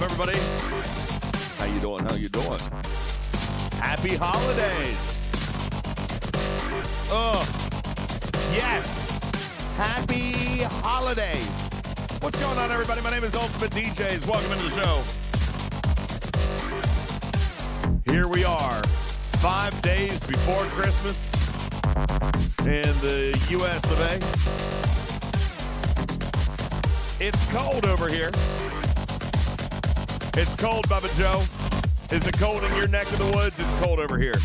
up, everybody? How you doing? How you doing? Happy holidays. Oh, yes. Happy holidays. What's going on, everybody? My name is UltimatDJz. Welcome into the show. Here we are, 5 days before Christmas in the U.S. of A. It's cold over here. It's cold, BubbaJoe. Is it cold in your neck of the woods? It's cold over here.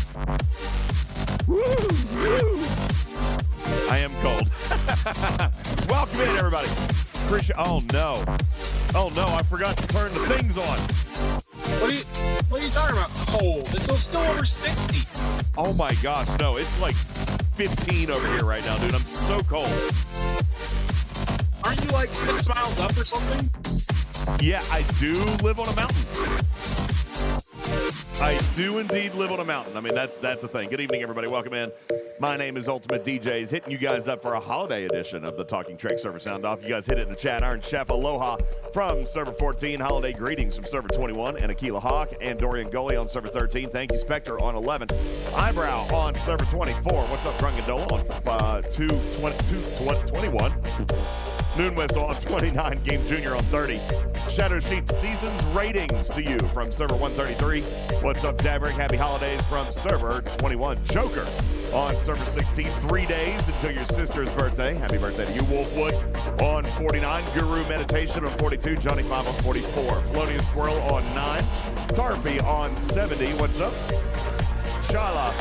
Woo, woo. I am cold. Welcome in, everybody. Oh no, I forgot to turn the things on. What are you talking about? Cold. It's still over 60. Oh my gosh, no, it's like 15 over here right now, dude. I'm so cold. Aren't you like 6 miles up or something? Yeah, I do live on a mountain. I do indeed live on a mountain. I mean, that's the thing. Good evening, everybody. Welcome in. My name is UltimatDJz, hitting you guys up for a holiday edition of the Talking Trek Server Sound Off. You guys hit it in the chat. Iron Chef Aloha from Server 14. Holiday greetings from Server 21. And Aquila Hawk and Dorian Gully on Server 13. Thank you, Spectre, on 11. Eyebrow on Server 24. What's up, Drunkendola on 21. Noon Whistle on 29, Game Junior on 30. Shadow Sheep Seasons ratings to you from Server 133. What's up, Daverick? Happy holidays from Server 21. Joker on Server 16. 3 days until your sister's birthday. Happy birthday to you. Wolfwood on 49. Guru Meditation on 42. Johnny 5 on 44. Felonious Squirrel on 9. Tarpy on 70. What's up? Shala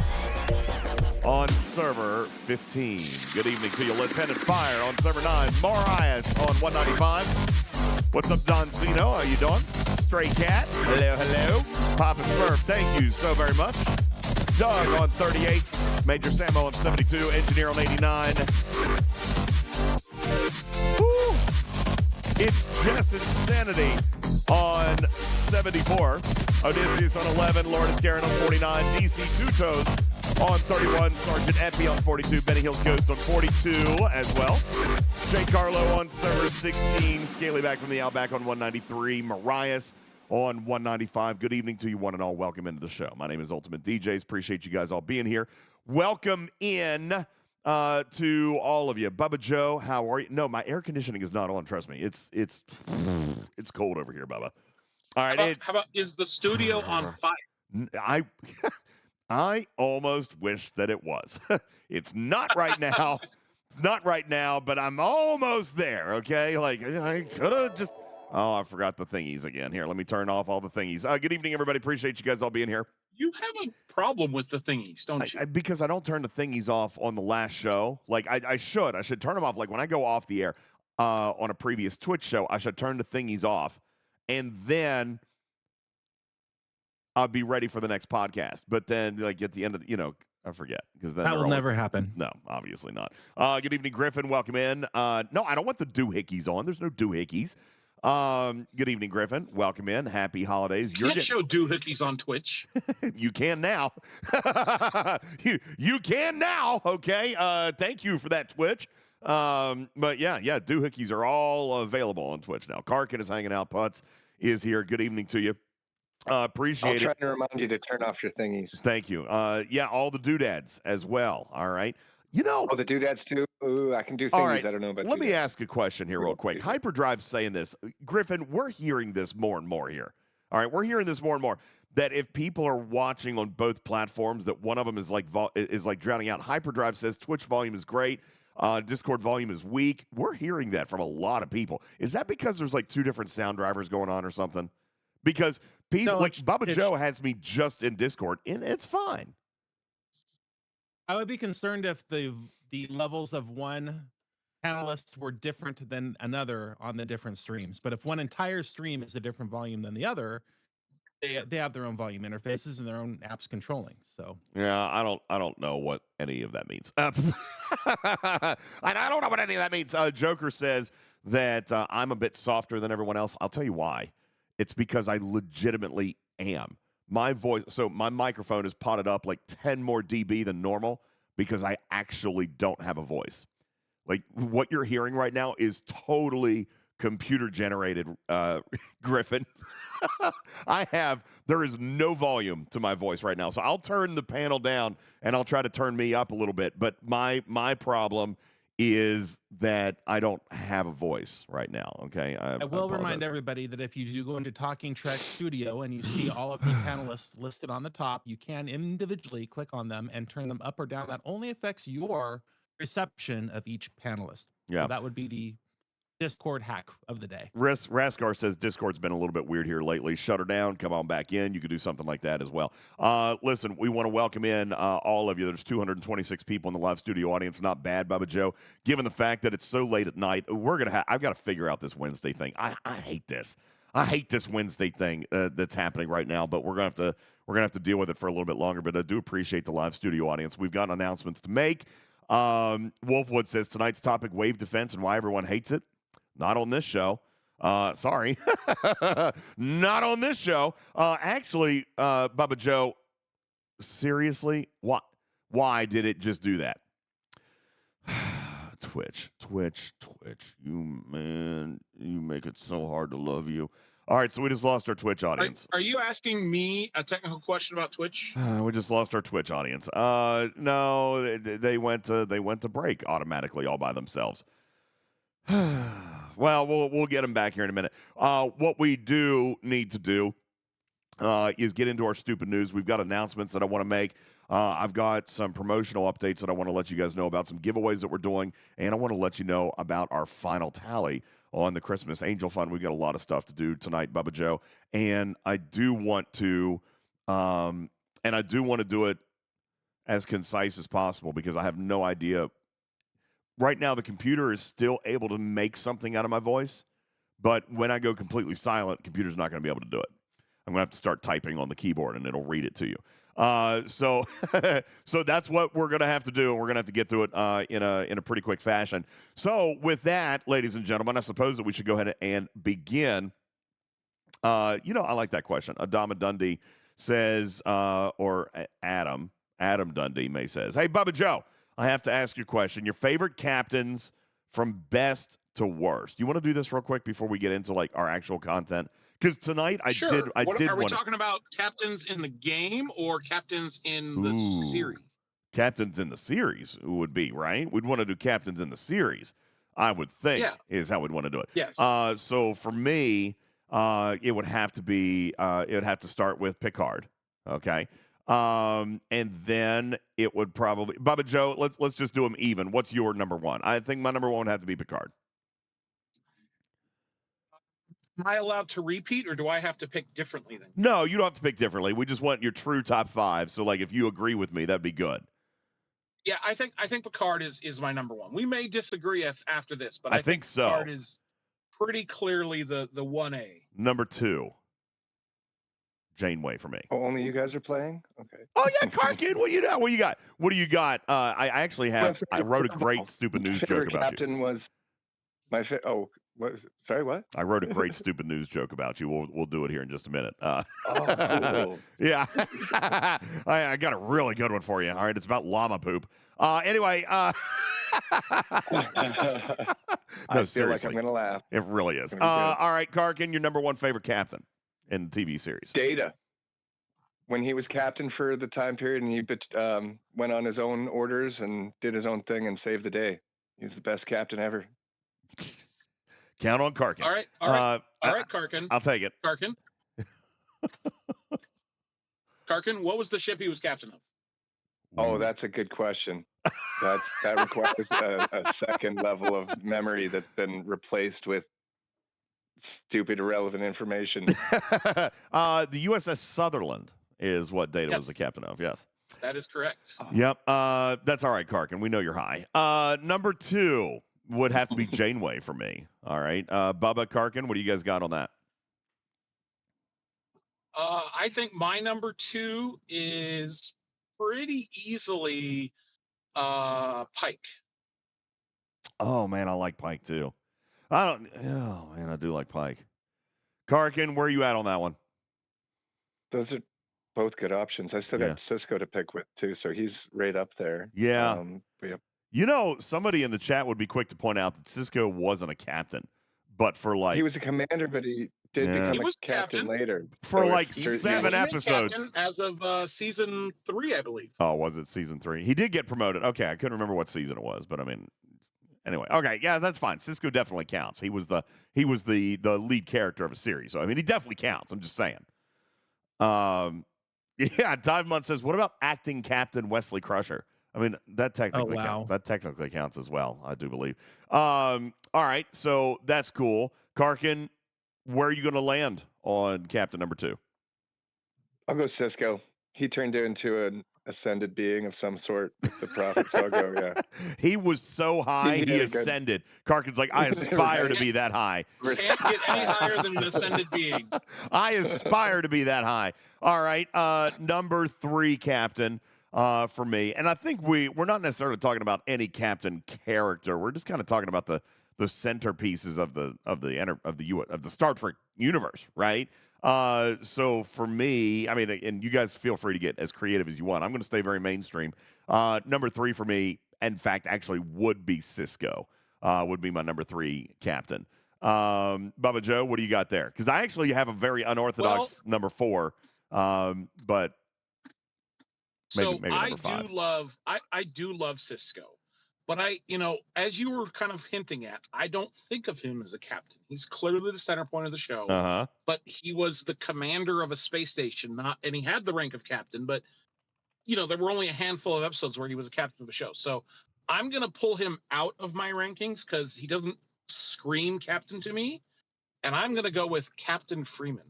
on Server 15. Good evening to you. Lieutenant Fire on Server 9. Marias on 195. What's up, Don Zeno? How you doing? Stray Cat. Hello, hello. Papa Smurf, thank you so very much. Doug on 38. Major Sammo on 72. Engineer on 89. Woo! It's Jess Insanity on 74. Odysseus on 11. Lourdes Karen on 49. DC Two Toes on 31, Sergeant Epi on 42, Benny Hills Ghost on 42 as well. Jay Carlo on Server 16, Scaly back from the Outback on 193, Marias on 195. Good evening to you one and all. Welcome into the show. My name is UltimatDJz. Appreciate you guys all being here. Welcome in to all of you. BubbaJoe, how are you? No, my air conditioning is not on. Trust me. It's cold over here, Bubba. All right. How about is the studio on fire? I almost wish that it was. It's not right now. It's not right now, but I'm almost there, okay? Like, I could have just... Oh, I forgot the thingies again. Here, let me turn off all the thingies. Good evening, everybody. Appreciate you guys all being here. You have a problem with the thingies, don't you? Because I don't turn the thingies off on the last show. Like, I should. I should turn them off. Like, when I go off the air on a previous Twitch show, I should turn the thingies off. And then... I'll be ready for the next podcast. But then, like, at the end of the, I forget. Because then that will never happen. No, obviously not. Good evening, Griffin. Welcome in. No, I don't want the doohickeys on. There's no doohickeys. Good evening, Griffin. Welcome in. Happy holidays. You can't show doohickeys on Twitch. You can now. you can now, okay? Thank you for that, Twitch. But, yeah, doohickeys are all available on Twitch now. Karkun is hanging out. Putz is here. Good evening to you. Appreciate it. I'll try to remind you to turn off your thingies. Thank you. Yeah, all the doodads as well. All right. Oh, the doodads too? Ooh, I can do thingies. Right. I don't know about Let me ask a question here real quick. Hyperdrive's saying this. Griffin, we're hearing this more and more here. All right, we're hearing this more and more. That if people are watching on both platforms, that one of them is like drowning out. Hyperdrive says Twitch volume is great. Discord volume is weak. We're hearing that from a lot of people. Is that because there's like 2 different sound drivers going on or something? Because people like BubbaJoe has me just in Discord, and it's fine. I would be concerned if the levels of one panelist were different than another on the different streams. But if one entire stream is a different volume than the other, they have their own volume interfaces and their own apps controlling. So yeah, I don't know what any of that means. I don't know what any of that means. Joker says that I'm a bit softer than everyone else. I'll tell you why. It's because I legitimately am. My voice, so my microphone is potted up like 10 more dB than normal because I actually don't have a voice. Like what you're hearing right now is totally computer-generated Griffin. There is no volume to my voice right now. So I'll turn the panel down and I'll try to turn me up a little bit. But my problem is that I don't have a voice right now. Okay. I will remind everybody that if you do go into Talking Trek Studio and you see all of the panelists listed on the top, you can individually click on them and turn them up or down. That only affects your reception of each panelist. Yeah. So that would be the Discord hack of the day. Raskar says Discord's been a little bit weird here lately. Shut her down. Come on back in. You could do something like that as well. Listen, we want to welcome in all of you. There's 226 people in the live studio audience. Not bad, BubbaJoe. Given the fact that it's so late at night, I've got to figure out this Wednesday thing. I hate this. I hate this Wednesday thing that's happening right now. But we're gonna have to deal with it for a little bit longer. But I do appreciate the live studio audience. We've got announcements to make. Wolfwood says tonight's topic: wave defense and why everyone hates it. Not on this show. Sorry. Not on this show. Actually, BubbaJoe, seriously, why did it just do that? Twitch. You make it so hard to love you. All right, so we just lost our Twitch audience. Are you asking me a technical question about Twitch? We just lost our Twitch audience. No, they went to break automatically all by themselves. Well, we'll get them back here in a minute. What we do need to do is get into our stupid news. We've got announcements that I want to make. I've got some promotional updates that I want to let you guys know about, some giveaways that we're doing, and I want to let you know about our final tally on the Christmas Angel Fund. We've got a lot of stuff to do tonight, BubbaJoe, and I do want to do it as concise as possible because I have no idea. Right now, the computer is still able to make something out of my voice, but when I go completely silent, the computer's not going to be able to do it. I'm going to have to start typing on the keyboard, and it'll read it to you. So that's what we're going to have to do, and we're going to have to get through it in a pretty quick fashion. So with that, ladies and gentlemen, I suppose that we should go ahead and begin. I like that question. Adama Dundee says, or Adam Dundee may says, hey, BubbaJoe, I have to ask you a question. Your favorite captains from best to worst. You want to do this real quick before we get into like our actual content? Because tonight I did. Are we talking about captains in the game or captains in the series? Captains in the series would be right. We'd want to do captains in the series. I would think is how we'd want to do it. Yes. So for me, it would have to be. It would have to start with Picard. Okay. And then it would probably BubbaJoe. Let's just do them even. What's your number one? I think my number one would have to be Picard. Am I allowed to repeat, or do I have to pick differently then? No, you don't have to pick differently. We just want your true top five. So, like, if you agree with me, that'd be good. Yeah, I think Picard is my number one. We may disagree after this, but I think so. Picard is pretty clearly the 1A. Number two, Janeway for me. Oh, only you guys are playing? Okay. Oh yeah, Karkun, what do you got? I actually have. I wrote a great stupid news joke about captain you. Was my sorry, what? I wrote a great stupid news joke about you. We'll do it here in just a minute. Cool. Yeah, I got a really good one for you. All right, it's about llama poop. Anyway, no, I feel seriously, like I'm gonna laugh. It really is. All right, Karkun, your number one favorite captain in the TV series? Data. When he was captain for the time period and he went on his own orders and did his own thing and saved the day. He was the best captain ever. Count on Karkun. All right, Karkun. I'll take it. Karkun. Karkun, what was the ship he was captain of? Oh, that's a good question. That requires a second level of memory that's been replaced with stupid, irrelevant information. The USS Sutherland is what Data was the captain of. Yes, that is correct. Yep. That's all right, Karkun. We know you're high. Number two would have to be Janeway for me. All right, Bubba, Karkun, what do you guys got on that? I think my number two is pretty easily Pike. Oh man, I like Pike too. I do like Pike. Karkun, where are you at on that one? Those are both good options. I still got Cisco to pick with too, so he's right up there. Yeah. Somebody in the chat would be quick to point out that Cisco wasn't a captain, but for like He was a commander, but he did Yeah. become He a was captain captain. later. for So like if He- you're- yeah, 7 he made episodes. captain as of season 3, I believe. Oh, was it season 3? He did get promoted. Okay, I couldn't remember what season it was, but I mean, anyway. Okay, yeah, that's fine. Cisco definitely counts. He was the lead character of a series. So I mean, he definitely counts. I'm just saying. Yeah, Dive Month says, "What about acting Captain Wesley Crusher?" I mean, that technically wow. counts as well, I do believe. All right, so that's cool. Karkun, where are you going to land on Captain number 2? I'll go Cisco. He turned into an ascended being of some sort with the prophet. So I'll go, yeah. He was so high, He he did a good- ascended. Karkin's like, I aspire to be that high. Can't get any higher than an ascended being. I aspire to be that high. All right, number 3 captain for me, and I think we're not necessarily talking about any captain character. We're just kind of talking about the centerpieces of the Star Trek universe, right? So for me, I mean, and you guys feel free to get as creative as you want. I'm going to stay very mainstream. Number 3 for me, in fact, actually would be Cisco. Would be my number 3 captain. BubbaJoe, what do you got there? Because I actually have a very unorthodox number 4, but maybe number 5. I do love Cisco, but as you were kind of hinting at, I don't think of him as a captain. He's clearly the center point of the show, but he was the commander of a space station, and he had the rank of captain, but there were only a handful of episodes where he was a captain of a show. So I'm going to pull him out of my rankings because he doesn't scream captain to me. And I'm going to go with Captain Freeman.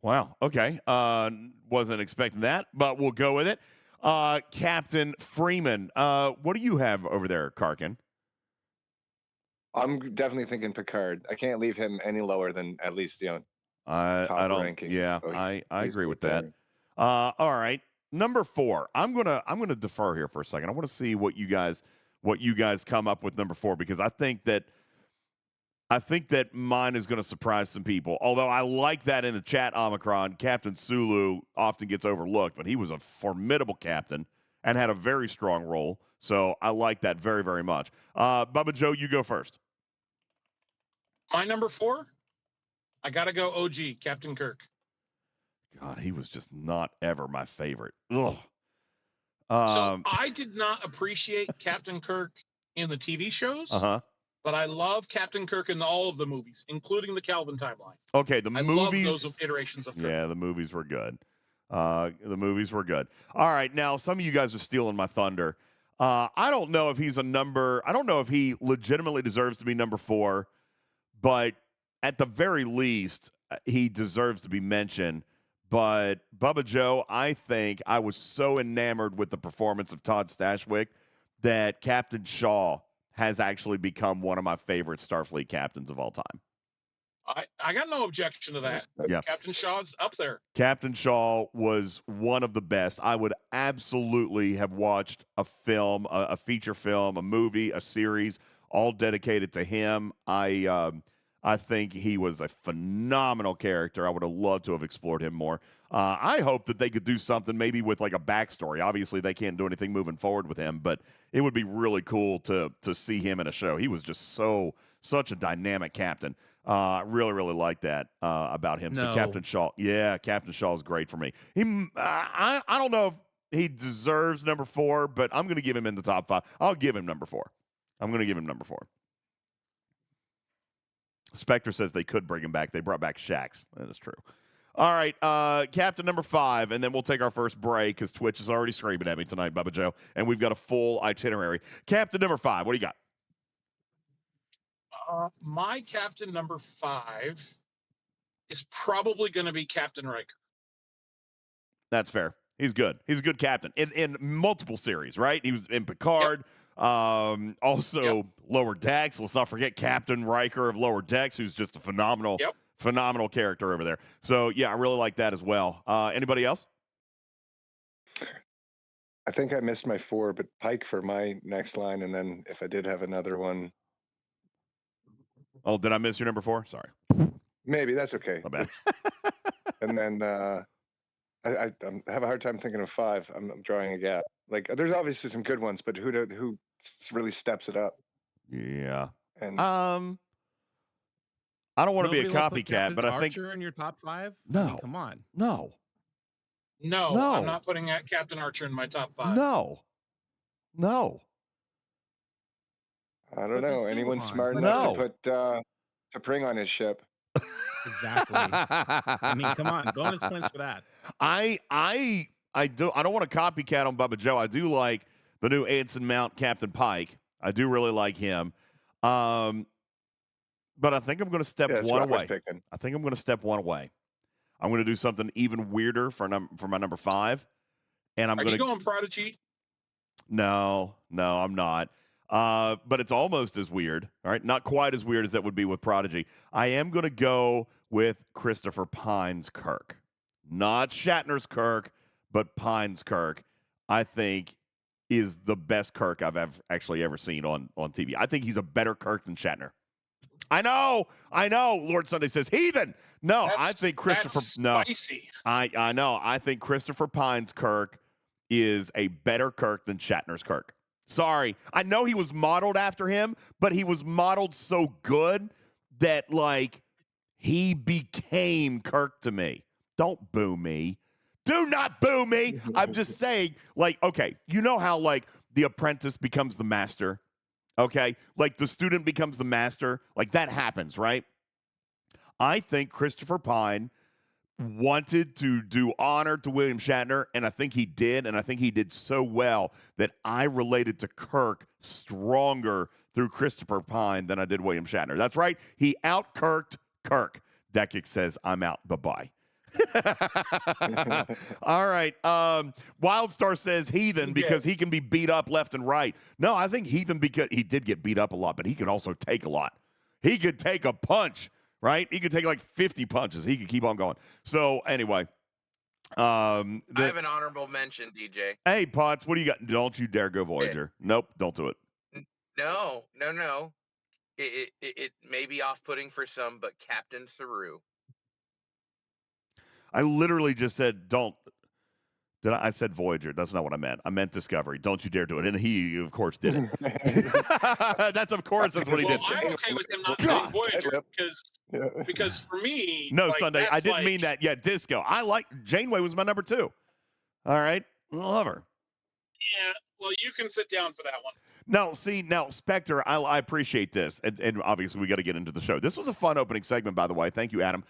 Wow. Okay. Wasn't expecting that, but we'll go with it. Captain Freeman. What do you have over there, Karkun? I'm definitely thinking Picard. I can't leave him any lower than at least, I don't. ranking. Yeah, So I agree with there. that. All right, number 4. I'm gonna defer here for a second. I want to see what you guys come up with number 4, because I think that mine is going to surprise some people. Although I like that in the chat, Omicron, Captain Sulu often gets overlooked, but he was a formidable captain and had a very strong role. So I like that very, very much. BubbaJoe, you go first. My number 4, I got to go OG, Captain Kirk. God, he was just not ever my favorite. Ugh. So I did not appreciate Captain Kirk in the TV shows, but I love Captain Kirk in all of the movies, including the Calvin timeline. Okay, the movies. Love those iterations of Kirk. Yeah, the movies were good. All right, now some of you guys are stealing my thunder. I don't know if he's a number. I don't know if he legitimately deserves to be number 4, but at the very least, he deserves to be mentioned. But BubbaJoe, I think I was so enamored with the performance of Todd Stashwick that Captain Shaw has actually become one of my favorite Starfleet captains of all time. I got no objection to that. Yeah. Captain Shaw's up there. Captain Shaw was one of the best. I would absolutely have watched a film, a feature film, a movie, a series, all dedicated to him. I think he was a phenomenal character. I would have loved to have explored him more. I hope that they could do something maybe with like a backstory. Obviously, they can't do anything moving forward with him, but it would be really cool to see him in a show. He was just such a dynamic captain. Really, really like that about him. No. So Captain Shaw, Captain Shaw is great for me. I don't know if he deserves number 4, but I'm going to give him in the top 5. I'll give him number 4. I'm going to give him number 4. Spectre says they could bring him back. They brought back Shax. That is true. All right, Captain number 5, and then we'll take our first break because Twitch is already screaming at me tonight, BubbaJoe, and we've got a full itinerary. Captain number 5, what do you got? My captain number 5 is probably going to be Captain Riker. That's fair. He's good. He's a good captain in multiple series, right? He was in Picard. Yep. Also Lower Decks. Let's not forget Captain Riker of Lower Decks, who's just a phenomenal character over there. So yeah, I really like that as well. Anybody else? I think I missed my 4, but Pike for my next line, and then if I did have another one. Oh, did I miss your number 4? Sorry. Maybe that's okay. My bad. And then I have a hard time thinking of 5. I'm drawing a gap. Like there's obviously some good ones, but who really steps it up? Yeah. And I don't want to be a Nobody will put copycat, Captain but I think Archer in your top 5. No. I mean, come on. no, No, I'm not putting Captain Archer in my top 5. no. I don't Put the know. Anyone Suhan. smart Put enough No. to put T'Pring on his ship? Exactly. I mean, come on. Bonus points for that. I don't want to copycat on BubbaJoe. I do like the new Anson Mount Captain Pike. I do really like him. But I think I'm going to step one away. I think I'm going to step one away. I'm going to do something even weirder for my number 5. And I'm Are going you going Prodigy? No, I'm not. But it's almost as weird. All right, not quite as weird as that would be with Prodigy. I am going to go with Christopher Pine's Kirk. Not Shatner's Kirk, but Pine's Kirk, I think, is the best Kirk I've actually ever seen on TV. I think he's a better Kirk than Shatner. I know. Lord Sunday says heathen. No, I think Christopher. No, spicy. I know. I think Christopher Pine's Kirk is a better Kirk than Shatner's Kirk. Sorry, I know he was modeled after him, but he was modeled so good that like he became Kirk to me. Don't boo me. Do not boo me. I'm just saying, like, okay, you know how like the apprentice becomes the master. Okay, like the student becomes the master, like that happens, right? I think Christopher Pine wanted to do honor to William Shatner, and I think he did, and I think he did so well that I related to Kirk stronger through Christopher Pine than I did William Shatner. That's right, he out-Kirked Kirk. Dekick says, I'm out, bye-bye. All right. Wildstar says heathen because he can be beat up left and right. No, I think heathen because he did get beat up a lot, but he could also take a lot. He could take a punch, right? He could take like 50 punches. He could keep on going. So anyway, I have an honorable mention, DJ. Hey, Putz, what do you got? Don't you dare go Voyager. Nope, don't do it. No. It may be off-putting for some, but Captain Saru. I literally just said, don't. I said Voyager. That's not what I meant. I meant Discovery. Don't you dare do it. And he, of course, did it. That's what he did. I'm okay with him not saying Voyager because for me, no, like, Sunday. I didn't mean that. Yeah, Disco. I like Janeway was my number 2. All right, love her. Yeah, well, you can sit down for that one. No, see, now, Spectre, I appreciate this, and obviously we got to get into the show. This was a fun opening segment, by the way. Thank you, Adam.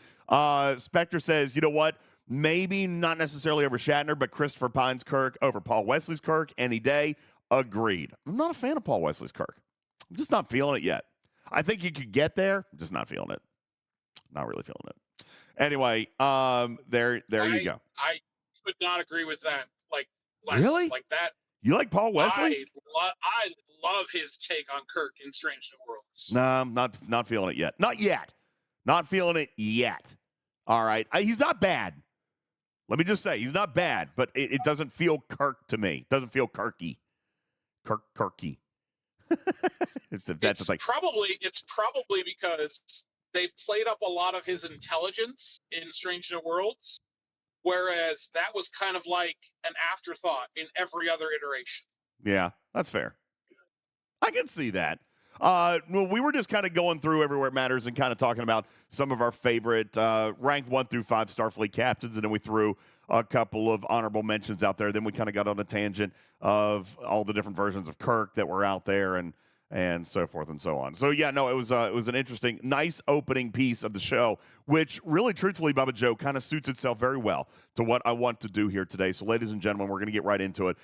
Spectre says, you know what? Maybe not necessarily over Shatner, but Christopher Pine's Kirk over Paul Wesley's Kirk any day. Agreed. I'm not a fan of Paul Wesley's Kirk. I'm just not feeling it yet. I think you could get there. I'm just not feeling it. Not really feeling it. Anyway, there you go. I could not agree with that. Really? Like that. You like Paul Wesley? I love his take on Kirk in Strange New Worlds. No, I'm not feeling it yet. Not yet. Not feeling it yet. All right. He's not bad. Let me just say, he's not bad, but it doesn't feel Kirk to me. It doesn't feel Kirky. Kirky. That's the thing. It's probably because they've played up a lot of his intelligence in Strange New Worlds, whereas that was kind of like an afterthought in every other iteration. Yeah, that's fair. I can see that. Well, we were just kind of going through Everywhere It Matters and kind of talking about some of our favorite ranked 1 through 5 Starfleet captains, and then we threw a couple of honorable mentions out there. Then we kind of got on a tangent of all the different versions of Kirk that were out there and so forth and so on. So, yeah, no, it was an interesting, nice opening piece of the show, which really, truthfully, BubbaJoe, kind of suits itself very well to what I want to do here today. So, ladies and gentlemen, we're going to get right into it.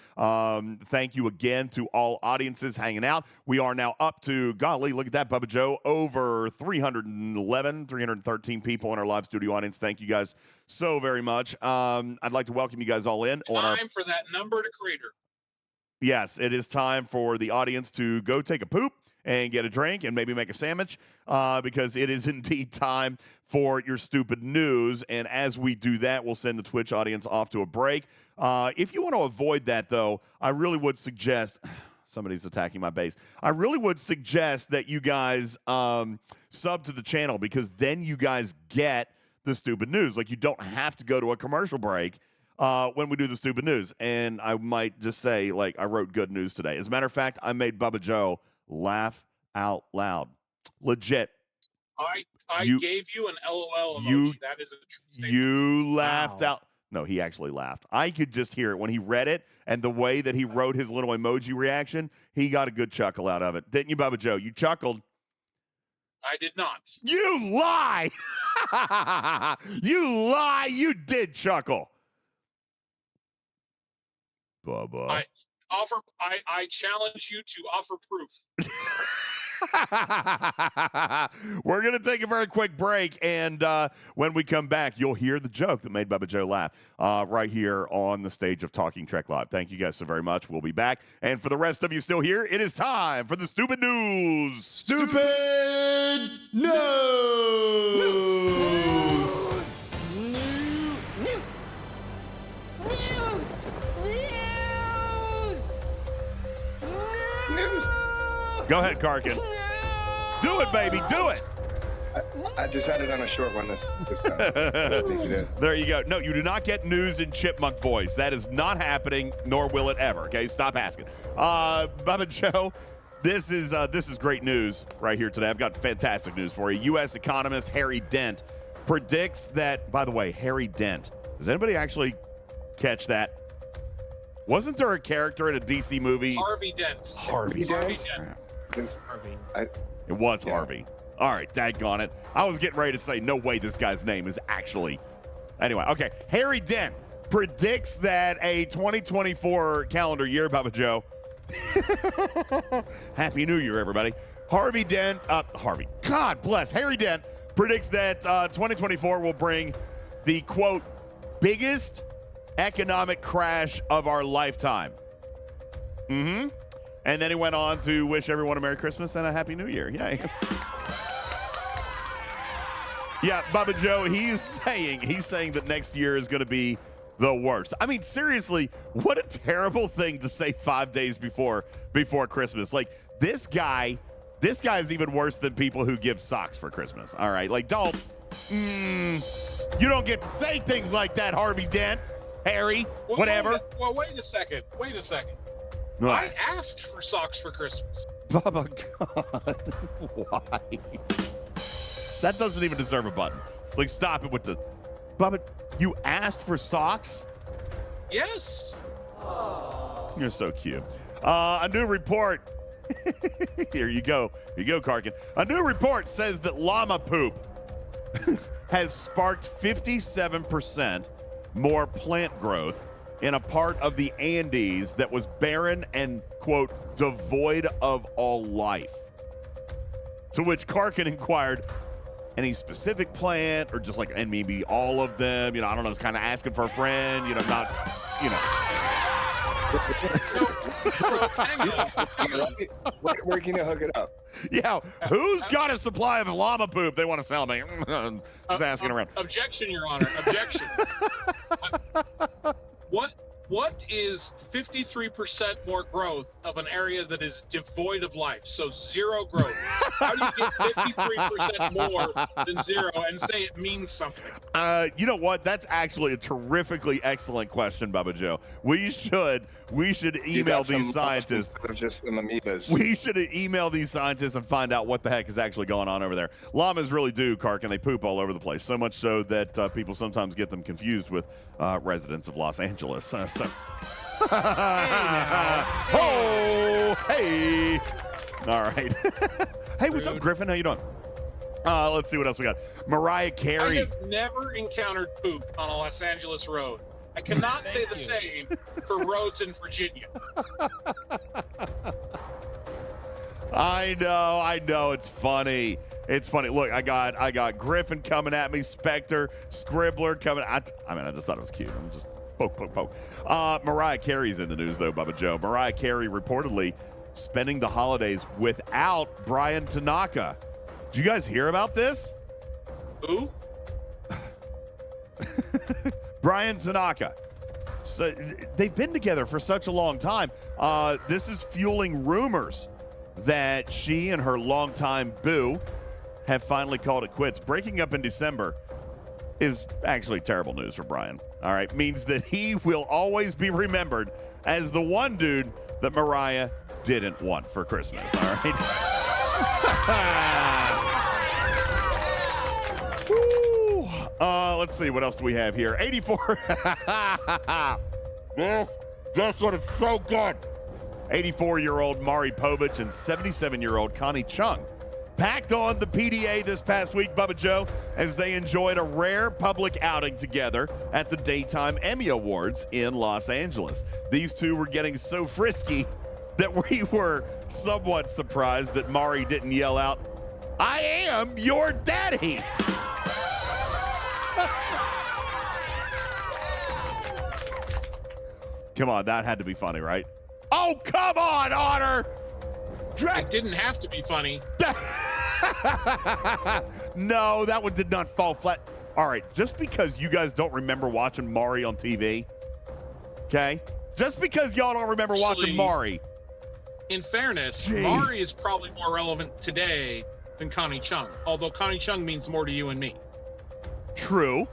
Thank you again to all audiences hanging out. We are now up to, golly, look at that, BubbaJoe, over 313 people in our live studio audience. Thank you guys so very much. I'd like to welcome you guys all in. Time for that number to crater. Yes, it is time for the audience to go take a poop and get a drink and maybe make a sandwich because it is indeed time for your stupid news. And as we do that, we'll send the Twitch audience off to a break. If you want to avoid that, though, I really would suggest somebody's attacking my base. I really would suggest that you guys sub to the channel because then you guys get the stupid news. Like, you don't have to go to a commercial break when we do the stupid news. And I might just say, like, I wrote good news today. As a matter of fact, I made BubbaJoe laugh out loud. Legit. I gave you an LOL emoji. That is a true statement. You laughed out. No, he actually laughed. I could just hear it when he read it, and the way that he wrote his little emoji reaction, he got a good chuckle out of it. Didn't you, BubbaJoe? You chuckled. I did not. You lie! You lie! You did chuckle. Bubba. I challenge you to offer proof. We're going to take a very quick break, and when we come back, you'll hear the joke that made BubbaJoe laugh right here on the stage of Talking Trek Live. Thank you guys so very much. We'll be back. And for the rest of you still here, it is time for the Stupid News. Stupid News! Go ahead, Karkun. Do it, baby. Do it. I decided on a short one this time. There you go. No, you do not get news in chipmunk voice. That is not happening, nor will it ever. Okay, stop asking. BubbaJoe, this is great news right here today. I've got fantastic news for you. U.S. economist Harry Dent predicts that. By the way, Harry Dent. Does anybody actually catch that? Wasn't there a character in a DC movie? Harvey Dent. Harvey Dent. Harvey. It was Harvey. All right, daggone it. I was getting ready to say, no way this guy's name is actually. Anyway, okay. Harry Dent predicts that a 2024 calendar year, BubbaJoe. Happy New Year, everybody. Harvey Dent, God bless. Harry Dent predicts that 2024 will bring the, quote, biggest economic crash of our lifetime. Mm-hmm. And then he went on to wish everyone a Merry Christmas and a Happy New Year. Yay. Yeah, BubbaJoe, he's saying that next year is going to be the worst. I mean, seriously, what a terrible thing to say 5 days before Christmas. Like, this guy is even worse than people who give socks for Christmas. All right, like, you don't get to say things like that, Harvey Dent, Harry, whatever. Wait a second. I asked for socks for Christmas. Bubba, God, why? That doesn't even deserve a button. Like, stop it with the... Bubba, you asked for socks? Yes. You're so cute. A new report... Here you go, Karkun. A new report says that llama poop has sparked 57% more plant growth in a part of the Andes that was barren and, quote, devoid of all life. To which Karkun inquired, any specific plant or just like, and maybe all of them? You know, I don't know, it's kind of asking for a friend, you know, not, you know. Where can you hook it up? Yeah, who's got a supply of llama poop they want to sell me? Just asking around. Objection, Your Honor. Objection. What is 53% more growth of an area that is devoid of life? So zero growth. How do you get 53% more than zero and say it means something? You know what? That's actually a terrifically excellent question, BubbaJoe. We should email these scientists. Just some amoebas. We should email these scientists and find out what the heck is actually going on over there. Llamas really do, Karkun. They poop all over the place. So much so that people sometimes get them confused with residents of Los Angeles. Hey. All right. Hey, what's up, Griffin? How you doing? Let's see what else we got. Mariah Carey. I have never encountered poop on a Los Angeles road. I cannot say the same for roads in Virginia. I know. It's funny. Look, I got Griffin coming at me, Spectre, Scribbler coming. I just thought it was cute. I'm just poke. Mariah Carey's in the news, though, BubbaJoe. Mariah Carey reportedly spending the holidays without Brian Tanaka. Did you guys hear about this? Who? Brian Tanaka. So they've been together for such a long time. This is fueling rumors that she and her longtime boo have finally called it quits. Breaking up in December is actually terrible news for Brian. All right, means that he will always be remembered as the one dude that Mariah didn't want for Christmas. All right. Woo. Let's see. What else do we have here? 84. Guess what? It's so good. 84-year-old Maury Povich and 77-year-old Connie Chung packed on the PDA this past week, BubbaJoe, as they enjoyed a rare public outing together at the Daytime Emmy Awards in Los Angeles. These two were getting so frisky that we were somewhat surprised that Maury didn't yell out, "I am your daddy." Come on, that had to be funny, right? Oh, come on, Honor! It didn't have to be funny. No, that one did not fall flat. All right, just because you guys don't remember watching Maury on TV, okay? Just because y'all don't remember watching Maury. In fairness, Jeez. Maury is probably more relevant today than Connie Chung, although Connie Chung means more to you and me. True.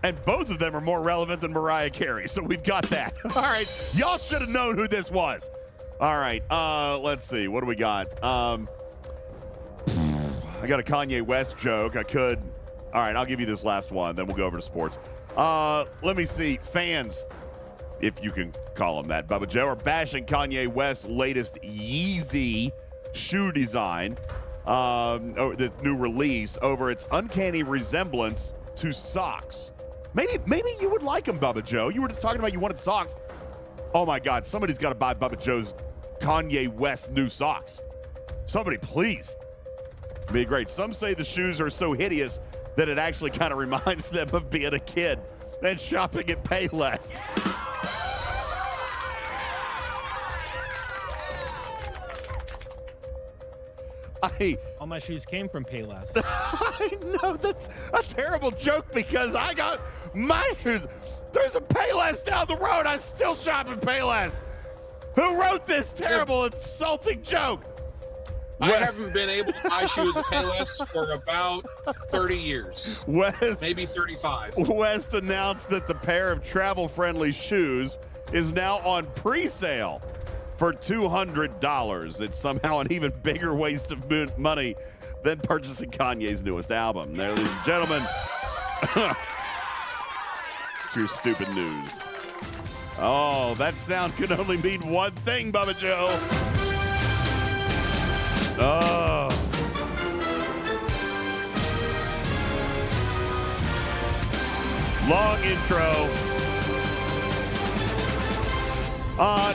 And both of them are more relevant than Mariah Carey, so we've got that. All right, y'all should have known who this was. All right, let's see. What do we got? I got a Kanye West joke. I could. All right, I'll give you this last one, then we'll go over to sports. Let me see. Fans, if you can call them that, BubbaJoe, are bashing Kanye West's latest Yeezy shoe design, the new release, over its uncanny resemblance to socks. Maybe you would like them, BubbaJoe. You were just talking about you wanted socks. Oh my God, somebody's got to buy BubbaJoe's Kanye West new socks. Somebody, please. It'd be great. Some say the shoes are so hideous that it actually kind of reminds them of being a kid and shopping at Payless. All my shoes came from Payless. I know, that's a terrible joke because I got my shoes. There's a Payless down the road. I still shop at Payless. Who wrote this terrible, insulting joke? I haven't been able to buy shoes at Payless for about 30 years. Maybe 35. West announced that the pair of travel-friendly shoes is now on pre-sale for $200. It's somehow an even bigger waste of money than purchasing Kanye's newest album. There, ladies and gentlemen, it's your stupid news. Oh, that sound can only mean one thing, BubbaJoe. Oh. Long intro.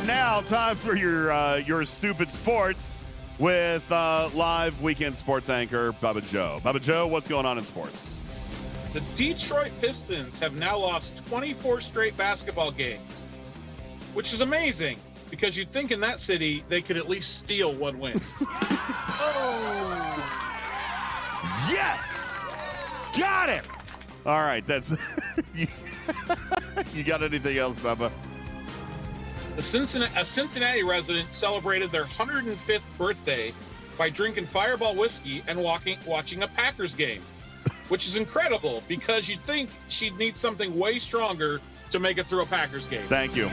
Now, time for your stupid sports with live weekend sports anchor BubbaJoe. BubbaJoe, what's going on in sports? The Detroit Pistons have now lost 24 straight basketball games, which is amazing because you'd think in that city they could at least steal one win. Oh. Yes! Got it! All right, that's... You got anything else, Bubba? A Cincinnati resident celebrated their 105th birthday by drinking Fireball whiskey and watching a Packers game, which is incredible because you'd think she'd need something way stronger to make it through a Packers game. Thank you.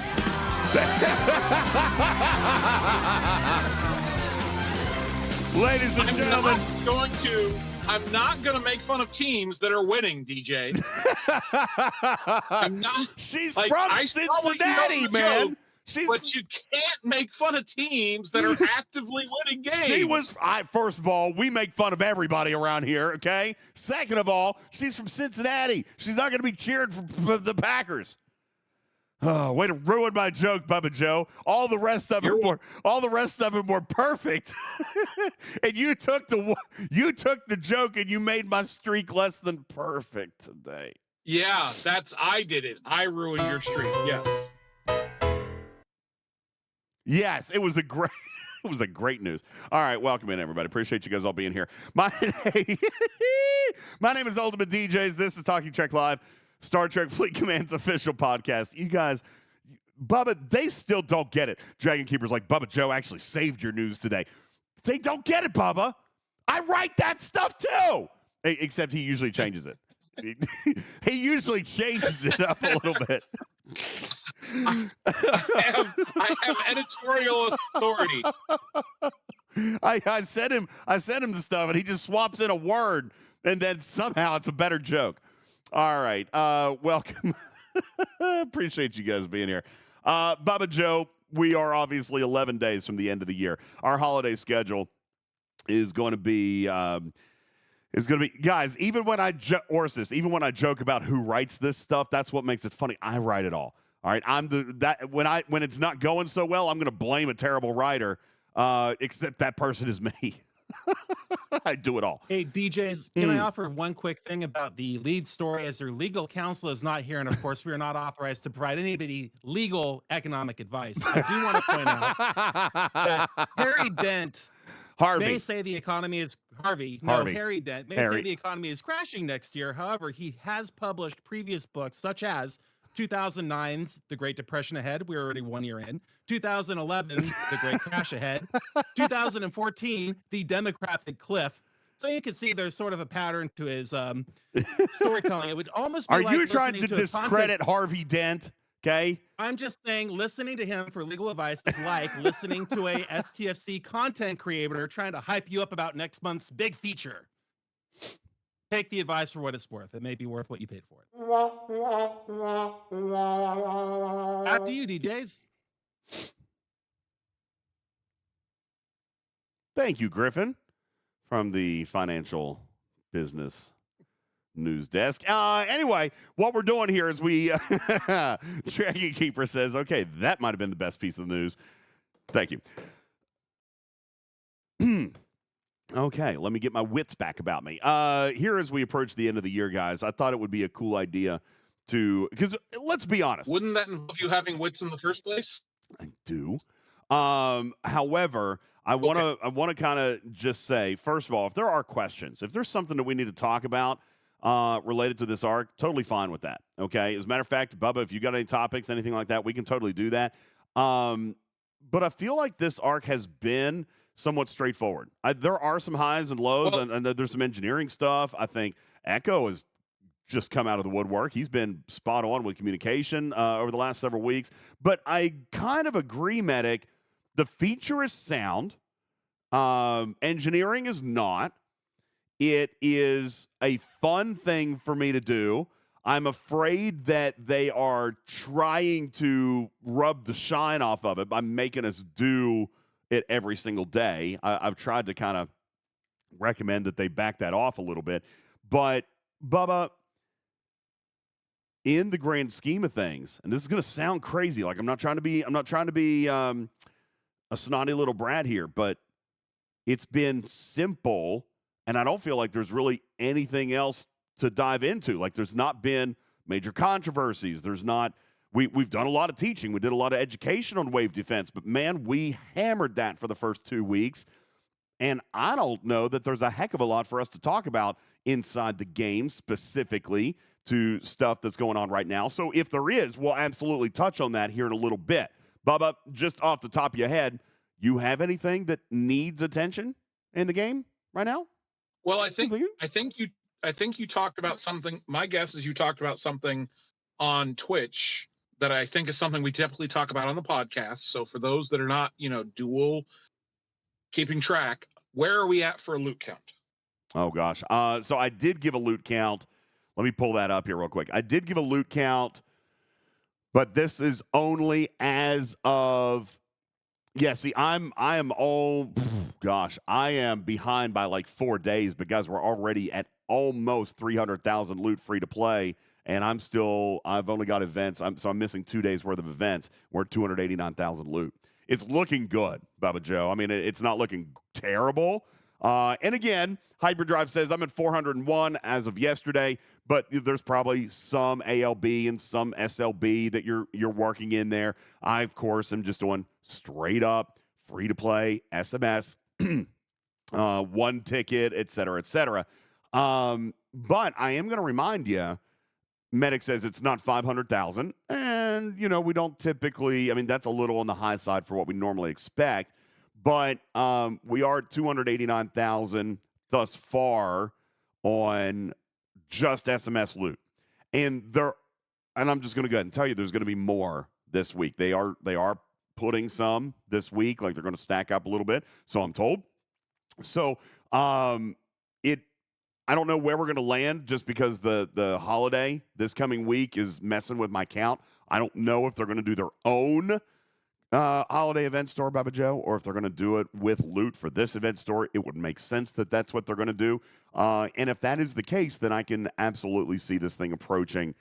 Ladies and gentlemen. I'm not going to make fun of teams that are winning, DJ. I'm not. She's from Cincinnati, man. But you can't make fun of teams that are actively winning games. First of all, we make fun of everybody around here, okay? Second of all, she's from Cincinnati. She's not going to be cheering for the Packers. Oh, way to ruin my joke, BubbaJoe. All the rest of them were perfect. And you took the joke and you made my streak less than perfect today. Yeah, I did it. I ruined your streak. Yes. Yes, it was a great news. All right, welcome in, everybody. Appreciate you guys all being here. My name is UltimatDJz. This is Talking Trek Live, Star Trek Fleet Command's official podcast. You guys, Bubba, they still don't get it. Dragon Keeper's like, BubbaJoe actually saved your news today. They don't get it, Bubba. I write that stuff too. Except he usually changes it. He usually changes it up a little bit. I have editorial authority. I sent him the stuff, and he just swaps in a word, and then somehow it's a better joke. All right, welcome. Appreciate you guys being here. BubbaJoe, we are obviously 11 days from the end of the year. Our holiday schedule is going to be guys. Even when I joke about who writes this stuff, that's what makes it funny. I write it all. All right, when it's not going so well, I'm going to blame a terrible writer. Except that person is me. I do it all. Hey, DJs, can I offer one quick thing about the lead story? As your legal counsel is not here, and of course, we are not authorized to provide anybody legal economic advice. I do want to point out that Harry Dent may say the economy is Harry Dent may say the economy is crashing next year. However, he has published previous books such as 2009's The Great Depression Ahead. We're already 1 year in. 2011, The Great Crash Ahead. 2014, The Demographic Cliff. So you can see there's sort of a pattern to his storytelling. It would almost be Are you trying to discredit Harvey Dent? Okay. I'm just saying listening to him for legal advice is like listening to a STFC content creator trying to hype you up about next month's big feature. Take the advice for what it's worth. It may be worth what you paid for it. Back to you, DJs. Thank you, Griffin, from the Financial Business News Desk. Anyway, what we're doing here is Dragon Keeper says, okay, that might have been the best piece of the news. Thank you. Okay, let me get my wits back about me. Here as we approach the end of the year, guys, I thought it would be a cool idea because let's be honest. Wouldn't that involve you having wits in the first place? I do. However, I want to kind of just say, first of all, if there are questions, if there's something that we need to talk about related to this arc, totally fine with that. Okay. As a matter of fact, Bubba, if you got any topics, anything like that, we can totally do that. But I feel like this arc has been somewhat straightforward. There are some highs and lows, and there's some engineering stuff. I think Echo has just come out of the woodwork. He's been spot on with communication over the last several weeks. But I kind of agree, Medic. The feature is sound. Engineering is not. It is a fun thing for me to do. I'm afraid that they are trying to rub the shine off of it by making us do it every single day. I've tried to kind of recommend that they back that off a little bit. But, Bubba, in the grand scheme of things, and this is going to sound crazy, like I'm not trying to be a snotty little brat here, but it's been simple, and I don't feel like there's really anything else to dive into. Like there's not been major controversies. There's not. We've done a lot of teaching. We did a lot of education on wave defense, but man, we hammered that for the first 2 weeks. And I don't know that there's a heck of a lot for us to talk about inside the game, specifically to stuff that's going on right now. So if there is, we'll absolutely touch on that here in a little bit. Bubba, just off the top of your head, you have anything that needs attention in the game right now? Well, I think you talked about something. My guess is you talked about something on Twitch that I think is something we typically talk about on the podcast. So for those that are not, dual keeping track, where are we at for a loot count? Oh, gosh. So I did give a loot count. Let me pull that up here real quick. I did give a loot count, but this is only as of, I am behind by like 4 days, but guys, we're already at almost 300,000 loot free to play. And I've only got events. So I'm missing 2 days worth of events. We're at 289,000 loot. It's looking good, BubbaJoe. I mean, it's not looking terrible. And again, Hyperdrive says I'm at 401 as of yesterday, but there's probably some ALB and some SLB that you're working in there. I, of course, am just doing straight up free to play SMS, one ticket, et cetera, et cetera. But I am going to remind you, Medic says it's not 500,000. And, we don't typically, that's a little on the high side for what we normally expect. But we are at 289,000 thus far on just SMS loot. And I'm just going to go ahead and tell you there's going to be more this week. They are putting some this week. Like they're going to stack up a little bit, so I'm told. So I don't know where we're going to land just because the holiday this coming week is messing with my count. I don't know if they're going to do their own holiday event store, BubbaJoe, or if they're going to do it with loot for this event store. It would make sense that that's what they're going to do. And if that is the case, then I can absolutely see this thing approaching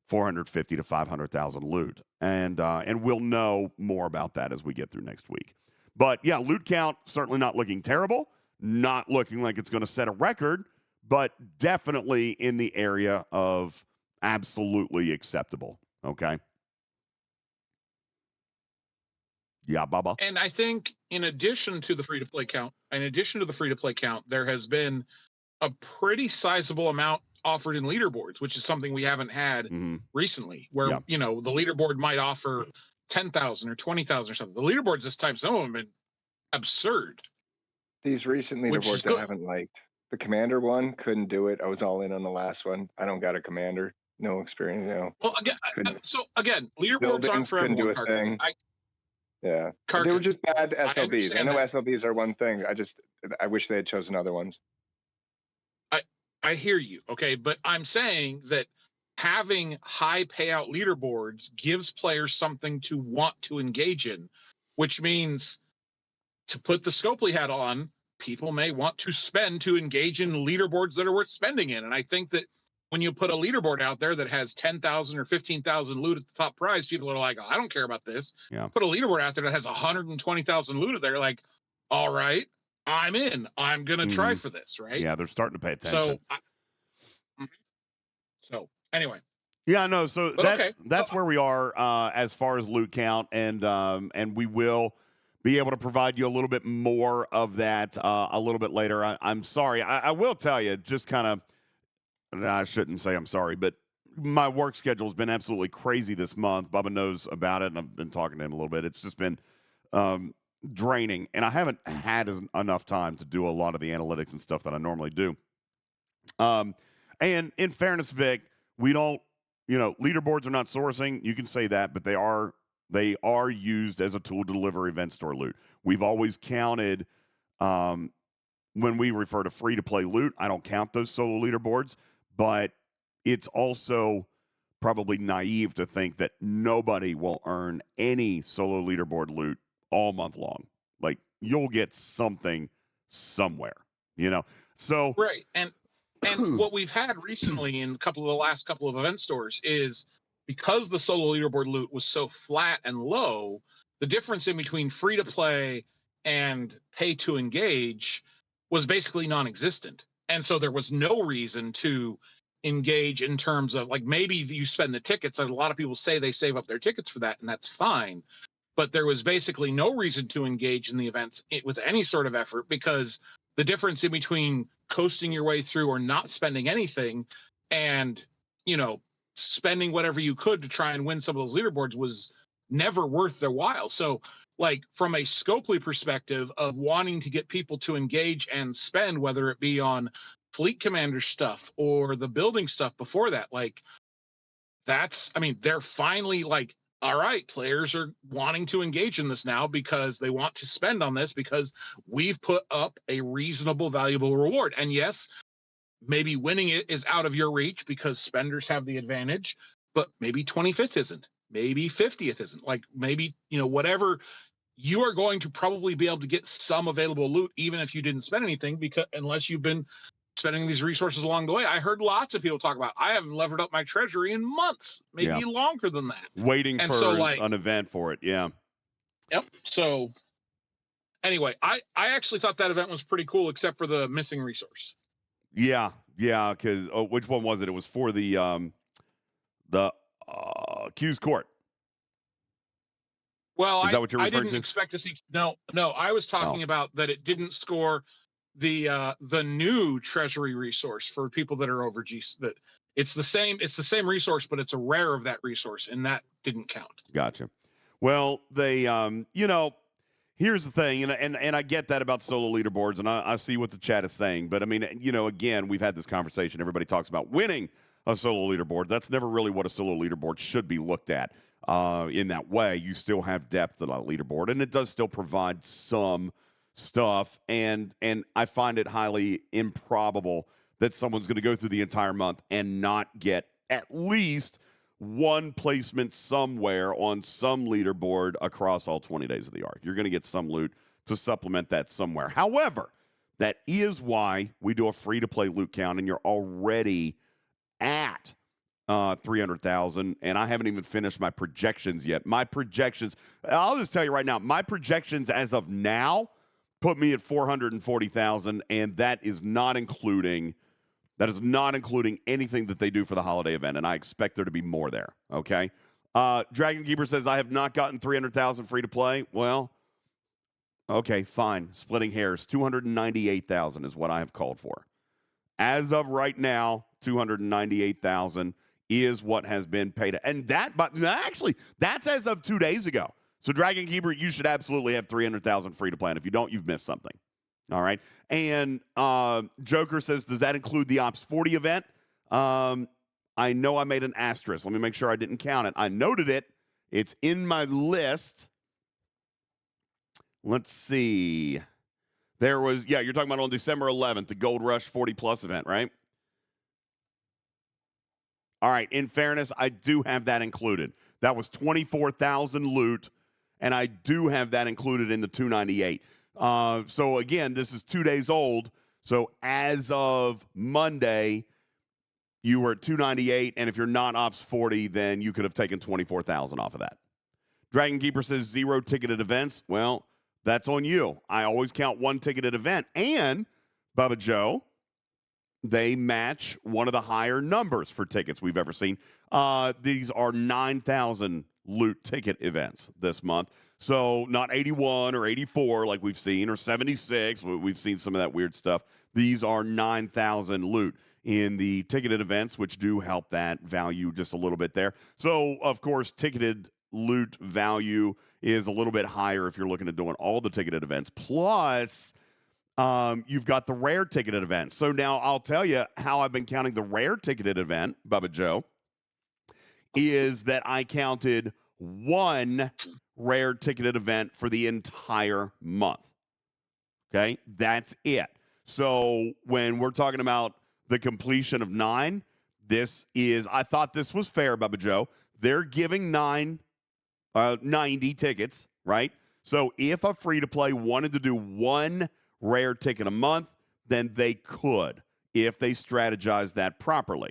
450 to 500,000 loot. And we'll know more about that as we get through next week. But yeah, loot count certainly not looking terrible, not looking like it's going to set a record, but definitely in the area of absolutely acceptable. Okay. Yeah, Bubba. And I think in addition to the free-to-play count, there has been a pretty sizable amount offered in leaderboards, which is something we haven't had recently, where, you know, the leaderboard might offer 10,000 or 20,000 or something. The leaderboards this time, some of them have been absurd. These recent leaderboards I haven't liked. The commander one, couldn't do it. I was all in on the last one. I don't got a commander. No experience, you know. Well, again, leaderboards aren't for couldn't everyone. do a thing. Yeah. Karkun, They were just bad SLBs. I know that. SLBs are one thing. I wish they had chosen other ones. I hear you, okay, but I'm saying that having high payout leaderboards gives players something to want to engage in, which means, to put the Scopely hat on, people may want to spend to engage in leaderboards that are worth spending in. And I think that when you put a leaderboard out there that has 10,000 or 15,000 loot at the top prize, people are like, oh, I don't care about this. Yeah. Put a leaderboard out there that has 120,000 loot. They're like, all right, I'm in. I'm going to try for this, right? Yeah, they're starting to pay attention. So anyway. Yeah, no, so that's where we are as far as loot count, and we will be able to provide you a little bit more of that a little bit later. I'm sorry. I will tell you, just kind of, I shouldn't say I'm sorry, but my work schedule has been absolutely crazy this month. Bubba knows about it, and I've been talking to him a little bit. It's just been draining, and I haven't had enough time to do a lot of the analytics and stuff that I normally do. And in fairness, Vic, we don't, you know, leaderboards are not sourcing. You can say that, but they are used as a tool to deliver event store loot. We've always counted, when we refer to free-to-play loot, I don't count those solo leaderboards, but it's also probably naive to think that nobody will earn any solo leaderboard loot all month long. Like, you'll get something somewhere, you know? So right. And what we've had recently in the last couple of event stores is, because the solo leaderboard loot was so flat and low, the difference in between free to play and pay to engage was basically non-existent. And so there was no reason to engage in terms of, like, maybe you spend the tickets. And a lot of people say they save up their tickets for that, and that's fine. But there was basically no reason to engage in the events with any sort of effort, because the difference in between coasting your way through or not spending anything and, you know, spending whatever you could to try and win some of those leaderboards was never worth their while. So, like, from a Scopely perspective of wanting to get people to engage and spend, whether it be on fleet commander stuff or the building stuff before that, like, they're finally like, all right, players are wanting to engage in this now because they want to spend on this because we've put up a reasonable, valuable reward. And yes, maybe winning it is out of your reach because spenders have the advantage, but maybe 25th isn't, maybe 50th isn't, like, maybe, you know, whatever, you are going to probably be able to get some available loot even if you didn't spend anything, because unless you've been spending these resources along the way. I heard lots of people talk about, I haven't levered up my treasury in months, maybe longer than that. Waiting for an event for it. Yeah. Yep. So anyway, I actually thought that event was pretty cool, except for the missing resource. Yeah. Yeah. Cause which one was it? It was for the Q's court. Well, is that what you're referring I didn't expect to see. No, I was talking about that it didn't score the new treasury resource for people that are over G. That it's the same resource, but it's a rare of that resource, and that didn't count. Gotcha. Well, they you know, here's the thing, and I get that about solo leaderboards, and I see what the chat is saying, but I mean, you know, again, we've had this conversation. Everybody talks about winning a solo leaderboard. That's never really what a solo leaderboard should be looked at. in that way. You still have depth on a leaderboard, and it does still provide some stuff. And I find it highly improbable that someone's going to go through the entire month and not get at least one placement somewhere on some leaderboard across all 20 days of the arc. You're going to get some loot to supplement that somewhere. However, that is why we do a free-to-play loot count, and you're already at 300,000, and I haven't even finished my projections yet. My projections, I'll just tell you right now, my projections as of now put me at 440,000, and that is not including anything that they do for the holiday event, and I expect there to be more there, okay? Dragon Keeper says, I have not gotten 300,000 free-to-play. Well, okay, fine. Splitting hairs. 298,000 is what I have called for. As of right now, 298,000 is what has been paid. And actually, that's as of 2 days ago. So, Dragon Keeper, you should absolutely have 300,000 free to play. And if you don't, you've missed something. All right. And Joker says, does that include the Ops 40 event? I know I made an asterisk. Let me make sure I didn't count it. I noted it. It's in my list. Let's see. There was, you're talking about on December 11th, the Gold Rush 40+ event, right? All right, in fairness, I do have that included. That was 24,000 loot, and I do have that included in the 298. So, again, this is 2 days old. So, as of Monday, you were at 298, and if you're not Ops 40, then you could have taken 24,000 off of that. Dragon Keeper says 0 ticketed events. Well, that's on you. I always count 1 ticketed event. And, BubbaJoe, they match one of the higher numbers for tickets we've ever seen. These are 9,000 loot ticket events this month. So not 81 or 84 like we've seen, or 76. We've seen some of that weird stuff. These are 9,000 loot in the ticketed events, which do help that value just a little bit there. So, of course, ticketed loot value is a little bit higher if you're looking at doing all the ticketed events. Plus, you've got the rare ticketed event. So now I'll tell you how I've been counting the rare ticketed event, BubbaJoe, is that I counted 1 rare ticketed event for the entire month. Okay? That's it. So when we're talking about the completion of 9, I thought this was fair, BubbaJoe. They're giving 90 tickets, right? So if a free-to-play wanted to do 1 rare ticket a month, then they could if they strategize that properly.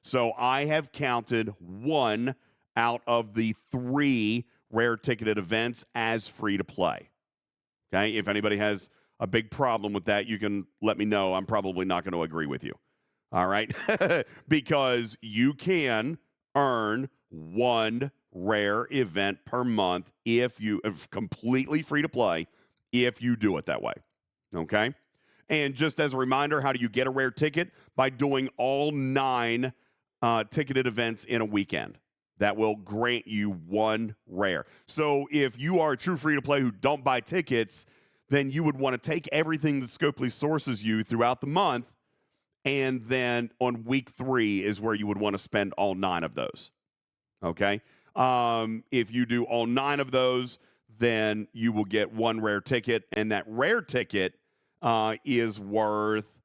So I have counted 1 out of the 3 rare ticketed events as free to play. Okay, if anybody has a big problem with that, you can let me know. I'm probably not going to agree with you. All right, because you can earn 1 rare event per month if completely free to play if you do it that way. Okay? And just as a reminder, how do you get a rare ticket? By doing all 9 ticketed events in a weekend. That will grant you 1 rare. So if you are a true free-to-play who don't buy tickets, then you would want to take everything that Scopely sources you throughout the month, and then on week 3 is where you would want to spend all 9 of those. Okay? If you do all 9 of those, then you will get 1 rare ticket, and that rare ticket is worth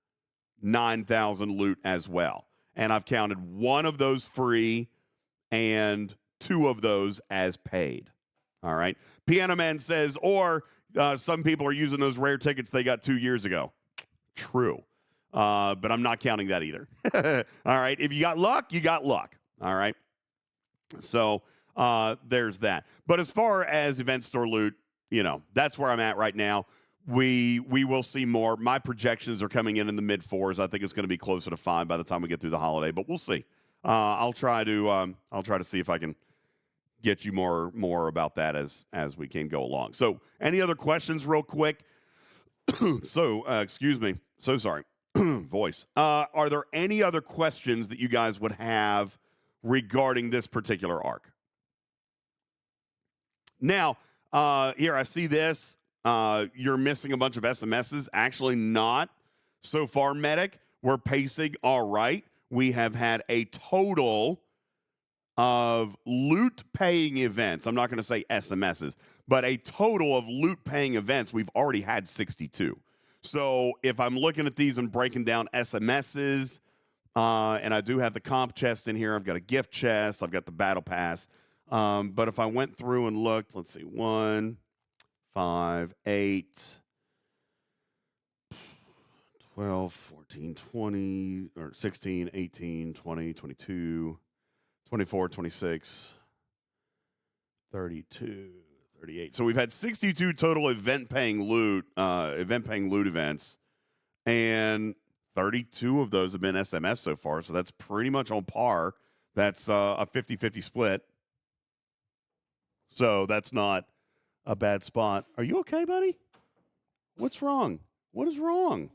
9,000 loot as well. And I've counted 1 of those free and 2 of those as paid. All right. Piano Man says, or some people are using those rare tickets they got 2 years ago. True. But I'm not counting that either. All right. If you got luck, you got luck. All right. So there's that. But as far as event store loot, that's where I'm at right now. We will see more. My projections are coming in the mid 4s. I think it's going to be closer to 5 by the time we get through the holiday, but we'll see. I'll try to see if I can get you more about that as we can go along. So, any other questions, real quick? Excuse me. So sorry, voice. Are there any other questions that you guys would have regarding this particular arc? Now, here I see this. You're missing a bunch of SMSs. Actually, not so far, Medic. We're pacing all right. We have had a total of loot paying events. I'm not going to say SMSs, but a total of loot paying events, we've already had 62. So if I'm looking at these and breaking down SMSs, and I do have the comp chest in here, I've got a gift chest, I've got the battle pass. But if I went through and looked, let's see, 1, 5, 8, 12, 14, 20, or 16, 18, 20, 22, 24, 26, 32, 38. So we've had 62 total event-paying loot events, and 32 of those have been SMS so far, so that's pretty much on par. That's a 50-50 split. So that's not a bad spot. Are you okay, buddy? What's wrong? What is wrong?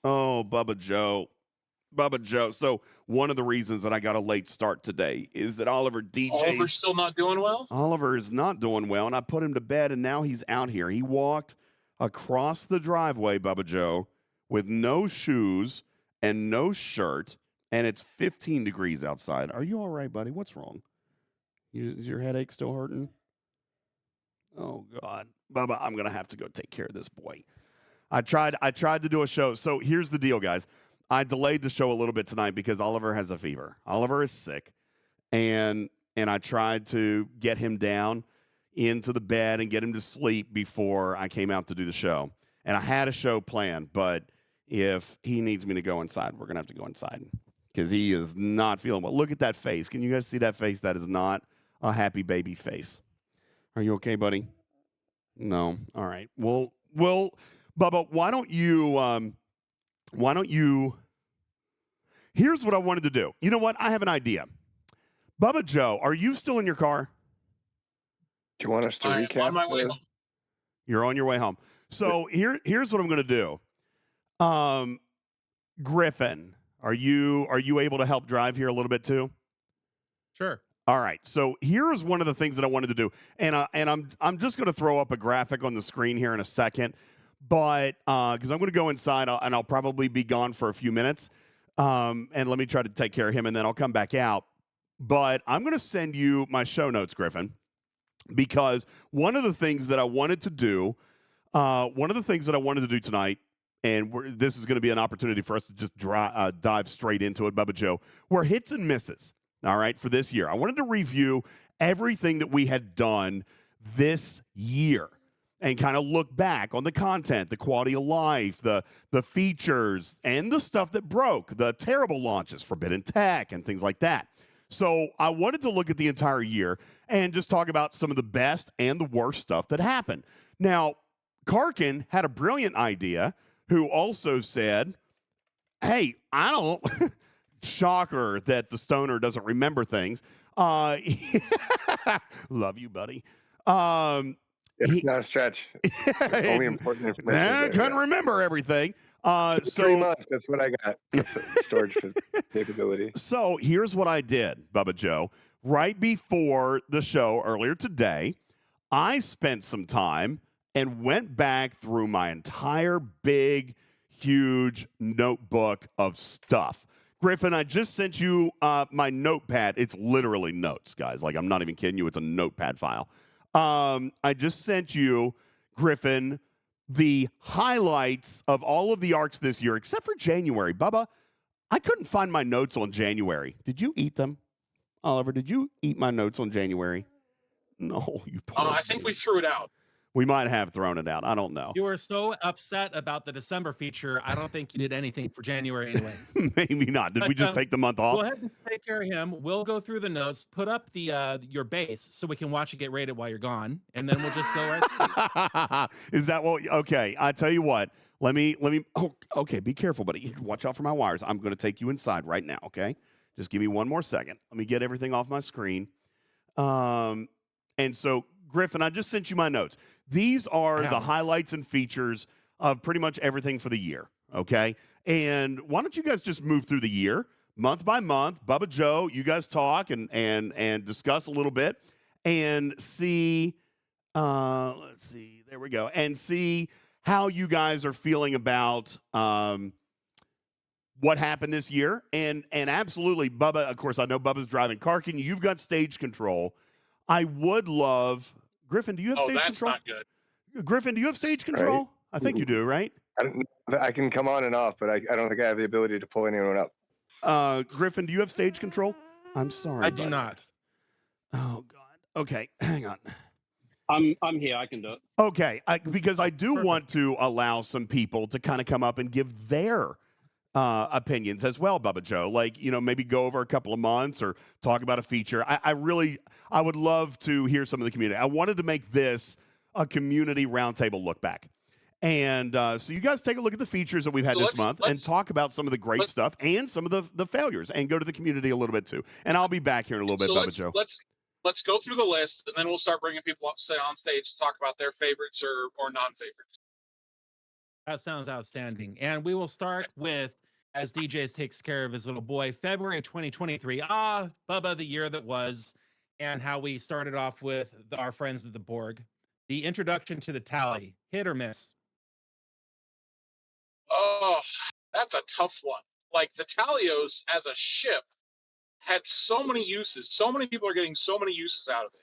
Oh, BubbaJoe. BubbaJoe. So one of the reasons that I got a late start today is that Oliver's still not doing well? Oliver is not doing well, and I put him to bed, and now he's out here. He walked across the driveway, BubbaJoe, with no shoes and no shirt, and it's 15 degrees outside. Are you all right, buddy? What's wrong? Is your headache still hurting? Oh, God. Bubba, I'm going to have to go take care of this boy. I tried to do a show. So here's the deal, guys. I delayed the show a little bit tonight because Oliver has a fever. Oliver is sick, and I tried to get him down into the bed and get him to sleep before I came out to do the show. And I had a show planned, but if he needs me to go inside, we're going to have to go inside because he is not feeling well. Look at that face. Can you guys see that face? That is not a happy baby's face. Are you okay, buddy? No. All right. Well, Bubba, why don't you, here's what I wanted to do. You know what? I have an idea. BubbaJoe, are you still in your car? Do you want us to recap? On my way home. You're on your way home. So here's what I'm going to do. Griffin, are you able to help drive here a little bit too? Sure. All right. So here's one of the things that I wanted to do, and I'm just going to throw up a graphic on the screen here in a second, but because I'm going to go inside and I'll probably be gone for a few minutes, and let me try to take care of him, and then I'll come back out. But I'm going to send you my show notes, Griffin, because one of the things that I wanted to do tonight, and this is going to be an opportunity for us to just dive straight into it, BubbaJoe, were hits and misses. All right, for this year. I wanted to review everything that we had done this year and kind of look back on the content, the quality of life, the features, and the stuff that broke, the terrible launches, Forbidden Tech, and things like that. So I wanted to look at the entire year and just talk about some of the best and the worst stuff that happened. Now, Karkun had a brilliant idea, who also said, hey, I don't... Shocker that the stoner doesn't remember things. Love you, buddy. It's not a stretch. It's only important information. I couldn't remember everything. So 3 months, that's what I got. That's storage capability. So here's what I did, BubbaJoe. Right before the show earlier today, I spent some time and went back through my entire big, huge notebook of stuff. Griffin, I just sent you my notepad. It's literally notes, guys. Like, I'm not even kidding you. It's a notepad file. I just sent you, Griffin, the highlights of all of the arcs this year, except for January. Bubba, I couldn't find my notes on January. Did you eat them? Oliver, did you eat my notes on January? No, you poor I think we threw it out. We might have thrown it out. I don't know. You were so upset about the December feature. I don't think you did anything for January anyway. Maybe not. Did we just take the month off? Go ahead and take care of him. We'll go through the notes, put up the your base so we can watch it get rated while you're gone, and then we'll just go right. Is that what? Okay, I tell you what. Let me. Oh, okay. Be careful, buddy. Watch out for my wires. I'm going to take you inside right now. Okay, just give me one more second. Let me get everything off my screen. And so, Griffin, I just sent you my notes. These are the highlights and features of pretty much everything for the year, okay? And why don't you guys just move through the year, month by month? BubbaJoe, you guys talk and discuss a little bit and see, let's see, there we go, and see how you guys are feeling about what happened this year. And absolutely, Bubba, of course, I know Bubba's driving. Karkun, you've got stage control. I would love, Griffin, do you have stage control? Oh, that's not good. Griffin, do you have stage control? Right. I think you do, right? I can come on and off, but I don't think I have the ability to pull anyone up. Griffin, do you have stage control? I'm sorry. I do not. Oh, God. Okay, hang on. I'm here. I can do it. Okay, because I do want to allow some people to kind of come up and give their opinions as well, BubbaJoe. Like, maybe go over a couple of months or talk about a feature. I would love to hear some of the community. I wanted to make this a community roundtable look back. And so you guys take a look at the features that we've had this month and talk about some of the great stuff and some of the failures, and go to the community a little bit too. And I'll be back here in a little bit, BubbaJoe. Let's go through the list, and then we'll start bringing people up, say, on stage to talk about their favorites or non-favorites. That sounds outstanding. And we will start with, as DJz takes care of his little boy, February 2023. Bubba, the year that was, and how we started off with our friends at the Borg. The introduction to the tally, hit or miss? Oh, that's a tough one. Like, the Talios as a ship had so many uses. So many people are getting so many uses out of it.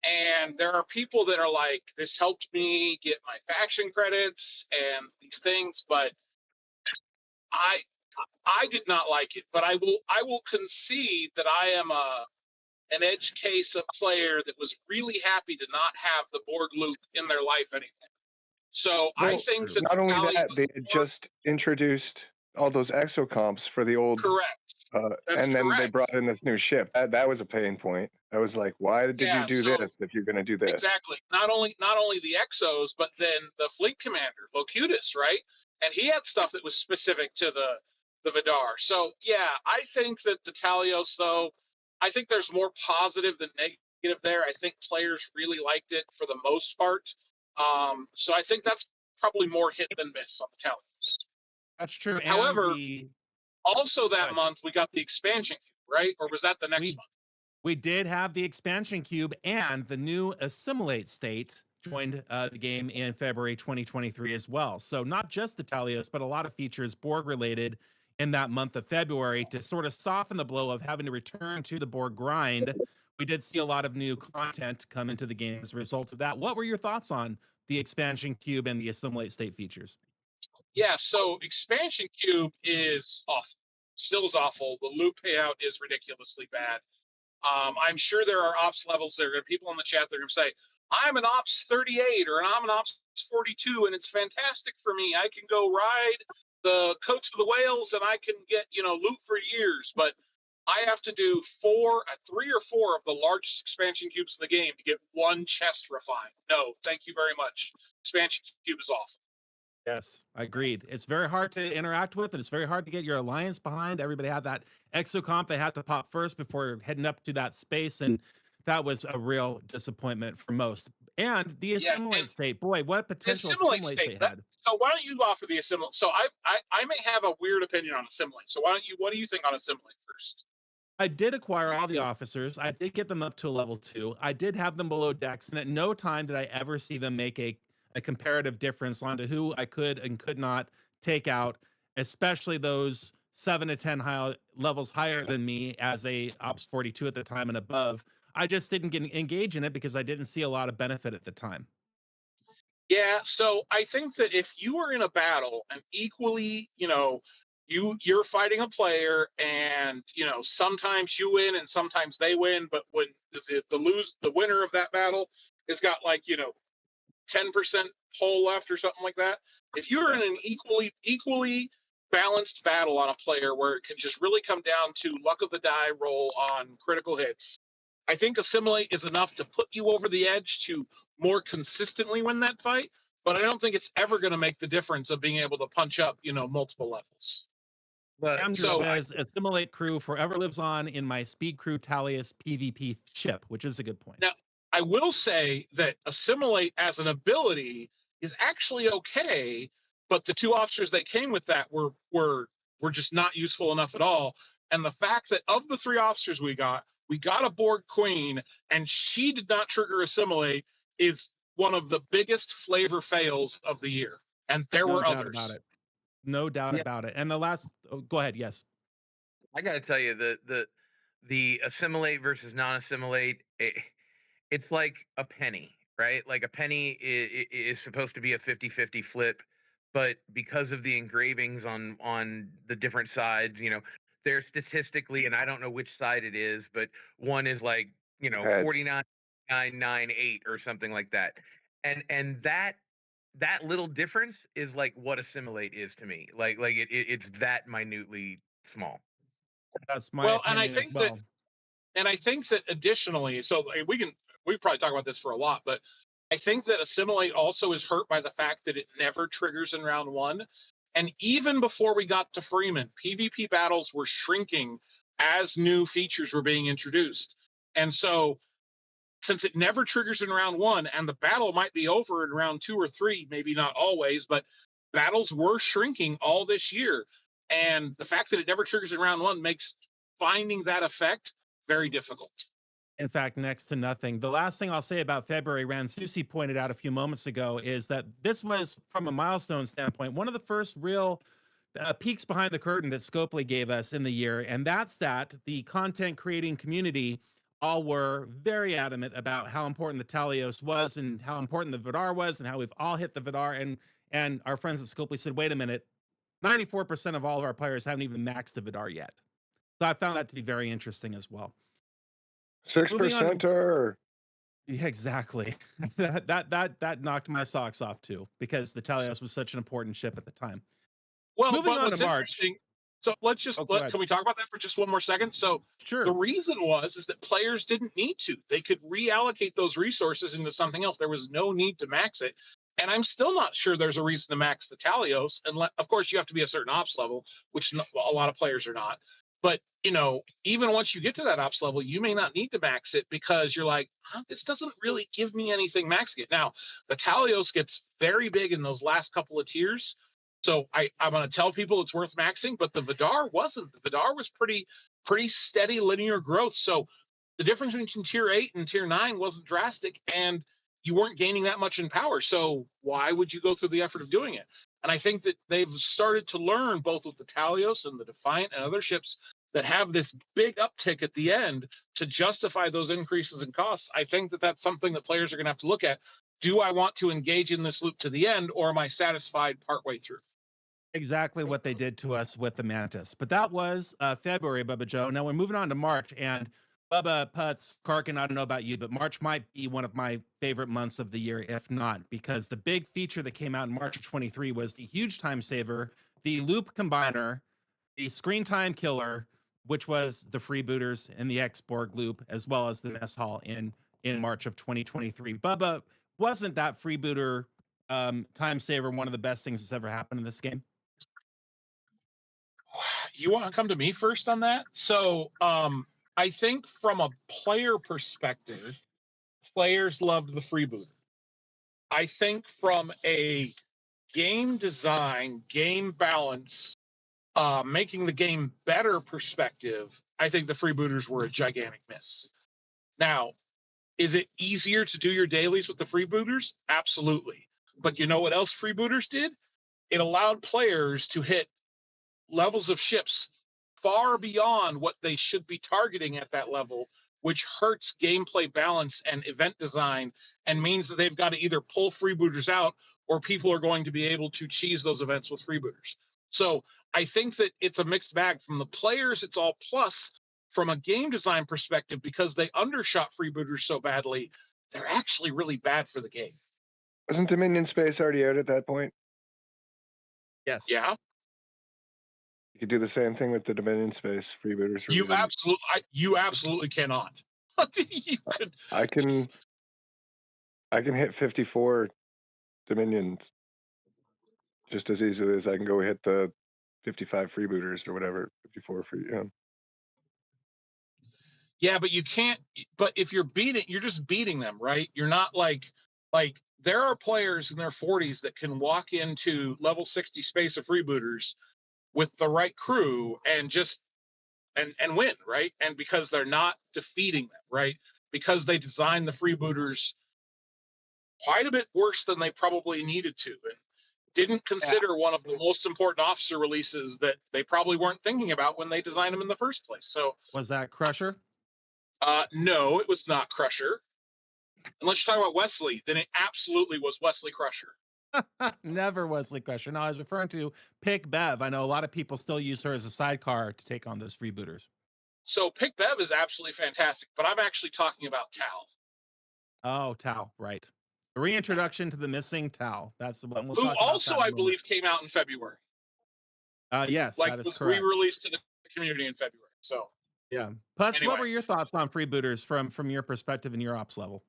And there are people that are like, this helped me get my faction credits and these things, but I did not like it. But I will concede that I am an edge case of player that was really happy to not have the Borg loop in their life anymore. So I think that not only that, they had just introduced all those exocomps for the old. Correct. And then they brought in this new ship. That was a pain point. I was like, why did you do this if you're going to do this? Exactly. Not only the exos, but then the fleet commander, Locutus, right? And he had stuff that was specific to the Vidar. So yeah, I think that the Talios, though, I think there's more positive than negative there. I think players really liked it for the most part. So I think that's probably more hit than miss on the Talios. That's true. However, also that month we got the expansion cube, right? Or was that the next month? We did have the expansion cube, and the new assimilate state joined the game in February 2023 as well. So not just the Talios, but a lot of features Borg related in that month of February to sort of soften the blow of having to return to the Borg grind. We did see a lot of new content come into the game as a result of that. What were your thoughts on the expansion cube and the assimilate state features? Yeah, so expansion cube is awful. Still is awful. The loot payout is ridiculously bad. I'm sure there are ops levels. There are people in the chat that are going to say, I'm an ops 38 or I'm an ops 42, and it's fantastic for me. I can go ride the coats of the whales and I can get, loot for years. But I have to do 3 or 4 of the largest expansion cubes in the game to get one chest refined. No, thank you very much. Expansion cube is awful. Yes, agreed. It's very hard to interact with, and it's very hard to get your alliance behind. Everybody had that exocomp they had to pop first before heading up to that space, and that was a real disappointment for most. And the assimilate state, boy, what potential assimilate state had. So why don't you offer the assimilate? So I may have a weird opinion on assimilate. So what do you think on assimilate first? I did acquire all the officers. I did get them up to level 2. I did have them below decks, and at no time did I ever see them make a comparative difference onto who I could and could not take out, especially those 7 to 10 levels higher than me as a Ops 42 at the time and above. I just didn't engage in it because I didn't see a lot of benefit at the time. Yeah, so I think that if you are in a battle and equally, you're fighting a player and, sometimes you win and sometimes they win, but when the winner of that battle has got 10% hole left or something like that. If you're in an equally balanced battle on a player where it can just really come down to luck of the die roll on critical hits, I think assimilate is enough to put you over the edge to more consistently win that fight. But I don't think it's ever going to make the difference of being able to punch up, multiple levels. Andrew says, assimilate crew forever lives on in my speed crew Talius PvP ship, which is a good point. Now, I will say that assimilate as an ability is actually okay, but the 2 officers that came with that were just not useful enough at all. And the fact that of the 3 officers we got a Borg Queen, and she did not trigger assimilate is one of the biggest flavor fails of the year. And there were others. About it. No doubt Yeah. about it. And the last, go ahead. Yes. I got to tell you, the assimilate versus non-assimilate, it's like a penny, right? Like a penny is supposed to be a 50-50 flip, but because of the engravings on the different sides, they're statistically, and I don't know which side it is, but one is like, Heads. 49.998 or something like that. And that little difference is like what assimilate is to me. Like it's that minutely small. That's my Well, and I opinion as think well. that additionally, so we probably talk about this for a lot, but I think that assimilate also is hurt by the fact that it never triggers in round one. And even before we got to Freeman, PvP battles were shrinking as new features were being introduced. And so since it never triggers in round one and the battle might be over in round 2 or 3, maybe not always, but battles were shrinking all this year. And the fact that it never triggers in round one makes finding that effect very difficult. In fact, next to nothing. The last thing I'll say about February, Susi pointed out a few moments ago, is that this was, from a milestone standpoint, one of the first real peeks behind the curtain that Scopely gave us in the year. And that's that the content creating community all were very adamant about how important the Talios was and how important the Vidar was and how we've all hit the Vidar. And our friends at Scopely said, wait a minute, 94% of all of our players haven't even maxed the Vidar yet. So I found that to be very interesting as well. 6%er. Yeah, exactly. that knocked my socks off too, because the Talios was such an important ship at the time. Well, moving but on what's to March. interesting, so let's just can we talk about that for just one more second? So Sure. The reason is that players didn't need to. They could reallocate those resources into something else. There was no need to max it. And I'm still not sure there's a reason to max the Talios. And of course, you have to be a certain ops level, which a lot of players are not. But, even once you get to that ops level, you may not need to max it because you're like, this doesn't really give me anything maxing it. Now, the Talios gets very big in those last couple of tiers. So I'm going to tell people it's worth maxing, but the Vidar wasn't. The Vidar was pretty steady linear growth. So the difference between tier 8 and tier 9 wasn't drastic, and you weren't gaining that much in power. So why would you go through the effort of doing it? And I think that they've started to learn, both with the Talios and the Defiant and other ships that have this big uptick at the end, to justify those increases in costs. I think that that's something that players are going to have to look at. Do I want to engage in this loop to the end, or am I satisfied partway through? Exactly what they did to us with the Mantis. But that was February, BubbaJoe. Now we're moving on to March. And Bubba, Putz, Karkun, I don't know about you, but March might be one of my favorite months of the year, if not, because the big feature that came out in March of 23 was the huge time saver, the loop combiner, the screen time killer, which was the freebooters and the Borg loop, as well as the mess hall in March of 2023. Bubba, wasn't that freebooter time saver one of the best things that's ever happened in this game? You want to come to me first on that? So I think from a player perspective, players loved the freebooter. I think from a game design, game balance, making the game better perspective, I think the freebooters were a gigantic miss. Now, is it easier to do your dailies with the freebooters? Absolutely. But you know what else freebooters did? It allowed players to hit levels of ships far beyond what they should be targeting at that level, which hurts gameplay balance and event design, and means that they've got to either pull freebooters out, or people are going to be able to cheese those events with freebooters. So I think that it's a mixed bag. From the players, it's all plus. From a game design perspective, because they undershot freebooters so badly, they're actually really bad for the game. Wasn't Dominion Space already out at that point? Yes. Yeah. You could do the same thing with the Dominion Space freebooters. You absolutely cannot. You could. I can hit 54 Dominions just as easily as I can go hit the 55 freebooters or whatever. 54 free. Yeah, but you can't. But if you're just beating them, right? You're not like there are players in their 40s that can walk into level 60 space of freebooters with the right crew and just and win, right? And because they're not defeating them, right? Because they designed the freebooters quite a bit worse than they probably needed to. didn't consider one of the most important officer releases that they probably weren't thinking about when they designed them in the first place. So Was that Crusher? no, it was not Crusher. Unless you're talking about Wesley, then it absolutely was Wesley Crusher. Never Wesley Crusher. No, I was referring to Pick Bev. I know a lot of people still use her as a sidecar to take on those freebooters. So Pick Bev is absolutely fantastic, but I'm actually talking about Tal. Oh, Tal, right. A reintroduction to the missing Tal. That's the one we'll who talk about. also, I believe, came out in February. Yes, Like that is was correct. re-released to the community in February. So yeah. Putz, anyway. What were your thoughts on freebooters from your perspective and your ops level?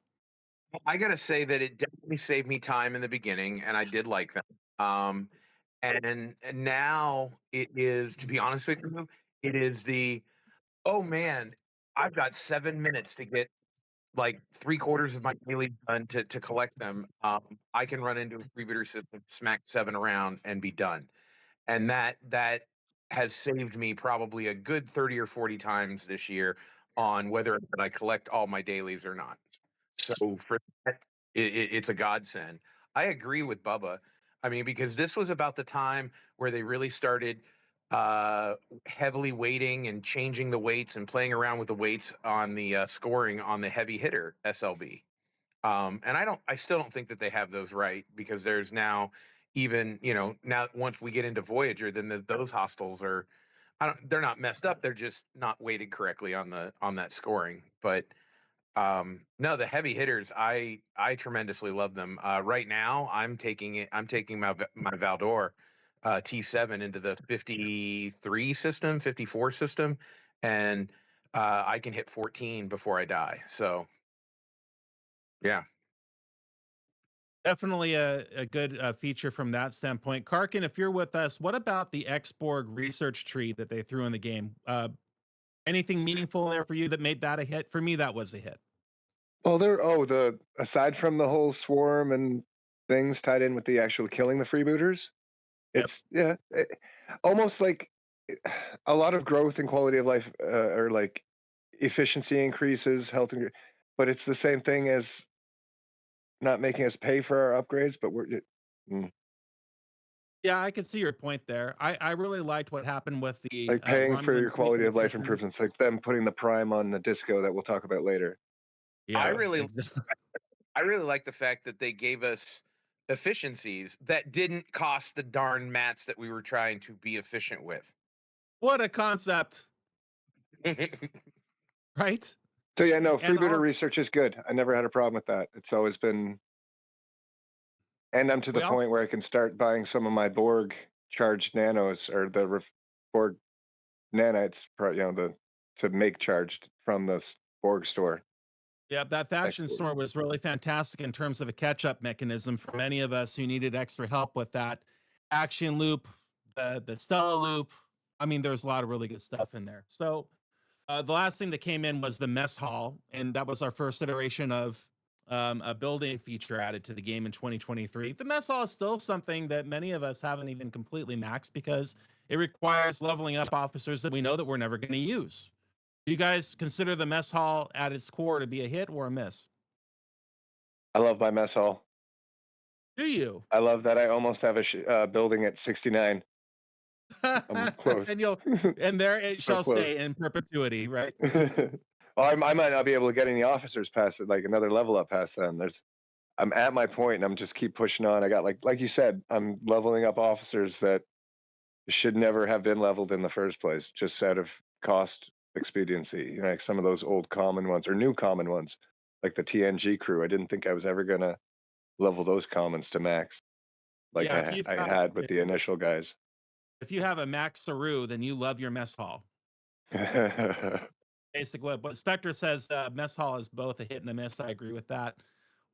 I gotta say that it definitely saved me time in the beginning, and I did like them. And now it is, to be honest with you, it is the, oh man, I've got 7 minutes to get like 3/4 of my daily done to collect them. I can run into a freebooter system, smack 7 around, and be done. And that has saved me probably a good 30 or 40 times this year on whether or not I collect all my dailies or not. So for that, it's a godsend. I agree with Bubba. I mean, because this was about the time where they really started heavily weighting and changing the weights and playing around with the weights on the scoring on the heavy hitter SLB. And I still don't think that they have those right, because there's now even, now once we get into Voyager, then those hostiles are, they're not messed up. They're just not weighted correctly on that scoring. But no, the heavy hitters, I tremendously love them. Right now I'm taking my Valdor T7 into the 53 system, 54 system, and I can hit 14 before I die. So yeah. Definitely a good feature from that standpoint. Karkun, if you're with us, what about the Borg research tree that they threw in the game? Anything meaningful there for you that made that a hit? For me, that was a hit. Well, aside from the whole swarm and things tied in with the actual killing the freebooters, it's almost like a lot of growth and quality of life, or like efficiency increases, health, but it's the same thing as not making us pay for our upgrades. But Yeah, I can see your point there. I really liked what happened with the like paying for Romulan your quality of life communication. improvements, like them putting the prime on the disco that we'll talk about later. Yeah, I really like the fact that they gave us efficiencies that didn't cost the darn mats that we were trying to be efficient with. What a concept, right? So yeah, no, And freebooter research is good. I never had a problem with that. It's always been, and I'm to the point where I can start buying some of my Borg charged nanos, or the Borg nanites, to make charged from the Borg store. Yeah, that faction store was really fantastic in terms of a catch-up mechanism for many of us who needed extra help with that action loop, the Stella loop. I mean, there's a lot of really good stuff in there. So the last thing that came in was the mess hall, and that was our first iteration of a building feature added to the game in 2023. The mess hall is still something that many of us haven't even completely maxed, because it requires leveling up officers that we know that we're never going to use. Do you guys consider the mess hall at its core to be a hit or a miss? I love my mess hall. Do you? I love that I almost have a building at 69. I'm close. and there it So shall close. stay in perpetuity, right? Well, I might not be able to get any officers past it, like another level up past them. I'm at my point, and I'm just keep pushing on. I got like you said, I'm leveling up officers that should never have been leveled in the first place, just out of cost expediency. Like some of those old common ones or new common ones, like the TNG crew. I didn't think I was ever gonna level those commons to max, like Yeah, I had with the initial guys. If you have a Max Saru, then you love your mess hall. Basically, but Spectre says mess hall is both a hit and a miss. I agree with that.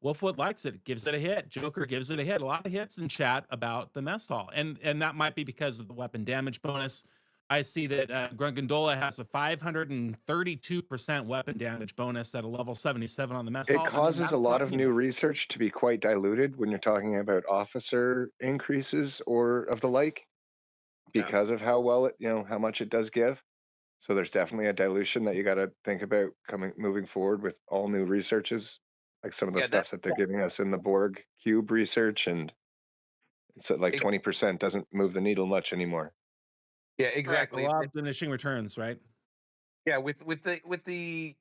Wolfwood likes it, gives it a hit. Joker gives it a hit. A lot of hits in chat about the mess hall, and that might be because of the weapon damage bonus. I see that Grungandola has a 532% weapon damage bonus at a level 77 on the mess hall. It causes a lot of new research to be quite diluted when you're talking about officer increases or of the like, because of how well it, how much it does give. So there's definitely a dilution that you got to think about moving forward with all new researches, like some of the stuff that they're giving us in the Borg cube research, and It's at like 20%. Doesn't move the needle much anymore. Yeah, exactly. A lot of diminishing returns, right? Yeah, with the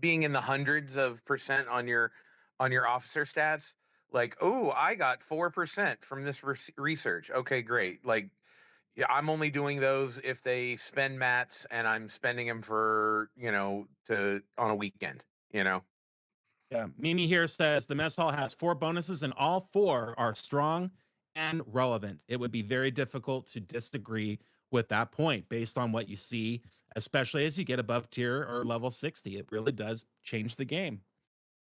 being in the hundreds of percent on your officer stats, like, oh, I got 4% from this research. Okay, great. Like, yeah, I'm only doing those if they spend mats, and I'm spending them for on a weekend. Yeah. Mimi here says the mess hall has 4 bonuses, and all 4 are strong and relevant. It would be very difficult to disagree with that point based on what you see, especially as you get above tier or level 60. It really does change the game.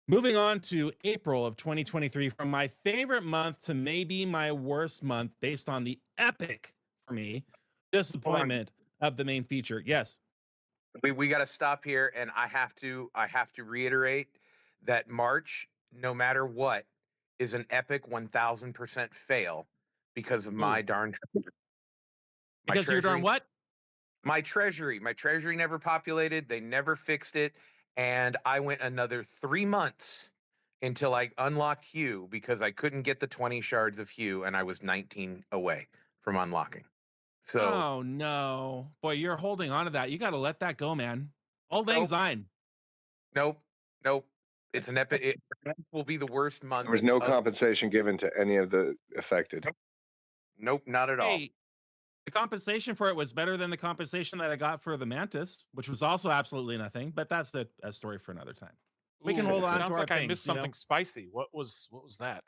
Moving on to April of 2023, from my favorite month to maybe my worst month based on the epic, for me, disappointment of the main feature. Yes. We got to stop here, and I have to reiterate that March, no matter what, is an epic 1000% fail because of my darn treasury. Because you're darn what? My treasury never populated. They never fixed it, and I went another 3 months until I unlocked Hue because I couldn't get the 20 shards of Hue, and I was 19 away from unlocking. So, oh no, boy, you're holding on to that. You got to let that go, man. Old Lang Syne. Nope. It's an epic. It will be the worst month. There was no compensation given to any of the affected. Nope, not at all. The compensation for it was better than the compensation that I got for the Mantis, which was also absolutely nothing. But that's a story for another time. We can hold on to our like things. I missed something spicy. What was that?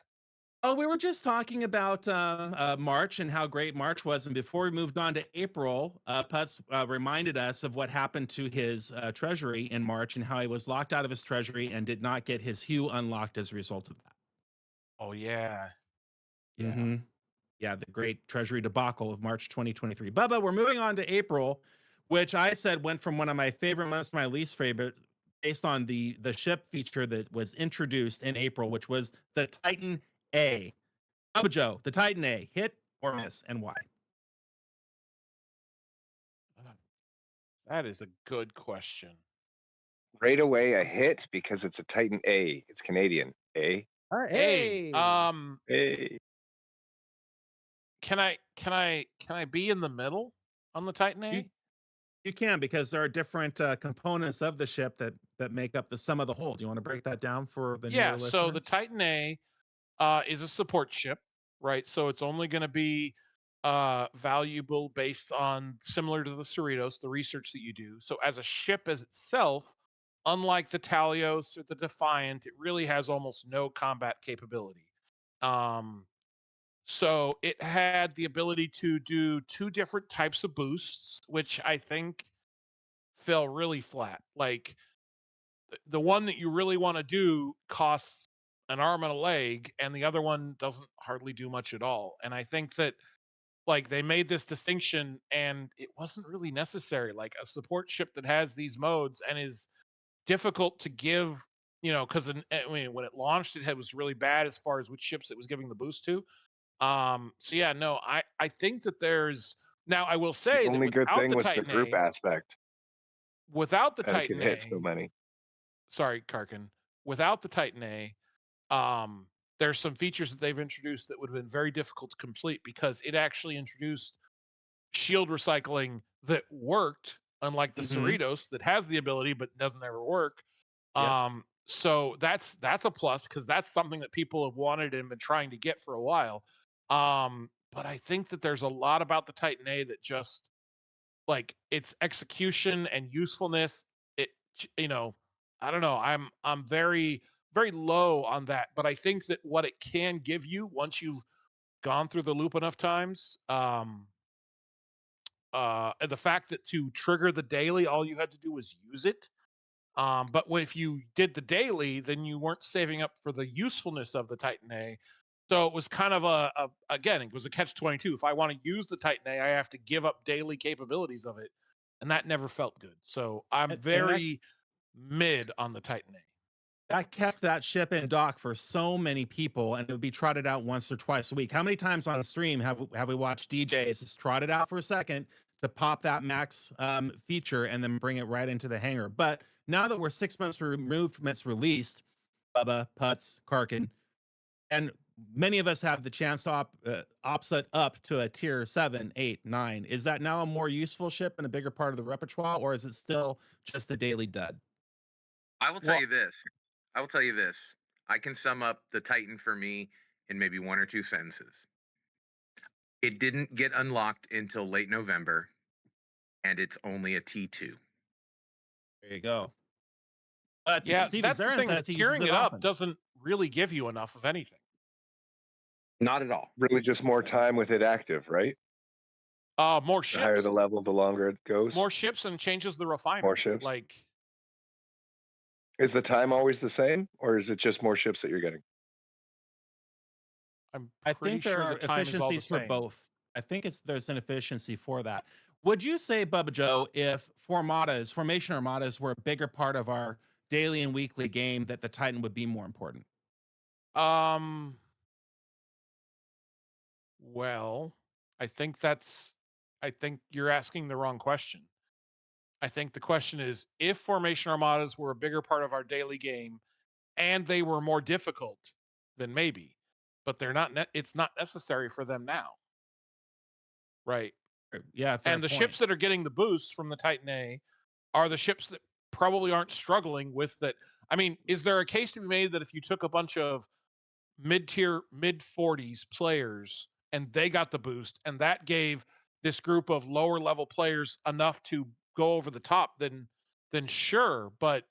Oh, we were just talking about March and how great March was. And before we moved on to April, Putz reminded us of what happened to his treasury in March and how he was locked out of his treasury and did not get his Hue unlocked as a result of that. Oh, yeah. Mm-hmm. Yeah, the great treasury debacle of March 2023. Bubba, we're moving on to April, which I said went from one of my favorite months to my least favorite based on the ship feature that was introduced in April, which was the Titan A. BubbaJoe, the Titan A, hit or miss, and why? That is a good question. Right away, a hit because it's a Titan A. It's Canadian. A. Hey. Hey. Can I be in the middle on the Titan A? You can, because there are different components of the ship that make up the sum of the whole. Do you want to break that down for the newer listeners? So the Titan A is a support ship, right? So it's only going to be valuable based on, similar to the Cerritos, the research that you do. So as a ship as itself, unlike the Talios or the Defiant, it really has almost no combat capability. So it had the ability to do 2 different types of boosts, which I think fell really flat. Like the one that you really want to do costs an arm and a leg, and the other one doesn't hardly do much at all. And I think that like they made this distinction and it wasn't really necessary. Like a support ship that has these modes and is difficult to give, because when it launched, it was really bad as far as which ships it was giving the boost to. So yeah, no, I think that there's, now I will say the only good thing was the Titan group aspect. Without the that Titan it could hit so many. Sorry, Karkun. Without the Titan A, there's some features that they've introduced that would have been very difficult to complete because it actually introduced shield recycling that worked, unlike the Cerritos that has the ability but doesn't ever work. So that's a plus because that's something that people have wanted and been trying to get for a while. But I think that there's a lot about the Titan A that just like its execution and usefulness. It, I don't know. I'm very, very low on that, but I think that what it can give you once you've gone through the loop enough times, and the fact that to trigger the daily, all you had to do was use it. But if you did the daily, then you weren't saving up for the usefulness of the Titan A. So it was kind of again, it was a catch-22. If I want to use the Titan A, I have to give up daily capabilities of it. And that never felt good. So I'm very mid on the Titan A. That kept that ship in dock for so many people, and it would be trotted out once or twice a week. How many times on stream have we watched DJs just trot it out for a second to pop that max feature and then bring it right into the hangar? But now that we're 6 months removed from its release, Bubba, Putz, Karkun, and many of us have the chance to offset up to a tier 7, 8, 9. Is that now a more useful ship and a bigger part of the repertoire, or is it still just a daily dud? I will tell you this. I will tell you this. I can sum up the Titan for me in maybe 1 or 2 sentences. It didn't get unlocked until late November, and it's only a T2. There you go. Yeah, Stevie that's the Zarin thing. Is says he uses tearing it it up often. doesn't really give you enough of anything. Not at all. Really, just more time with it active, right? More The higher ships, the level, the longer it goes. more ships, and changes the refiner. More ships. Like, Is the time always the same, or is it just more ships that you're getting? I pretty think there sure are the time is all the efficiencies for same. both. I think there's an efficiency for that. Would you say, BubbaJoe, if formation armadas were a bigger part of our daily and weekly game, that the Titan would be more important? Well, I think you're asking the wrong question. I think the question is, if formation armadas were a bigger part of our daily game and they were more difficult, then maybe. But they're not. It's not necessary for them now, right? Yeah, and the ships that are getting the boost from the Titan A are the ships that probably aren't struggling with that. I mean, is there a case to be made that if you took a bunch of mid-tier, mid-40s players and they got the boost, and that gave this group of lower level players enough to go over the top, then sure. But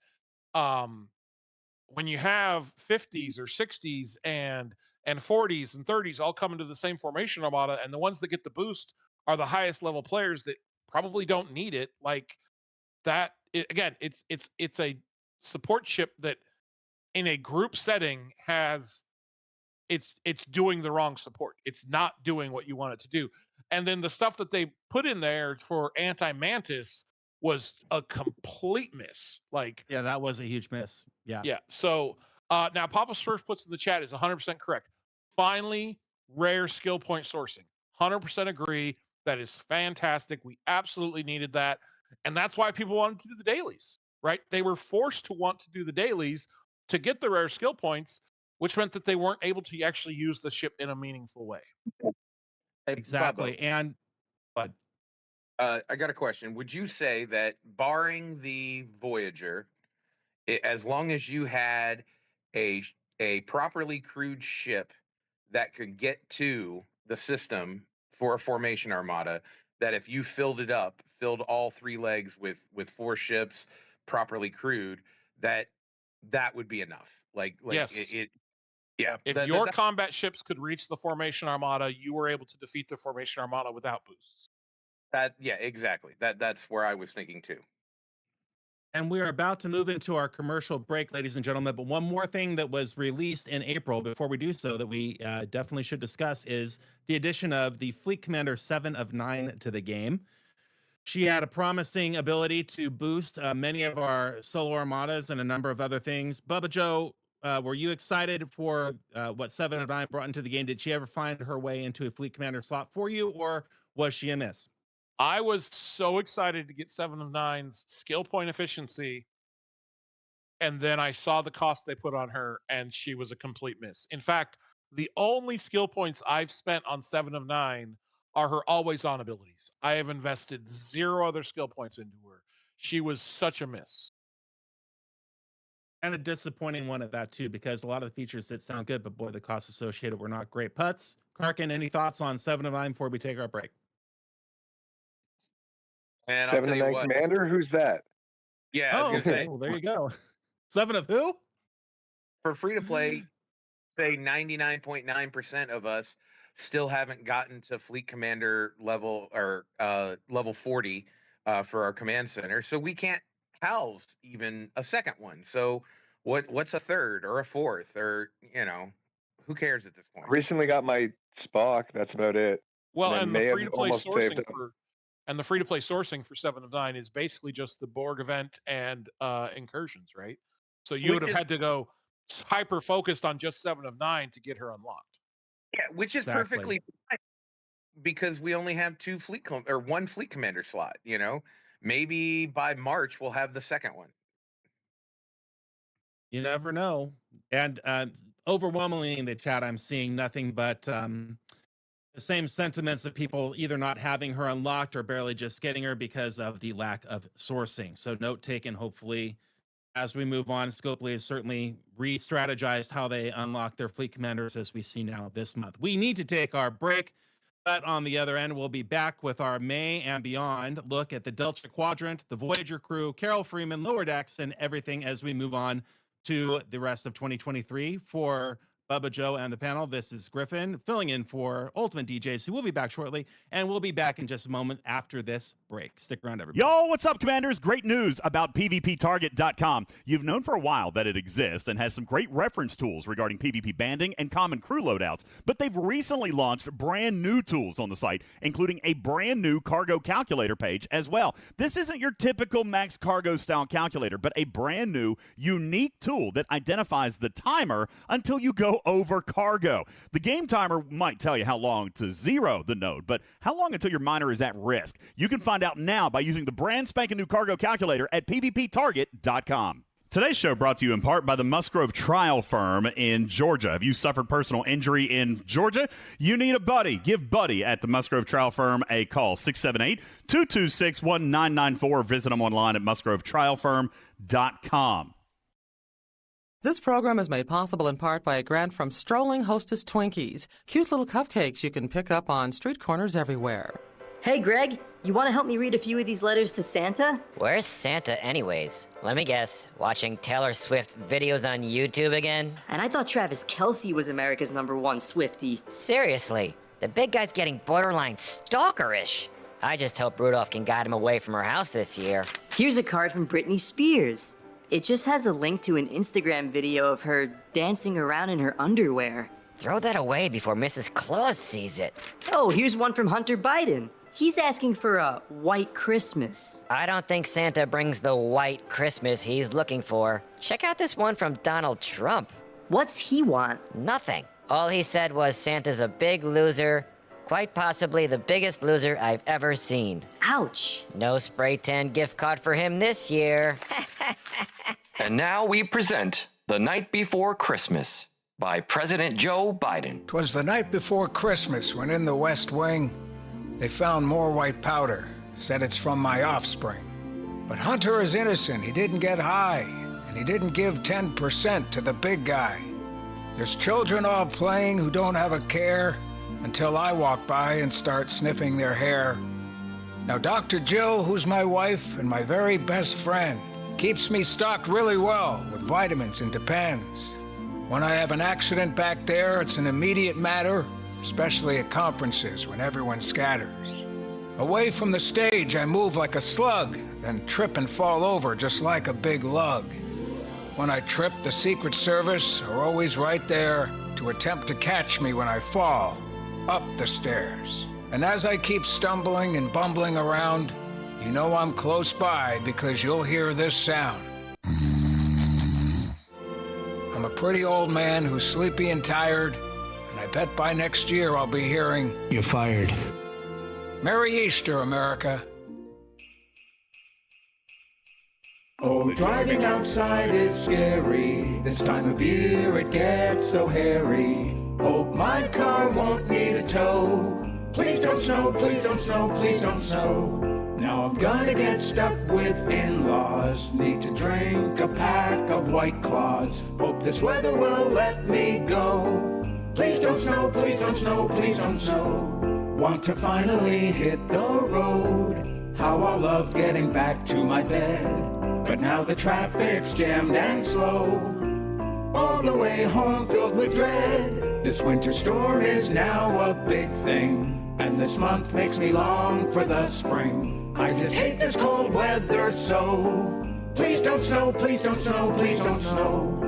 when you have 50s or 60s and 40s and 30s all coming to the same formation armada, and the ones that get the boost are the highest level players that probably don't need it, like that, it's a support ship that in a group setting has it's doing the wrong support. It's not doing what you want it to do. And then the stuff that they put in there for anti-Mantis was a complete miss. Like, yeah, that was a huge miss. Yeah. Yeah. So now Papa's first puts in the chat is 100% correct. Finally, rare skill point sourcing. 100% agree. That is fantastic. We absolutely needed that. And that's why people wanted to do the dailies, right? They were forced to want to do the dailies to get the rare skill points, which meant that they weren't able to actually use the ship in a meaningful way. Hey, Exactly. Bubba, And but I got a question. Would you say that barring the Voyager, as long as you had a properly crewed ship that could get to the system for a formation armada, that if you filled all 3 legs with 4 ships properly crewed, that would be enough? Yes. Yeah. If your combat ships could reach the formation armada, you were able to defeat the formation armada without boosts. Yeah, exactly. That's where I was thinking too. And we are about to move into our commercial break, ladies and gentlemen. But one more thing that was released in April, before we do so, that we definitely should discuss is the addition of the Fleet Commander 7 of 9 to the game. She had a promising ability to boost many of our solo armadas and a number of other things. BubbaJoe, were you excited for what 7 of 9 brought into the game? Did she ever find her way into a Fleet Commander slot for you, or was she a miss? I was so excited to get 7 of 9's skill point efficiency, and then I saw the cost they put on her, and she was a complete miss. In fact, the only skill points I've spent on 7 of 9 are her always-on abilities. I have invested 0 other skill points into her. She was such a miss. And a disappointing one at that, too, because a lot of the features did sound good, but boy, the costs associated were not great. Putz, Karkun, any thoughts on 7 of 9 before we take our break? And 7 of 9 Commander? Who's that? Yeah, oh, okay. Well, there you go. 7 of who? For free to play, say 99.9% of us still haven't gotten to Fleet Commander level or level 40 for our command center, so we can't house even a second one. So what's a third or a fourth, or who cares at this point? Recently got my Spock. That's about it. Well, and the free to play sourcing for 7 of 9 is basically just the Borg event and incursions, right? So you would have had to go hyper focused on just 7 of 9 to get her unlocked. Yeah, which is perfectly fine, because we only have 1 fleet commander slot. Maybe by March we'll have the second one. You never know. And overwhelmingly in the chat, I'm seeing nothing but the same sentiments of people either not having her unlocked or barely just getting her because of the lack of sourcing. So note taken, hopefully, as we move on. Scopely has certainly re-strategized how they unlock their fleet commanders as we see now this month. We need to take our break, but on the other end, we'll be back with our May and beyond look at the Delta Quadrant, the Voyager crew, Carol Freeman, Lower Decks, and everything as we move on to the rest of 2023. For BubbaJoe and the panel, this is Griffin filling in for UltimatDJz, who will be back shortly, and we'll be back in just a moment after this break. Stick around, everybody. Yo, what's up, Commanders? Great news about PvPtarget.com. You've known for a while that it exists and has some great reference tools regarding PvP banding and common crew loadouts, but they've recently launched brand new tools on the site, including a brand new cargo calculator page as well. This isn't your typical max cargo style calculator, but a brand new, unique tool that identifies the timer until you go over cargo. The game timer might tell you how long to zero the node, but how long until your miner is at risk? You can find out now by using the brand spanking new cargo calculator at PvPtarget.com. Today's show brought to you in part by the Musgrove Trial Firm in Georgia. Have you suffered personal injury in Georgia? You need a buddy. Give Buddy at the Musgrove Trial Firm a call, 678-226-1994. Visit them online at musgrovetrialfirm.com. This program is made possible in part by a grant from Strolling Hostess Twinkies, cute little cupcakes you can pick up on street corners everywhere. Hey, Greg, you want to help me read a few of these letters to Santa? Where's Santa anyways? Let me guess, watching Taylor Swift videos on YouTube again? And I thought Travis Kelce was America's #1 Swiftie. Seriously, the big guy's getting borderline stalkerish. I just hope Rudolph can guide him away from her house this year. Here's a card from Britney Spears. It just has a link to an Instagram video of her dancing around in her underwear. Throw that away before Mrs. Claus sees it. Oh, here's one from Hunter Biden. He's asking for a white Christmas. I don't think Santa brings the white Christmas he's looking for. Check out this one from Donald Trump. What's he want? Nothing. All he said was Santa's a big loser, quite possibly the biggest loser I've ever seen. Ouch. No spray tan gift card for him this year. And now we present The Night Before Christmas by President Joe Biden. 'Twas the night before Christmas when in the West Wing they found more white powder, said it's from my offspring. But Hunter is innocent, he didn't get high, and he didn't give 10% to the big guy. There's children all playing who don't have a care until I walk by and start sniffing their hair. Now Dr. Jill, who's my wife and my very best friend, keeps me stocked really well with vitamins and Depends. When I have an accident back there, it's an immediate matter, especially at conferences when everyone scatters. Away from the stage, I move like a slug, then trip and fall over just like a big lug. When I trip, the Secret Service are always right there to attempt to catch me when I fall up the stairs. And as I keep stumbling and bumbling around, you know I'm close by because you'll hear this sound. I'm a pretty old man who's sleepy and tired, and I bet by next year I'll be hearing, "You're fired." Merry Easter, America. Oh, driving outside is scary. This time of year it gets so hairy. Hope my car won't need a tow. Please don't snow, please don't snow, please don't snow. Now I'm gonna get stuck with in-laws. Need to drink a pack of White Claws. Hope this weather will let me go. Please don't snow, please don't snow, please don't snow. Want to finally hit the road. How I love getting back to my bed. But now the traffic's jammed and slow. All the way home filled with dread. This winter storm is now a big thing. And this month makes me long for the spring. I just hate this cold weather so. Please don't snow, please don't snow, please don't snow.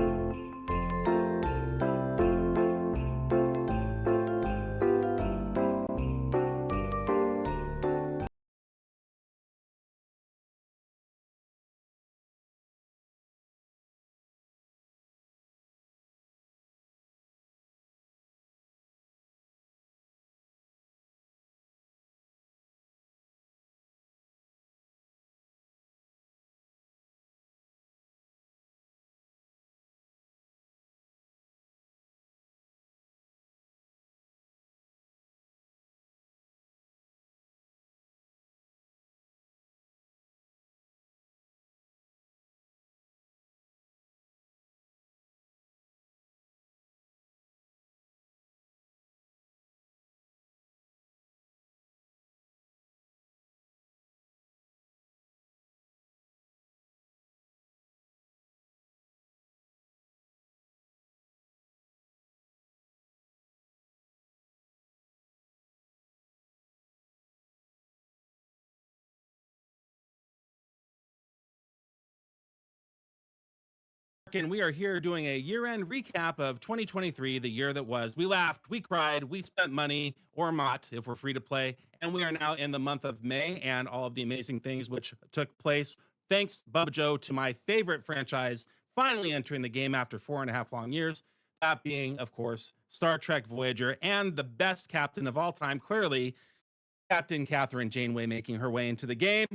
And we are here doing a year-end recap of 2023, the year that was. We laughed, we cried, we spent money, or not, if we're free to play. And we are now in the month of May and all of the amazing things which took place. Thanks, BubbaJoe, to my favorite franchise finally entering the game after 4.5 long years. That being, of course, Star Trek Voyager and the best captain of all time, clearly, Captain Catherine Janeway making her way into the game.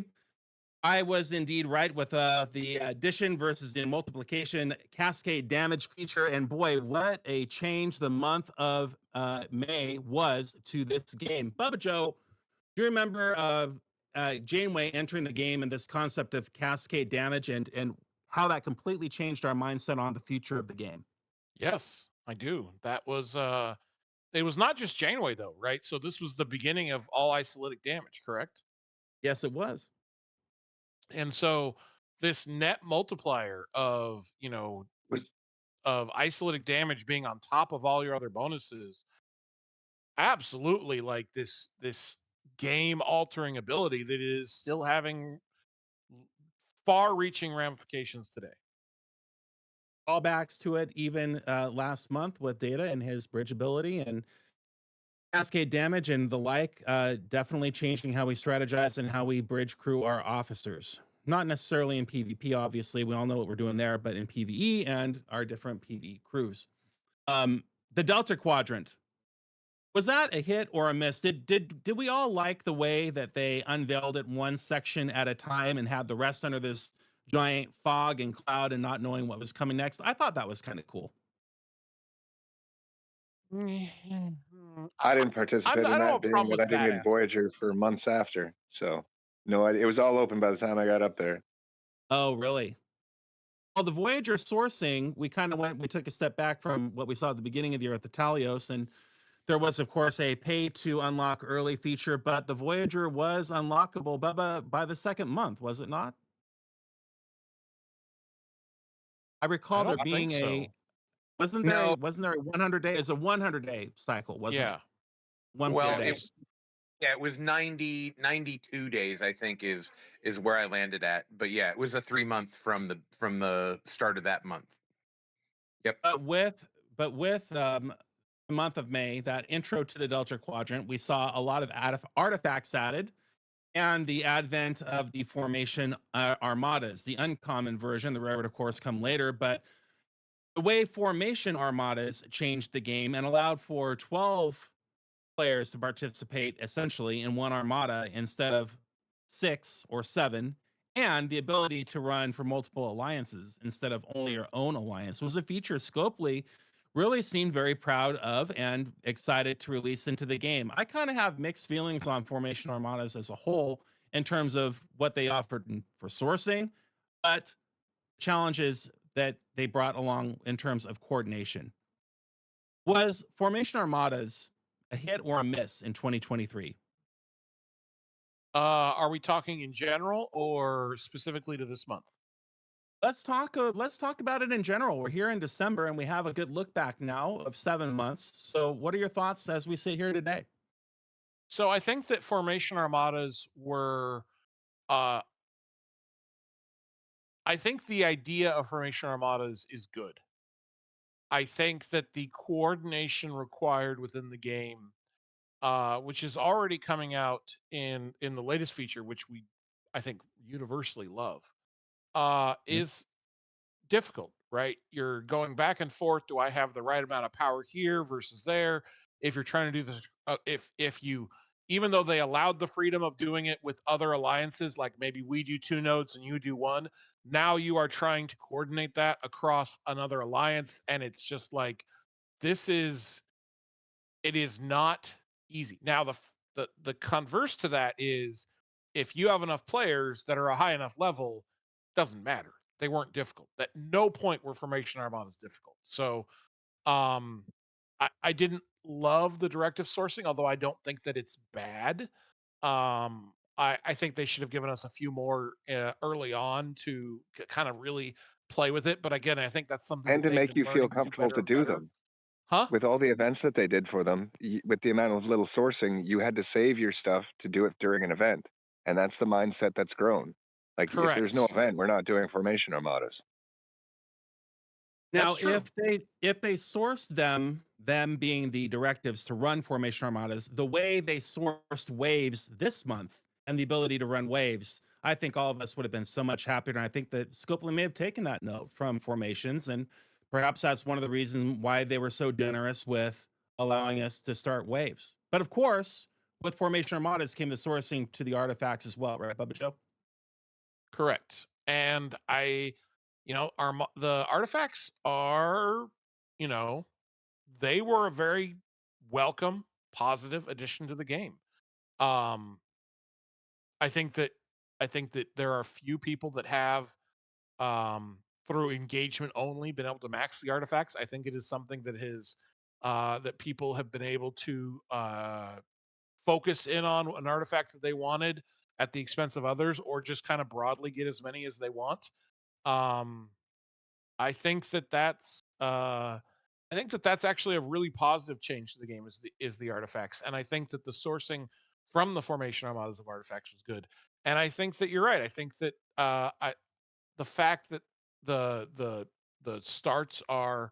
I was indeed right with the addition versus the multiplication cascade damage feature. And boy, what a change the month of May was to this game. BubbaJoe, do you remember Janeway entering the game and this concept of cascade damage and how that completely changed our mindset on the future of the game? Yes, I do. That was it was not just Janeway though, right? So this was the beginning of all isolytic damage, correct? Yes, it was. And so this net multiplier of, of isolytic damage being on top of all your other bonuses, absolutely like this game altering ability that is still having far reaching ramifications today. Callbacks to it even last month with Data and his bridge ability and cascade damage and the like, definitely changing how we strategize and how we bridge crew our officers. Not necessarily in PvP, obviously. We all know what we're doing there, but in PvE and our different PvE crews. The Delta Quadrant. Was that a hit or a miss? Did we all like the way that they unveiled it one section at a time and had the rest under this giant fog and cloud and not knowing what was coming next? I thought that was kind of cool. I didn't participate in that, being that I didn't get Voyager for months after. So, no, it was all open by the time I got up there. Oh, really? Well, the Voyager sourcing, we took a step back from what we saw at the beginning of the year at the Talios, and there was, of course, a pay to unlock early feature, but the Voyager was unlockable, Bubba, by the second month, was it not? I recall there being wasn't there a 100-day? It's a 100-day cycle, wasn't it? It was 92 days, I think is where I landed at. But yeah, it was a 3-month from the start of that month. Yep. But with the month of May, that intro to the Delta Quadrant, we saw a lot of artifacts added and the advent of the formation Armadas, the uncommon version. The rare would, of course, come later, but the way formation Armadas changed the game and allowed for 12 players to participate essentially in one Armada instead of 6 or 7, and the ability to run for multiple alliances instead of only your own alliance was a feature Scopely really seemed very proud of and excited to release into the game. I kind of have mixed feelings on Formation Armadas as a whole in terms of what they offered for sourcing, but challenges that they brought along in terms of coordination. Was Formation Armadas a hit or a miss in 2023? Are we talking in general or specifically to this month? Let's talk about it in general. We're here in December and we have a good look back now of 7 months. So what are your thoughts as we sit here today? So I think that Formation Armadas were I think the idea of Formation Armadas is good. I think that the coordination required within the game, which is already coming out in the latest feature, which I think universally love, is difficult, right? You're going back and forth. Do I have the right amount of power here versus there? If you're trying to do this, if you, even though they allowed the freedom of doing it with other alliances, like maybe we do 2 nodes and you do 1, now you are trying to coordinate that across another alliance. And it's just like, it is not easy. Now, the converse to that is if you have enough players that are a high enough level, doesn't matter. They weren't difficult. At no point were Formation Armadas difficult. So I didn't love the directive sourcing, although I don't think that it's bad. I think they should have given us a few more early on to kind of really play with it. But again, I think that's something and to make you feel comfortable to do them. Huh? With all the events that they did for them, with the amount of little sourcing, you had to save your stuff to do it during an event. And that's the mindset that's grown. Like, if there's no event, we're not doing Formation Armadas. Now, if they sourced them being the directives to run formation armadas, the way they sourced waves this month and the ability to run waves, I think all of us would have been so much happier. And I think that Scopely may have taken that note from formations, and perhaps that's one of the reasons why they were so generous with allowing us to start waves. But of course, with formation armadas came the sourcing to the artifacts as well, right, BubbaJoe? Correct. And the artifacts are, they were a very welcome, positive addition to the game. I think that there are a few people that have, through engagement only, been able to max the artifacts. I think it is something that has that people have been able to focus in on an artifact that they wanted at the expense of others, or just kind of broadly get as many as they want. I think that that's actually a really positive change to the game, is the artifacts, and I think that the sourcing from the formation armadas of artifacts was good. And I think that you're right. I think that the fact that the starts are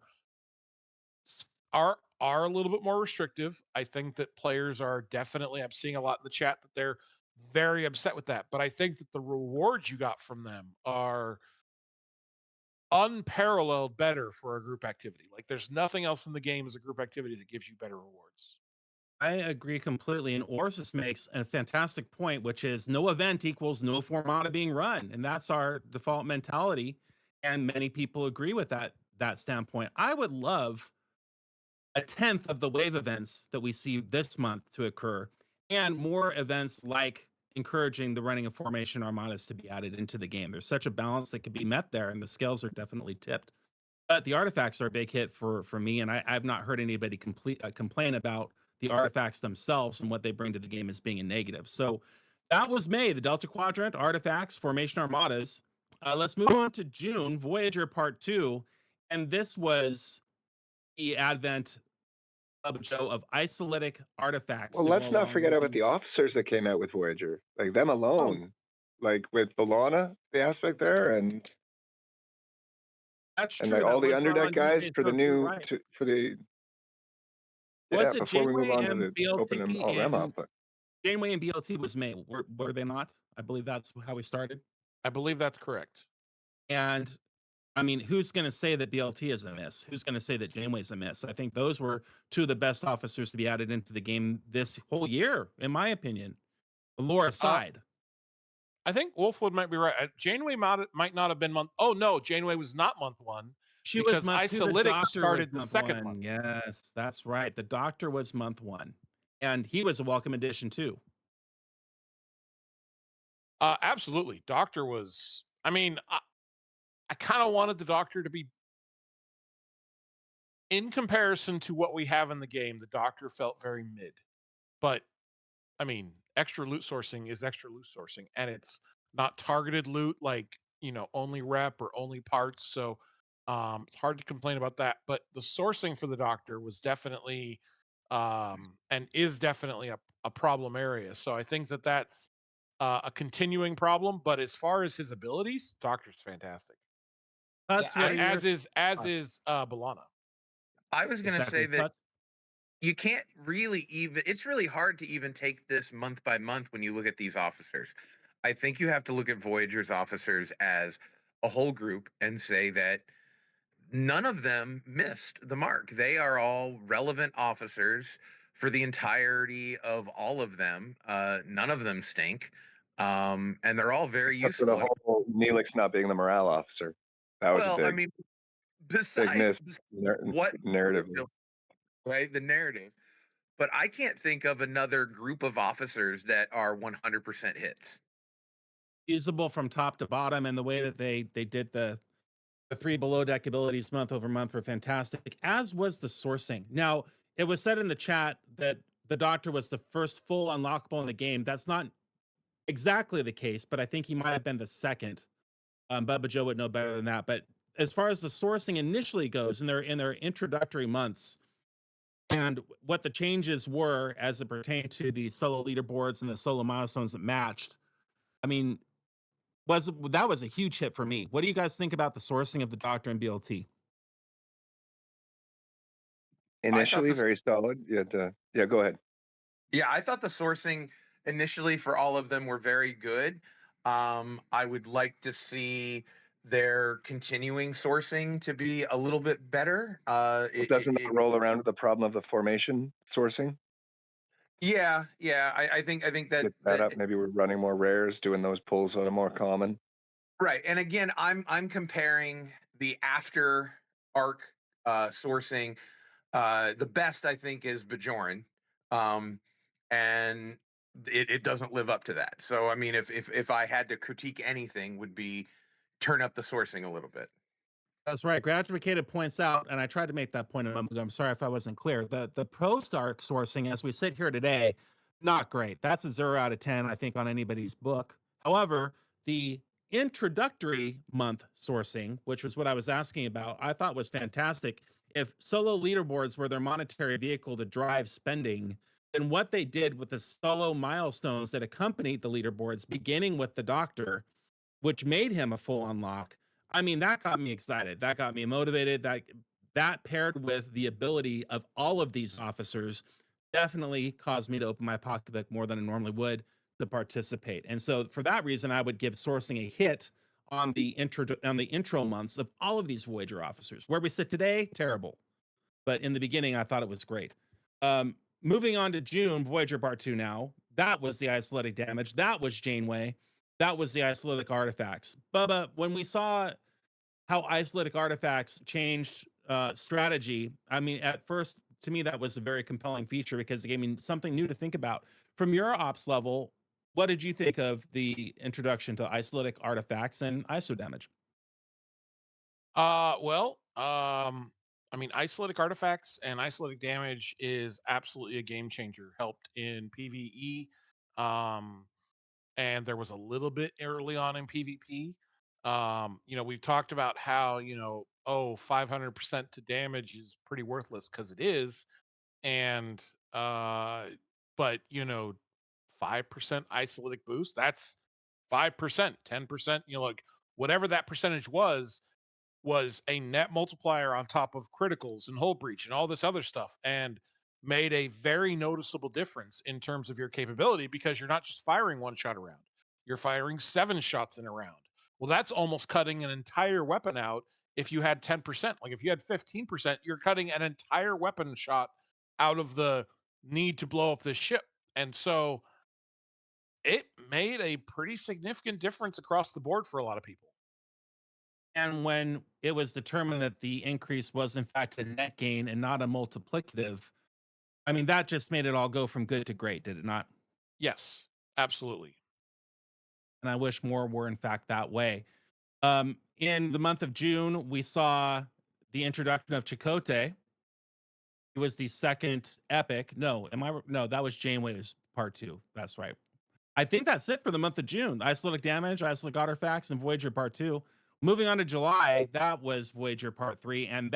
a little bit more restrictive. I think that players are definitely, I'm seeing a lot in the chat that they're very upset with that. But I think that the rewards you got from them are unparalleled better for a group activity. Like, there's nothing else in the game as a group activity that gives you better rewards. I agree completely. And Orsis makes a fantastic point, which is no event equals no formata being run. And that's our default mentality. And many people agree with that standpoint. I would love a 10th of the wave events that we see this month to occur, and more events like encouraging the running of formation armadas to be added into the game. There's such a balance that could be met there, and the scales are definitely tipped. But the artifacts are a big hit for me, and I've not heard anybody complain about the artifacts themselves and what they bring to the game as being a negative. So that was May, the Delta Quadrant, artifacts, formation armadas. Let's move on to June, Voyager Part 2, and this was the advent of isolytic artifacts. Well, let's not forget about the officers that came out with Voyager, like them alone, like with B'Elanna, the aspect there, and that's and true. like all the underdeck guys for the new right. for the. Was it before we move Janeway on to and the opening all them up, but Janeway and BLT was May, were they not? I believe that's how we started. I believe that's correct. And I mean, who's going to say that BLT is a miss? Who's going to say that Janeway's a miss? I think those were two of the best officers to be added into the game this whole year, in my opinion. Lore aside. I think Wolfwood might be right. Janeway might not have been month. Oh no, Janeway was not month one. She was month two. The Doctor started the was second month. Yes, that's right. The Doctor was month one, and he was a welcome addition too. Absolutely, Doctor was. I mean, I kind of wanted the Doctor to be, in comparison to what we have in the game, the Doctor felt very mid. But I mean, extra loot sourcing is extra loot sourcing, and it's not targeted loot like, only rep or only parts. So it's hard to complain about that. But the sourcing for the Doctor was definitely and is definitely a problem area. So I think that that's a continuing problem. But as far as his abilities, Doctor's fantastic. That's and as is B'Elanna. I was going to say that you can't really even, it's really hard to even take this month by month when you look at these officers. I think you have to look at Voyager's officers as a whole group and say that none of them missed the mark. They are all relevant officers for the entirety of all of them. None of them stink. And they're all very useful. For the whole Neelix not being the morale officer. That was a big, I mean, besides what narrative, right? The narrative. But I can't think of another group of officers that are 100% hits. Usable from top to bottom, and the way that they did the 3 below deck abilities month over month were fantastic, as was the sourcing. Now, it was said in the chat that the Doctor was the first full unlockable in the game. That's not exactly the case, but I think he might have been the second. BubbaJoe would know better than that. But as far as the sourcing initially goes, in their introductory months, and what the changes were as it pertained to the solo leaderboards and the solo milestones that matched, I mean, that was a huge hit for me. What do you guys think about the sourcing of the Doctor and BLT? Initially, very solid. Yeah, go ahead. Yeah, I thought the sourcing initially for all of them were very good. I would like to see their continuing sourcing to be a little bit better. Doesn't that roll around with the problem of the formation sourcing? Yeah, I think that Get that up. Maybe we're running more rares, doing those pulls that are more common. right. And again, I'm comparing the after arc sourcing. The best I think is Bajoran, and it doesn't live up to that. So I mean, if I had to critique anything, would be turn up the sourcing a little bit. That's right. Graduated points out, and I tried to make that point a moment ago. I'm sorry if I wasn't clear. The post-arc sourcing, as we sit here today, not great. That's a 0 out of 10, I think, on anybody's book. However, the introductory month sourcing, which was what I was asking about, I thought was fantastic. If solo leaderboards were their monetary vehicle to drive spending, then what they did with the solo milestones that accompanied the leaderboards, beginning with the Doctor, which made him a full unlock. I mean, that got me excited. That got me motivated. That paired with the ability of all of these officers definitely caused me to open my pocketbook more than I normally would to participate. And so for that reason, I would give sourcing a hit on the intro months of all of these Voyager officers. Where we sit today, terrible. But in the beginning, I thought it was great. Moving on to June, Voyager Part 2 now. That was the isolated damage. That was Janeway. That was the isolatic artifacts. Bubba, when we saw how isolatic artifacts changed strategy, I mean, at first, to me, that was a very compelling feature because it gave me something new to think about. From your ops level, what did you think of the introduction to isolatic artifacts and ISO damage? I mean, isolatic artifacts and isolatic damage is absolutely a game changer. Helped in PvE. And there was a little bit early on in PvP. We've talked about how, 500% to damage is pretty worthless because it is. And, but, 5% isolatic boost, that's 5%, 10%, like whatever that percentage was a net multiplier on top of criticals and hull breach and all this other stuff. And made a very noticeable difference in terms of your capability because you're not just firing one shot around, you're firing 7 shots in a round. Well, that's almost cutting an entire weapon out if you had 10%. Like if you had 15%, you're cutting an entire weapon shot out of the need to blow up this ship. And so it made a pretty significant difference across the board for a lot of people. And when it was determined that the increase was in fact a net gain and not a multiplicative, I mean, that just made it all go from good to great, did it not? Yes, absolutely. And I wish more were in fact that way. In the month of June, we saw the introduction of Chakotay. It was the second epic. No, that was Janeway's part 2. That's right. I think that's it for the month of June. Isolatic damage, isolatic artifacts, and Voyager part 2. Moving on to July, that was Voyager part 3, and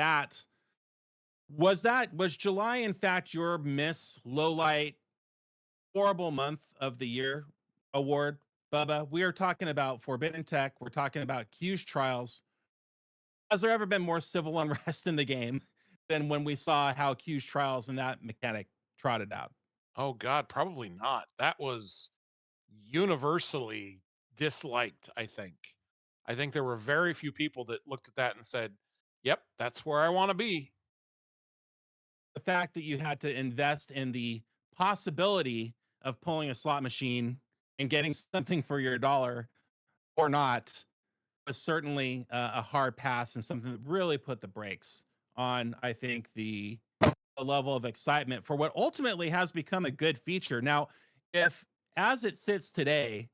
was July in fact your miss, low light, horrible month of the year award, Bubba? We are talking about Forbidden Tech. We're talking about Q's trials. Has there ever been more civil unrest in the game than when we saw how Q's trials and that mechanic trotted out? Oh God, probably not. That was universally disliked, I think. I think there were very few people that looked at that and said, yep, that's where I want to be. The fact that you had to invest in the possibility of pulling a slot machine and getting something for your dollar or not was certainly a hard pass and something that really put the brakes on, I think, the level of excitement for what ultimately has become a good feature. Now, if as it sits today,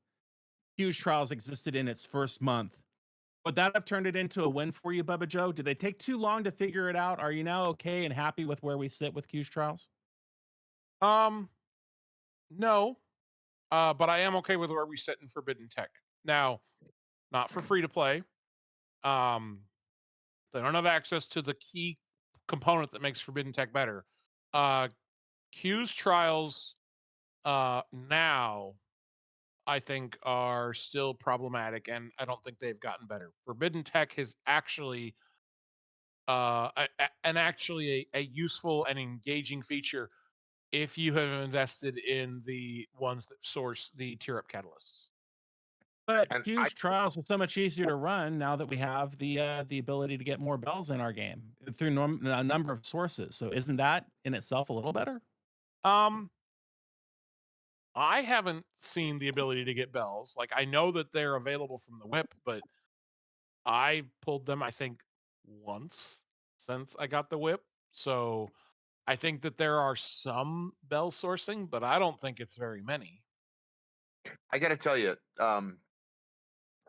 Q's trials existed in its first month, would that have turned it into a win for you, BubbaJoe? Did they take too long to figure it out? Are you now okay and happy with where we sit with Q's trials? No, but I am okay with where we sit in Forbidden Tech. Now, not for free to play. They don't have access to the key component that makes Forbidden Tech better. Q's trials now, I think, are still problematic, and I don't think they've gotten better. Forbidden Tech has actually and actually a useful and engaging feature if you have invested in the ones that source the tier up catalysts. But huge trials are so much easier to run now that we have the ability to get more bells in our game through a number of sources. So isn't that in itself a little better? I haven't seen the ability to get bells. Like, I know that they're available from the whip, but I pulled them, I think, once since I got the whip. So I think that there are some bell sourcing, but I don't think it's very many. I got to tell you,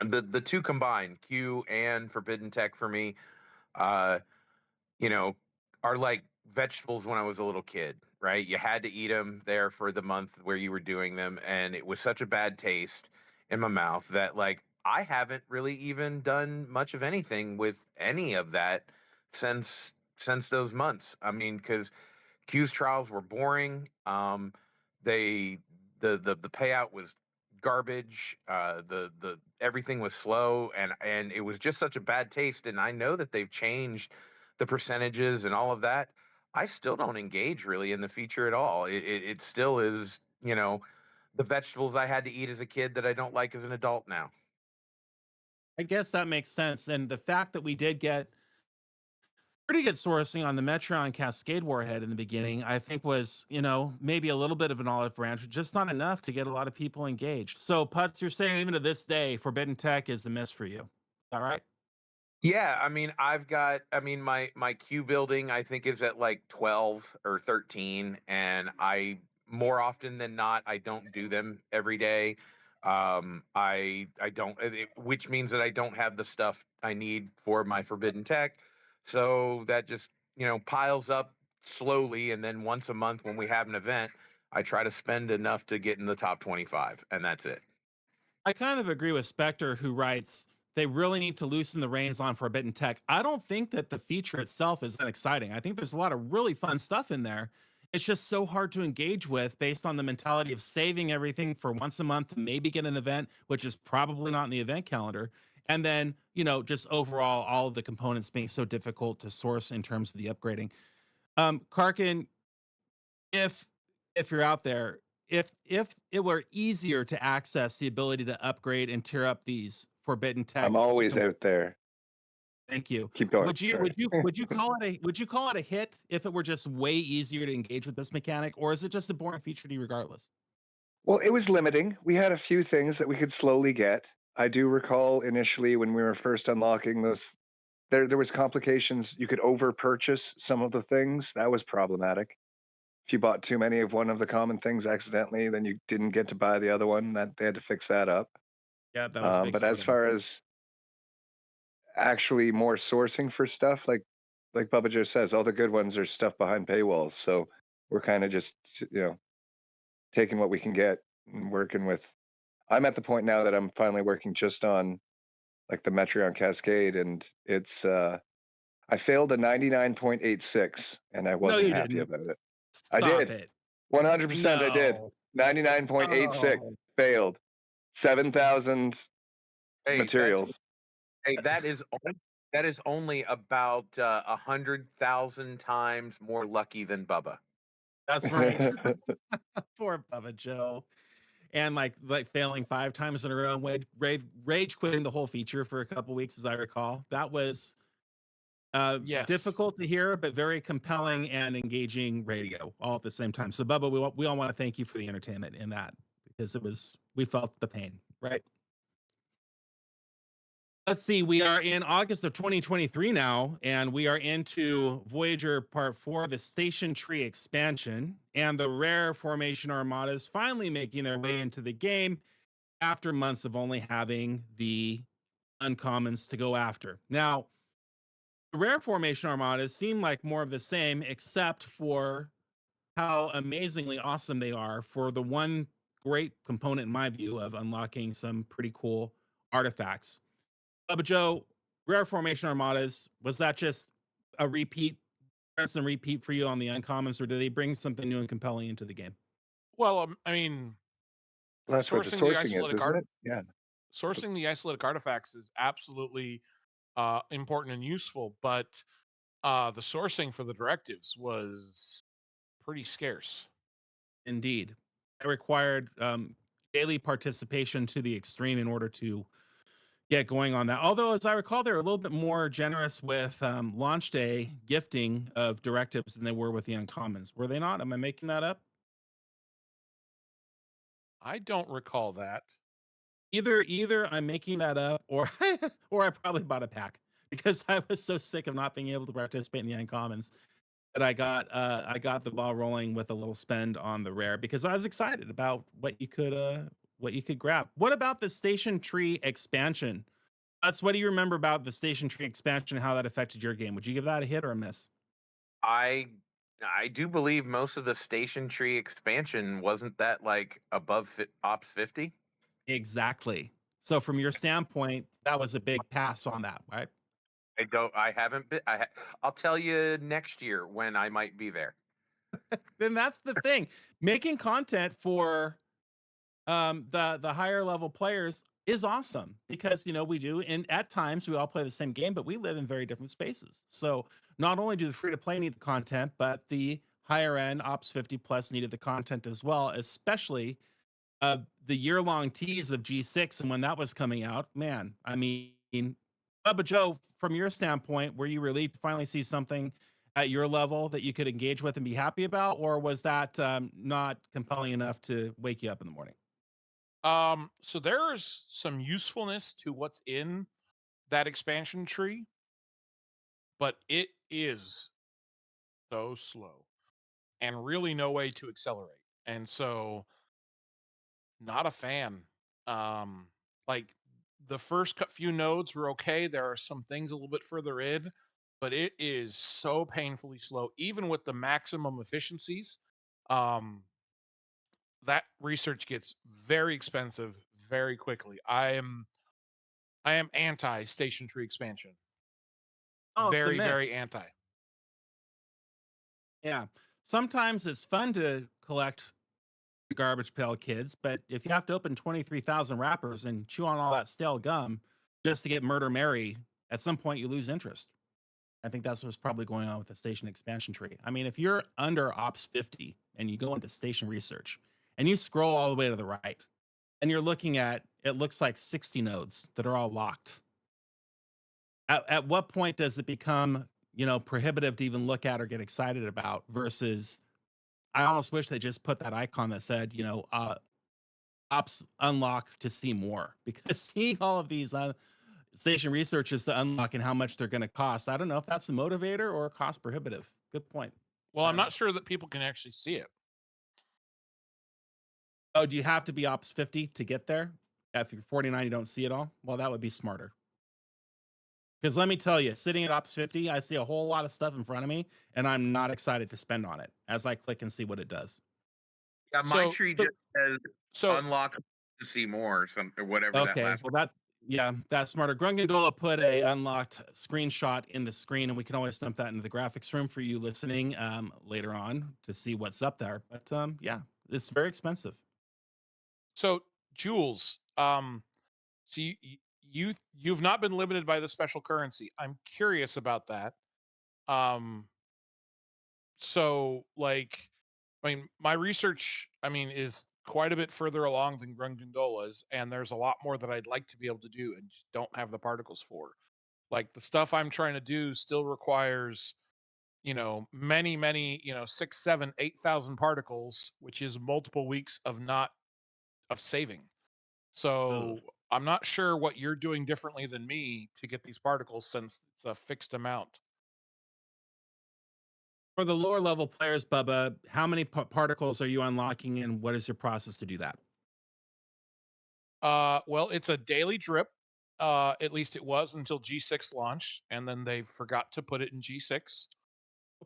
the two combined, Q and Forbidden Tech for me, you know, are like vegetables when I was a little kid, right? You had to eat them there for the month where you were doing them, and it was such a bad taste in my mouth that, like, I haven't really even done much of anything with any of that since those months. I mean, because Q's trials were boring. The payout was garbage. The everything was slow, and it was just such a bad taste. And I know that they've changed the percentages and all of that. I still don't engage really in the feature at all. It still is, you know, the vegetables I had to eat as a kid that I don't like as an adult now. I guess that makes sense. And the fact that we did get pretty good sourcing on the Metron Cascade Warhead in the beginning, I think was, you know, maybe a little bit of an olive branch, just not enough to get a lot of people engaged. So, Putz, you're saying even to this day, Forbidden Tech is the miss for you. All right. Yeah, I mean, my queue building I think is at like 12 or 13, and I more often than not I don't do them every day. I don't, which means that I don't have the stuff I need for my Forbidden Tech, so that just, you know, piles up slowly, and then once a month when we have an event, I try to spend enough to get in the top 25, and that's it. I kind of agree with Spectre, who writes they really need to loosen the reins on Forbidden Tech. I don't think that the feature itself is that exciting. I think there's a lot of really fun stuff in there. It's just so hard to engage with based on the mentality of saving everything for once a month to maybe get an event, which is probably not in the event calendar. And then, you know, just overall, all of the components being so difficult to source in terms of the upgrading. Karkun, if you're out there, if it were easier to access the ability to upgrade and tear up these Forbidden Tech, I'm always out there. Thank you. Keep going. Would you call it a hit if it were just way easier to engage with this mechanic, or is it just a boring feature to you regardless? Well, it was limiting. We had a few things that we could slowly get. I do recall initially when we were first unlocking those, there was complications. You could over purchase some of the things. That was problematic. If you bought too many of one of the common things accidentally, then you didn't get to buy the other one. That they had to fix that up. Yeah, that was a big but as far as actually more sourcing for stuff, like BubbaJoe says, all the good ones are stuff behind paywalls. So we're kind of just, you know, taking what we can get and working with. I'm at the point now that I'm finally working just on like the Metron Cascade, and it's I failed a 99.86, and I wasn't happy about it. Stop I did. it. 100% I did. 99.86 failed. 7,000 materials. Hey, that is only about 100,000 times more lucky than Bubba. That's right. Poor BubbaJoe. And like failing 5 times in a row and rage quitting the whole feature for a couple weeks, as I recall. That was difficult to hear, but very compelling and engaging radio all at the same time. So Bubba, we all want to thank you for the entertainment in that, because we felt the pain, right? Let's see, we are in August of 2023 now, and we are into Voyager Part 4, the Station Tree expansion, and the rare formation armadas finally making their way into the game after months of only having the uncommons to go after. Now, the rare formation armadas seem like more of the same, except for how amazingly awesome they are for the one great component, in my view, of unlocking some pretty cool artifacts. BubbaJoe, rare formation armadas, was that just a repeat, rinse and repeat for you on the uncommons, or do they bring something new and compelling into the game? Well, I mean, well, that's what the sourcing is, isn't it? Yeah. Sourcing the isolated artifacts is absolutely important and useful, but the sourcing for the directives was pretty scarce. Indeed. It required daily participation to the extreme in order to get going on that. Although, as I recall, they're a little bit more generous with launch day gifting of directives than they were with the uncommons. Were they not? Am I making that up? I don't recall that. Either I'm making that up, or or I probably bought a pack because I was so sick of not being able to participate in the uncommons that I got the ball rolling with a little spend on the rare because I was excited about what you could grab. What about the station tree expansion? What do you remember about the station tree expansion and how that affected your game? Would you give that a hit or a miss? I do believe most of the station tree expansion wasn't that like above Ops 50. Exactly. So from your standpoint, that was a big pass on that, right? I haven't been. I'll tell you next year when I might be there. Then that's the thing. Making content for the higher level players is awesome because we do, and at times we all play the same game, but we live in very different spaces. So not only do the free to play need the content, but the higher end Ops 50 plus needed the content as well, especially the year-long tease of G6 and when that was coming out. Man, I mean, BubbaJoe, from your standpoint, were you relieved to finally see something at your level that you could engage with and be happy about, or was that not compelling enough to wake you up in the morning? So there's some usefulness to what's in that expansion tree, but it is so slow and really no way to accelerate. And so not a fan. Like the first few nodes were okay. There are some things a little bit further in, but it is so painfully slow, even with the maximum efficiencies. That research gets very expensive very quickly. I am anti station tree expansion. Oh, it's a Very, very miss. anti. Yeah. Sometimes it's fun to collect the garbage pail kids, but if you have to open 23,000 wrappers and chew on all that stale gum just to get Murder Mary, at some point you lose interest. I think that's what's probably going on with the station expansion tree. I mean, if you're under Ops 50 and you go into station research and you scroll all the way to the right and you're looking at, it looks like 60 nodes that are all locked. At what point does it become, prohibitive to even look at or get excited about versus I almost wish they just put that icon that said, ops unlock to see more, because seeing all of these station researches to unlock and how much they're going to cost, I don't know if that's a motivator or cost prohibitive. Good point. Well, I'm not sure that people can actually see it. Oh, do you have to be Ops 50 to get there? If you're 49, you don't see it all? Well, that would be smarter. Because let me tell you, sitting at Ops 50, I see a whole lot of stuff in front of me, and I'm not excited to spend on it as I click and see what it does. Yeah, my tree just says unlock to see more or something, or whatever. Okay, that last. well that's smarter. Grungandola put a unlocked screenshot in the screen, and we can always dump that into the graphics room for you listening later on to see what's up there. But yeah, it's very expensive. So Jules, so you've not been limited by the special currency. I'm curious about that. So like, I mean, my research, is quite a bit further along than Grungandola's, and there's a lot more that I'd like to be able to do and just don't have the particles for. Like the stuff I'm trying to do still requires, many, 6, 7, 8,000 particles, which is multiple weeks of saving. So I'm not sure what you're doing differently than me to get these particles, since it's a fixed amount. For the lower level players, Bubba, how many particles are you unlocking, and what is your process to do that? Well, it's a daily drip. At least it was until G6 launched, and then they forgot to put it in G6.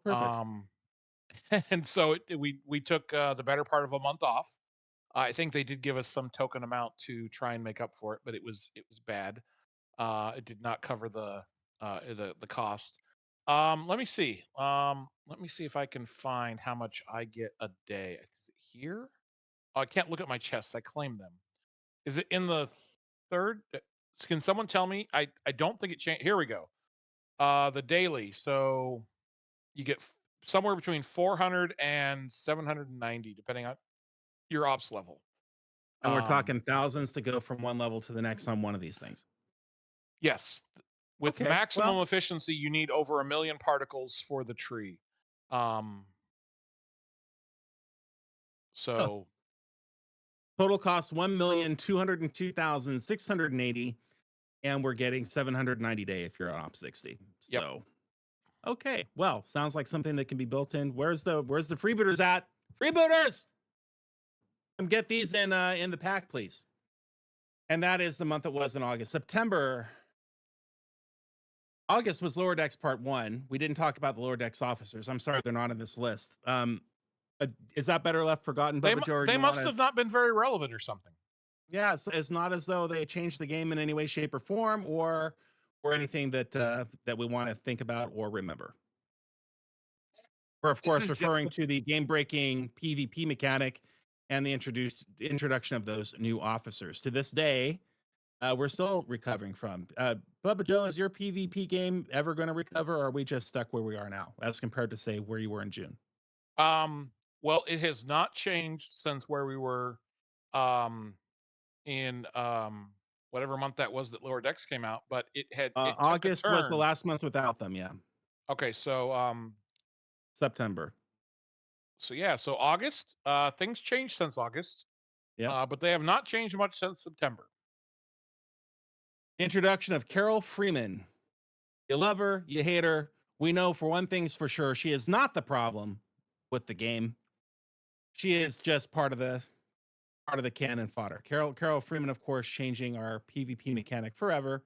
Perfect. And so we took the better part of a month off. I think they did give us some token amount to try and make up for it, but it was bad. It did not cover the cost. Let me see. Let me see if I can find how much I get a day. Is it here? Oh, I can't look at my chests. I claim them. Is it in the third? Can someone tell me? I don't think it changed. Here we go. The daily. So you get somewhere between 400 and 790, depending on your ops level. And we're talking thousands to go from one level to the next on one of these things. Yes. With Okay, maximum well- efficiency, you need over 1 million particles for the tree. So total cost 1,202,680, and we're getting 790 day if you're on op 60. Yep. So okay, well, sounds like something that can be built in. Where's the freebooters at? Freebooters! Come get these in the pack, please. And that is the month it was in August. August was Lower Decks Part 1. We didn't talk about the Lower Decks officers. I'm sorry they're not in this list. Is that better left forgotten, BubbaJoe? They must have not been very relevant or something. Yeah, it's not as though they changed the game in any way, shape, or form, or anything that that we want to think about or remember. We're of course referring to the game-breaking PvP mechanic and the introduction of those new officers. To this day, we're still recovering from. BubbaJoe, is your PvP game ever going to recover, or are we just stuck where we are now, as compared to say where you were in June? Well, it has not changed since where we were in whatever month that was that Lower Decks came out, but it took August a was the turn. last month without them. Yeah. Okay, so September. So yeah, so August, things changed since August. Yeah. But they have not changed much since September. Introduction of Carol Freeman. You love her, you hate her. We know for one thing's for sure, she is not the problem with the game. She is just part of the cannon fodder. Carol Freeman, of course, changing our PvP mechanic forever.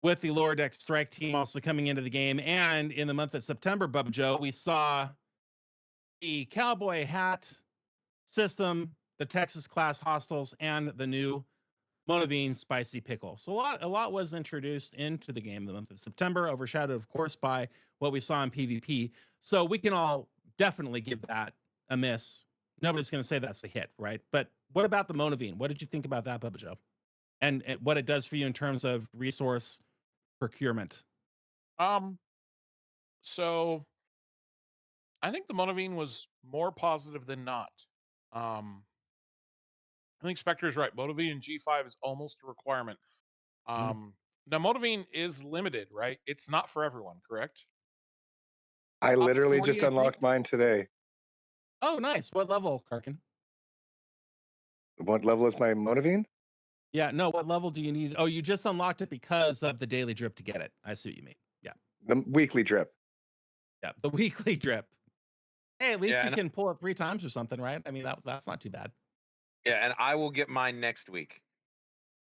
With the Lower Deck Strike team also coming into the game, and in the month of September, BubbaJoe, we saw the cowboy hat system, the Texas class hostiles, and the new Monavine spicy pickle. So a lot was introduced into the game in the month of September, overshadowed, of course, by what we saw in PvP. So we can all definitely give that a miss. Nobody's going to say that's a hit, right? But what about the Monavine? What did you think about that, BubbaJoe? And what it does for you in terms of resource procurement? So I think the Monavine was more positive than not. I think Spectre is right. Monavine G5 is almost a requirement. Now Monavine is limited, right? It's not for everyone, correct? I literally just unlocked mine today. Oh, nice. What level, Karkun? What level is my Monavine? Yeah, no, what level do you need? Oh, you just unlocked it because of the daily drip to get it. I see what you mean. Yeah. The weekly drip. Yeah, the weekly drip. Hey, at least Yeah, you and- can pull it 3 times or something, right? I mean, that's not too bad. Yeah, and I will get mine next week.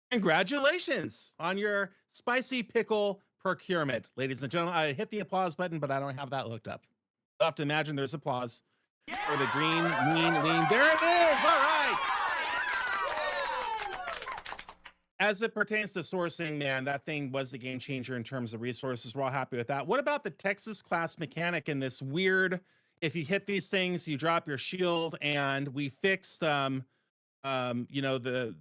Congratulations on your spicy pickle procurement, ladies and gentlemen. I hit the applause button, but I don't have that looked up. You'll have to imagine there's applause for the green, lean. There it is. All right. As it pertains to sourcing, man, that thing was a game changer in terms of resources. We're all happy with that. What about the Texas class mechanic and this weird, if you hit these things, you drop your shield, and we fixed, you know, the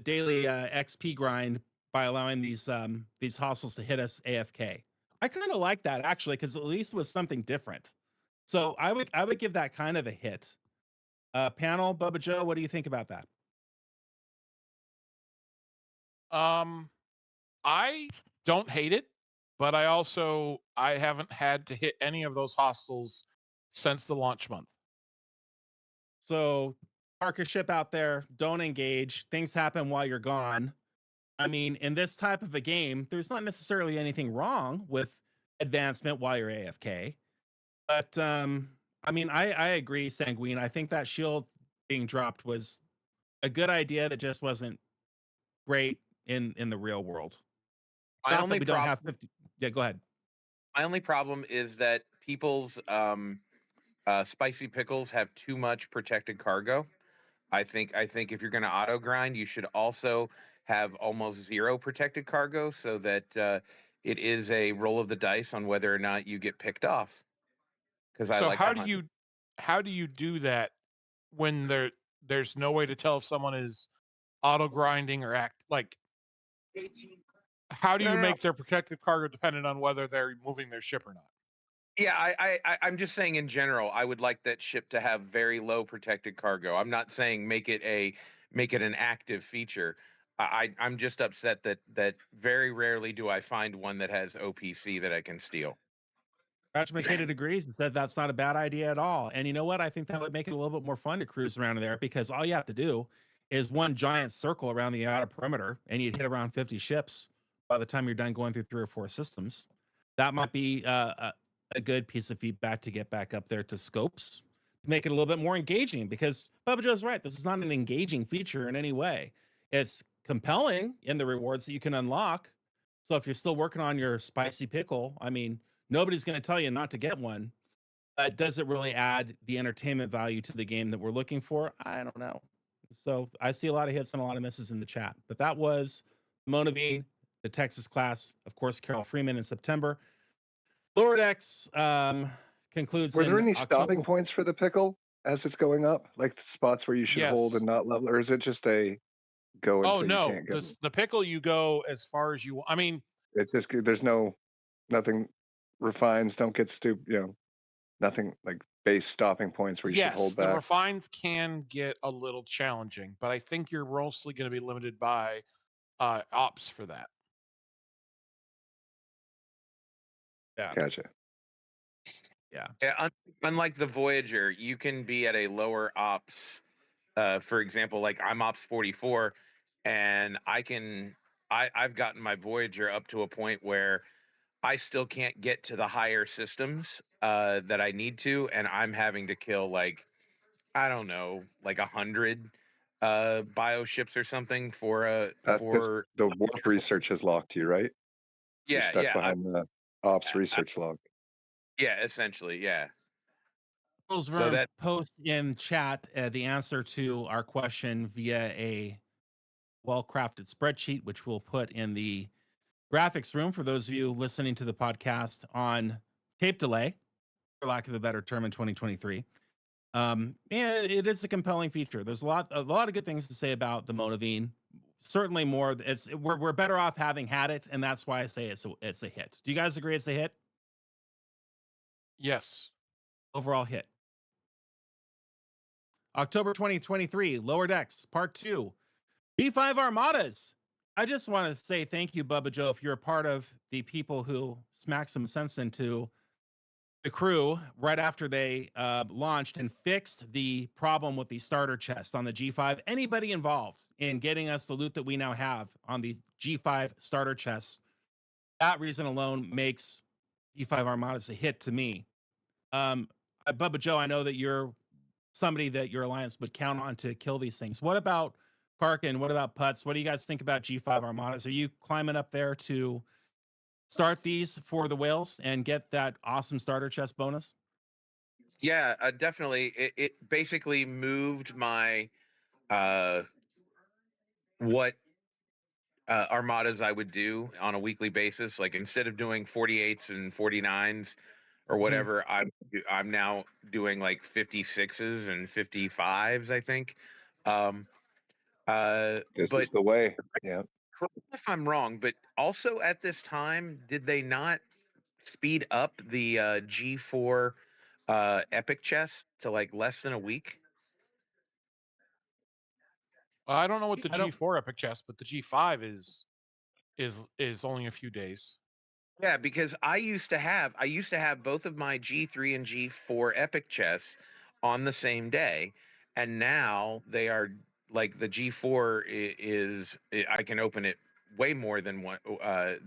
daily XP grind by allowing these hostiles to hit us AFK. I kind of like that actually, because at least it was something different. So I would give that kind of a hit. Panel, BubbaJoe, what do you think about that? I don't hate it, but I haven't had to hit any of those hostiles since the launch month. So park your ship out there, don't engage. Things happen while you're gone. I mean, in this type of a game, there's not necessarily anything wrong with advancement while you're AFK. But I mean, I agree, Sanguine. I think that shield being dropped was a good idea that just wasn't great in the real world. Not that we don't have 50. Yeah, go ahead. My only problem is that people's spicy pickles have too much protected cargo. I think if you're going to auto grind, you should also have almost 0 protected cargo, so that it is a roll of the dice on whether or not you get picked off. Because So how do you do that when there's no way to tell if someone is auto grinding or act like How do you No. make their protected cargo dependent on whether they're moving their ship or not? Yeah, I'm just saying in general, I would like that ship to have very low protected cargo. I'm not saying make it an active feature. I'm just upset that very rarely do I find one that has OPC that I can steal. Roger McKay agrees and said that's not a bad idea at all. And you know what? I think that would make it a little bit more fun to cruise around there because all you have to do is one giant circle around the outer perimeter and you'd hit around 50 ships by the time you're done going through 3 or 4 systems. That might be a good piece of feedback to get back up there to scopes to make it a little bit more engaging because BubbaJoe's right. This is not an engaging feature in any way. It's compelling in the rewards that you can unlock. So if you're still working on your spicy pickle, I mean, nobody's going to tell you not to get one, but does it really add the entertainment value to the game that we're looking for? I don't know. So I see a lot of hits and a lot of misses in the chat, but that was Monavine, the Texas class, of course, Carol Freeman in September. Lower Decks concludes. Were there any October. stopping points for the pickle as it's going up, like the spots where you should hold Yes. and not level, or is it just a go until Oh you no, can't go? the pickle you go as far as you want. I mean, It's just there's nothing refines, don't get stupid, nothing like base stopping points where you should yes, hold the back. refines can get a little challenging, but I think you're mostly going to be limited by ops for that. Yeah. Gotcha. Yeah, unlike the Voyager, you can be at a lower ops. For example, like I'm ops 44, and I've gotten my Voyager up to a point where I still can't get to the higher systems that I need to, and I'm having to kill like I don't know, like 100 bioships or something for That's because for the warp research has locked you, right? You're yeah, stuck yeah, behind the ops research log. yeah, essentially, yeah. So that post in chat the answer to our question via a well-crafted spreadsheet, which we'll put in the graphics room for those of you listening to the podcast on tape delay, for lack of a better term, in 2023. And it is a compelling feature. There's a lot of good things to say about the Monavine. Certainly more. We're better off having had it, and that's why I say it's a hit. Do you guys agree it's a hit? Yes. Overall hit. October 2023, Lower Decks, Part 2. G5 Armadas. I just want to say thank you, BubbaJoe, if you're a part of the people who smacked some sense into the crew right after they launched and fixed the problem with the starter chest on the G5. Anybody involved in getting us the loot that we now have on the G5 starter chests, that reason alone makes G5 Armadas a hit to me. BubbaJoe, I know that you're somebody that your alliance would count on to kill these things. What about Karkun? What about Putz? What do you guys think about G5 Armadas? Are you climbing up there to start these for the whales and get that awesome starter chest bonus? Yeah, definitely. It basically moved my what armadas I would do on a weekly basis. Like instead of doing 48s and 49s or whatever, I'm now doing like 56s and 55s, I think. This but is the way. Yeah. correct me if I'm wrong, but also at this time, did they not speed up the G4 epic chest to like less than a week? I don't know what the G4 epic chest, but the G5 is only a few days. Yeah, because I used to have both of my G3 and G4 epic chests on the same day, and now they are like the G4 is I can open it way more than one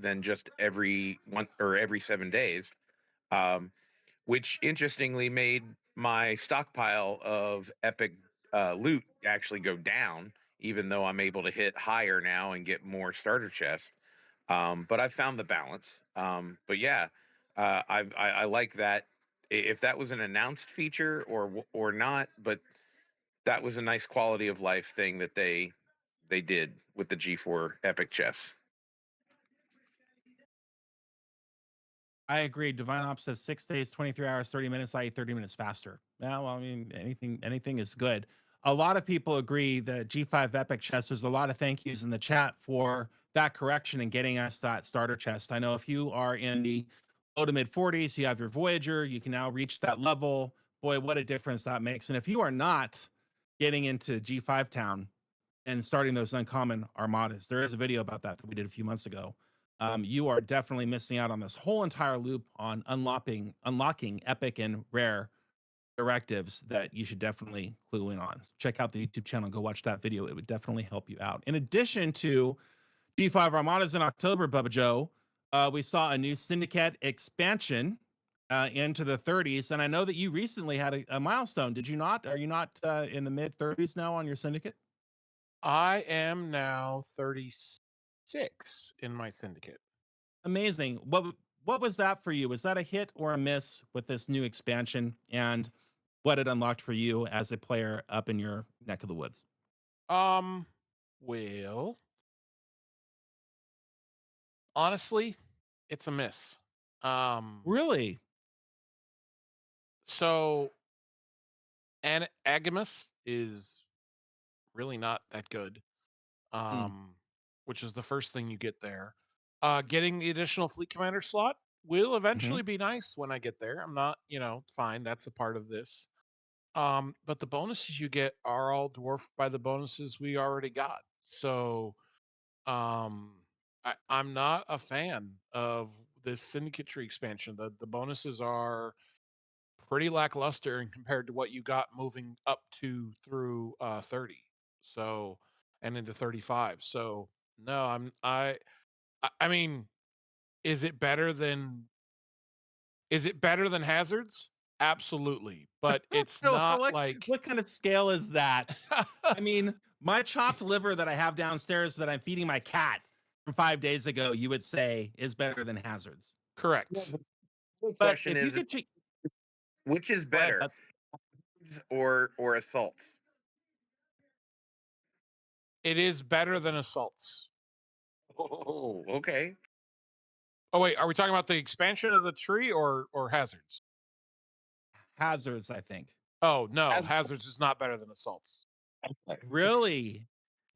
than just every 7 days, which interestingly made my stockpile of epic loot actually go down, even though I'm able to hit higher now and get more starter chests. But I found the balance. But yeah, I like that. If that was an announced feature or not, but that was a nice quality of life thing that they did with the G4 epic chests. I agree. Divine Ops says 6 days, 23 hours, 30 minutes, i.e. 30 minutes faster. Yeah, well, I mean, anything is good. A lot of people agree that G5 Epic Chest, there's a lot of thank yous in the chat for that correction and getting us that starter chest. I know if you are in the low to mid 40s, you have your Voyager, you can now reach that level. Boy, what a difference that makes. And if you are not getting into G5 Town and starting those uncommon Armadas, there is a video about that we did a few months ago. You are definitely missing out on this whole entire loop on unlocking epic and rare directives that you should definitely clue in on. Check out the YouTube channel, go watch that video. It would definitely help you out. In addition to G5 Armadas in October, BubbaJoe, we saw a new Syndicate expansion into the 30s. And I know that you recently had a milestone. Did you not? Are you not in the mid 30s now on your Syndicate? I am now 36 in my Syndicate. Amazing. What was that for you? Was that a hit or a miss with this new expansion, and what it unlocked for you as a player up in your neck of the woods? Well, honestly, it's a miss. Really? So, Agamus is really not that good. Which is the first thing you get there. Getting the additional fleet commander slot will eventually be nice when I get there. I'm not, fine. That's a part of this. But the bonuses you get are all dwarfed by the bonuses we already got. So, I'm not a fan of this Syndicate tree expansion. The bonuses are pretty lackluster in compared to what you got moving up to through 30. So, and into 35. So, no, I mean, is it better than Hazards? Absolutely. But it's not like what kind of scale is that? I mean, my chopped liver that I have downstairs that I'm feeding my cat from 5 days ago, you would say is better than Hazards. Correct. The question is, which is better, or assaults? It is better than assaults. Oh, okay. Oh wait, are we talking about the expansion of the tree or Hazards? Hazards, I think. Oh no, Hazards is not better than assaults. Really?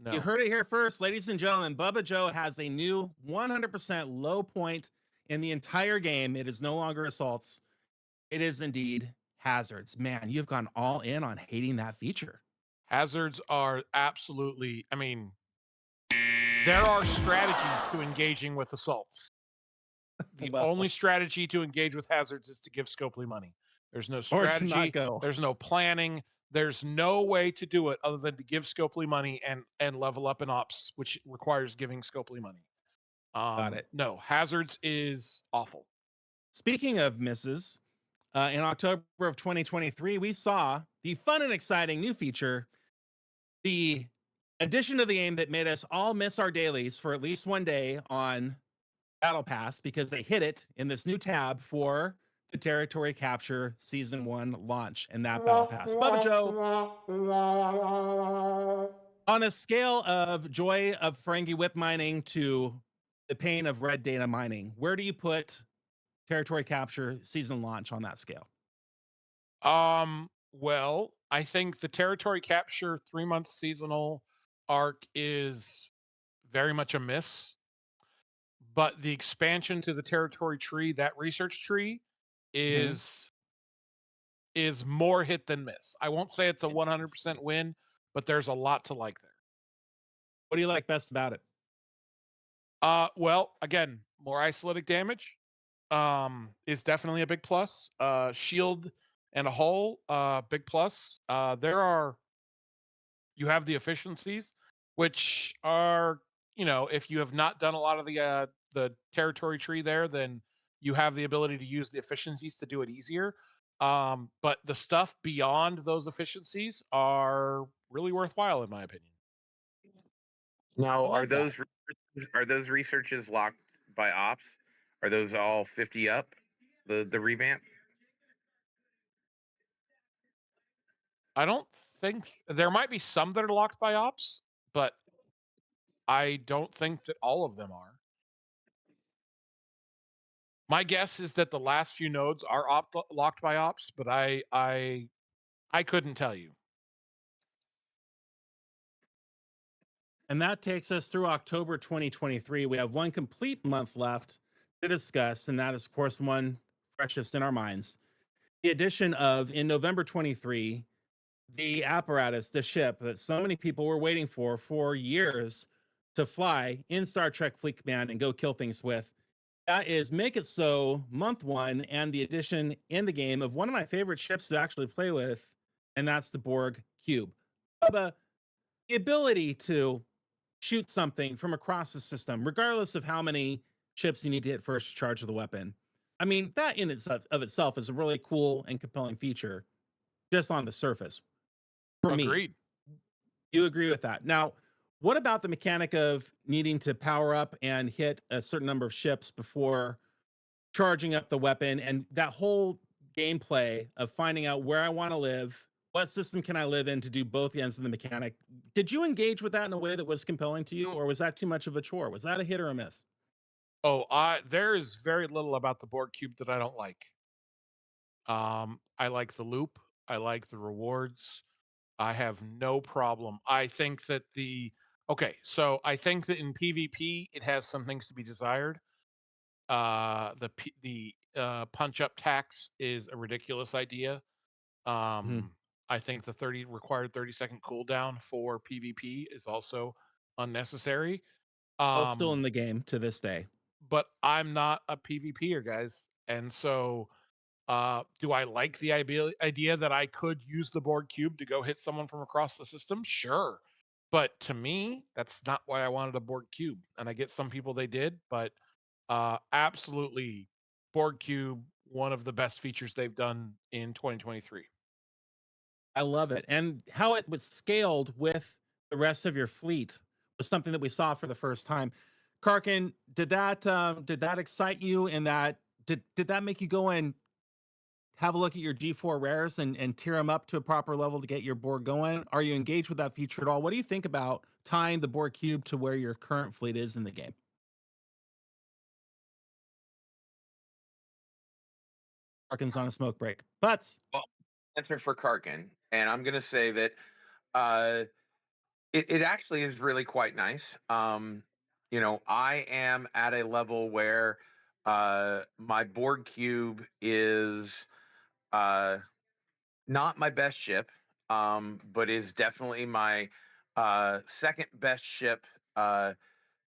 No. You heard it here first, ladies and gentlemen. BubbaJoe has a new 100% low point in the entire game. It is no longer assaults. It is indeed Hazards. Man, you've gone all in on hating that feature. Hazards are absolutely, there are strategies to engaging with assaults. The only strategy to engage with Hazards is to give Scopely money. There's no strategy. There's no planning. There's no way to do it other than to give Scopely money and level up in ops, which requires giving Scopely money. Got it. No, Hazards is awful. Speaking of misses, in October of 2023, we saw the fun and exciting new feature, the addition to the game that made us all miss our dailies for at least one day on Battle Pass, because they hit it in this new tab for the Territory Capture Season 1 launch and that Battle Pass. BubbaJoe, on a scale of joy of Ferengi whip mining to the pain of red data mining, where do you put Territory Capture Season launch on that scale? Well, I think the Territory Capture 3-month seasonal arc is very much a miss. But the expansion to the territory tree, that research tree, is more hit than miss. I won't say it's a 100% win, but there's a lot to like there. What do you like best about it? Well, again, more isolatic damage is definitely a big plus. Shield and a hull, big plus. You have the efficiencies, which are, if you have not done a lot of the territory tree there, then you have the ability to use the efficiencies to do it easier. But the stuff beyond those efficiencies are really worthwhile, in my opinion. Now, are those researches locked by ops? Are those all 50 up? The revamp? I don't think there might be some that are locked by ops, but I don't think that all of them are. My guess is that the last few nodes are locked by ops, but I couldn't tell you. And that takes us through October 2023. We have one complete month left to discuss, and that is, of course, one freshest in our minds. The addition of, in November 23, the apparatus, the ship that so many people were waiting for years to fly in Star Trek Fleet Command and go kill things with. That is Make It So month 1, and the addition in the game of one of my favorite ships to actually play with, and that's the Borg Cube. Bubba, the ability to shoot something from across the system, regardless of how many ships you need to hit first to charge the weapon. I mean, that in itself is a really cool and compelling feature just on the surface. For Agreed. me, you agree with that. Now, what about the mechanic of needing to power up and hit a certain number of ships before charging up the weapon, and that whole gameplay of finding out where I want to live, what system can I live in to do both ends of the mechanic? Did you engage with that in a way that was compelling to you, or was that too much of a chore? Was that a hit or a miss? Oh, there is very little about the Borg Cube that I don't like. I like the loop. I like the rewards. I have no problem. I think that so I think that in PvP it has some things to be desired. The punch up tax is a ridiculous idea. I think the required 30-second cooldown for PvP is also unnecessary. Both still in the game to this day. But I'm not a PvPer, guys. And so do I like the idea that I could use the Borg Cube to go hit someone from across the system? Sure. But to me, that's not why I wanted a Borg Cube. And I get some people they did, but absolutely Borg Cube, one of the best features they've done in 2023. I love it. And how it was scaled with the rest of your fleet was something that we saw for the first time. Karkun, did that excite you? And that did that make you go and have a look at your G4 rares and tier them up to a proper level to get your Borg going? Are you engaged with that feature at all? What do you think about tying the Borg Cube to where your current fleet is in the game? Karkun's on a smoke break. Putz. Well, answer for Karkun, and I'm going to say that it actually is really quite nice. I am at a level where my Borg Cube is not my best ship, but is definitely my second best ship.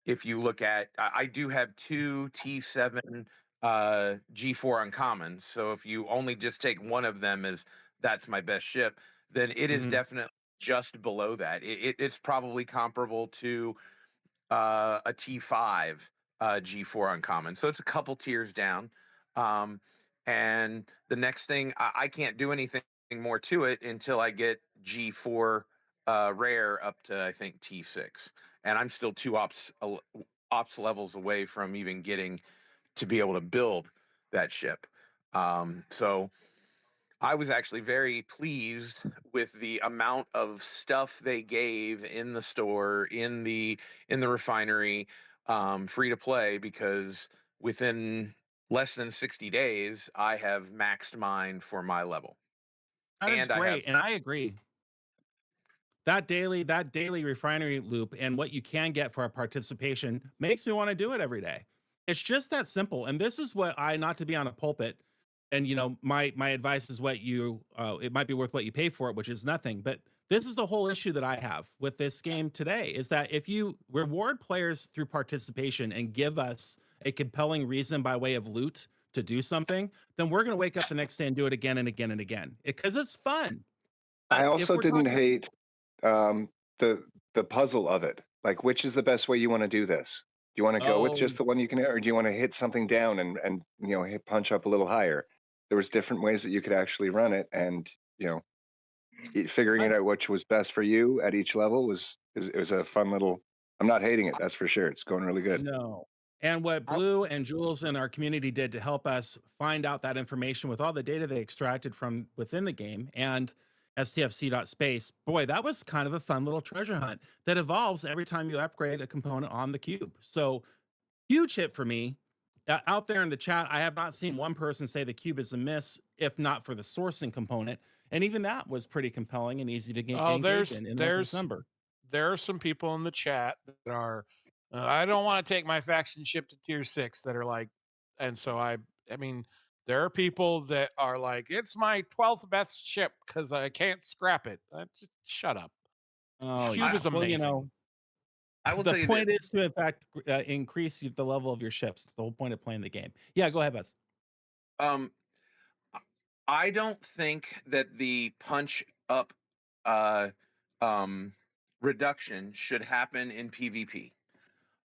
If you look at, I do have 2 T7 G4 uncommons. So if you only just take one of them as that's my best ship, then it is definitely just below that. It's probably comparable to a T5 G4 uncommon. So it's a couple tiers down. And the next thing, I can't do anything more to it until I get G4 rare up to, I think, T6. And I'm still 2 ops levels away from even getting to be able to build that ship. So I was actually very pleased with the amount of stuff they gave in the store, in the refinery, free to play, because within less than 60 days, I have maxed mine for my level. That is great, and I agree. That daily refinery loop and what you can get for our participation makes me want to do it every day. It's just that simple. And this is what not to be on a pulpit, and my advice is what it might be worth what you pay for it, which is nothing. But this is the whole issue that I have with this game today, is that if you reward players through participation and give us a compelling reason by way of loot to do something, then we're going to wake up the next day and do it again and again and again, because it's fun. I also didn't hate the puzzle of it. Like, which is the best way you want to do this? Do you want to go with just the one you can hit, or do you want to hit something down and hit punch up a little higher? There was different ways that you could actually run it, and figuring it out which was best for you at each level was a fun little. I'm not hating it, that's for sure. It's going really good. No. And what Blue and Jules in our community did to help us find out that information with all the data they extracted from within the game and STFC.space, boy, that was kind of a fun little treasure hunt that evolves every time you upgrade a component on the cube. So huge hit for me. Out there in the chat, I have not seen one person say the cube is a miss, if not for the sourcing component. And even that was pretty compelling and easy to engage in December. there are some people in the chat that are, I don't want to take my faction ship to tier 6 that are like, and so I mean, there are people that are like, it's my 12th best ship because I can't scrap it. Just shut up. Oh, Cube yeah. is amazing. Well, you know, I will the tell you point that, is to, in fact, increase the level of your ships. It's the whole point of playing the game. Yeah, go ahead, Buzz. I don't think that the punch up reduction should happen in PvP.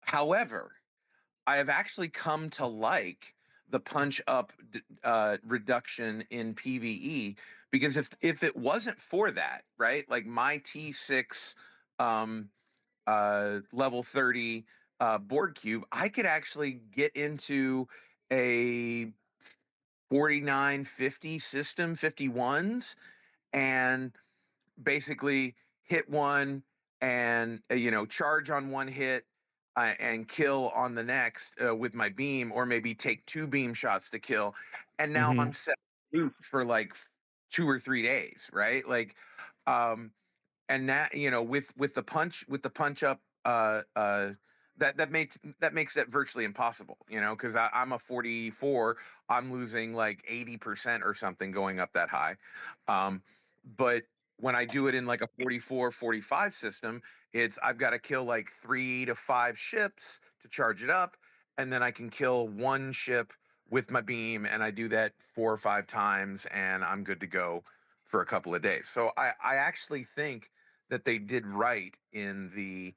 However, I have actually come to like the punch up reduction in PvE, because if it wasn't for that, right, like my T6 level 30 Borg cube, I could actually get into a 4950 system 51s and basically hit one and charge on one hit and kill on the next with my beam, or maybe take 2 beam shots to kill, and now I'm set for like 2 or 3 days, right? Like and that, with the punch up that makes that virtually impossible, because I'm a 44, I'm losing like 80% or something going up that high. But when I do it in like a 44 45 system, I've got to kill like 3 to 5 ships to charge it up, and then I can kill 1 ship with my beam, and I do that 4 or 5 times, and I'm good to go for a couple of days. So I actually think that they did right in the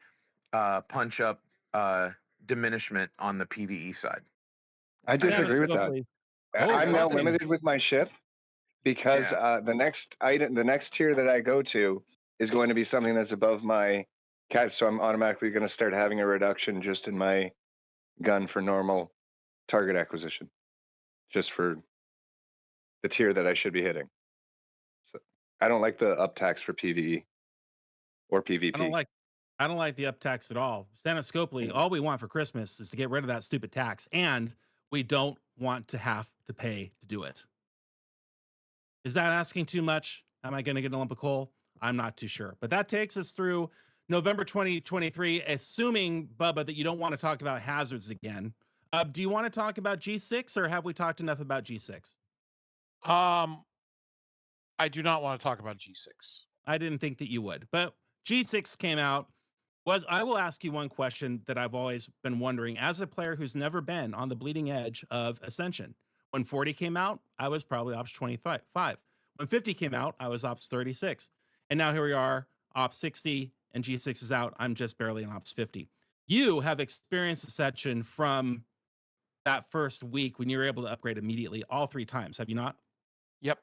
punch up diminishment on the PvE side. I disagree with that. I'm now limited with my ship because the next tier that I go to is going to be something that's above my catch, so I'm automatically going to start having a reduction just in my gun for normal target acquisition, just for the tier that I should be hitting. So I don't like the up tax for PvE or PvP. I don't like the up tax at all. Stanoscopely, all we want for Christmas is to get rid of that stupid tax, and we don't want to have to pay to do it. Is that asking too much? Am I going to get a lump of coal? I'm not too sure. But that takes us through November 2023, assuming, Bubba, that you don't want to talk about hazards again. Do you want to talk about G6, or have we talked enough about G6? I do not want to talk about G6. I didn't think that you would, but G6 came out. I will ask you one question that I've always been wondering as a player who's never been on the bleeding edge of Ascension. When 40 came out, I was probably Ops 25. When 50 came out, I was Ops 36. And now here we are, Ops 60, and G6 is out. I'm just barely in Ops 50. You have experienced Ascension from that first week when you were able to upgrade immediately all 3 times, have you not? Yep.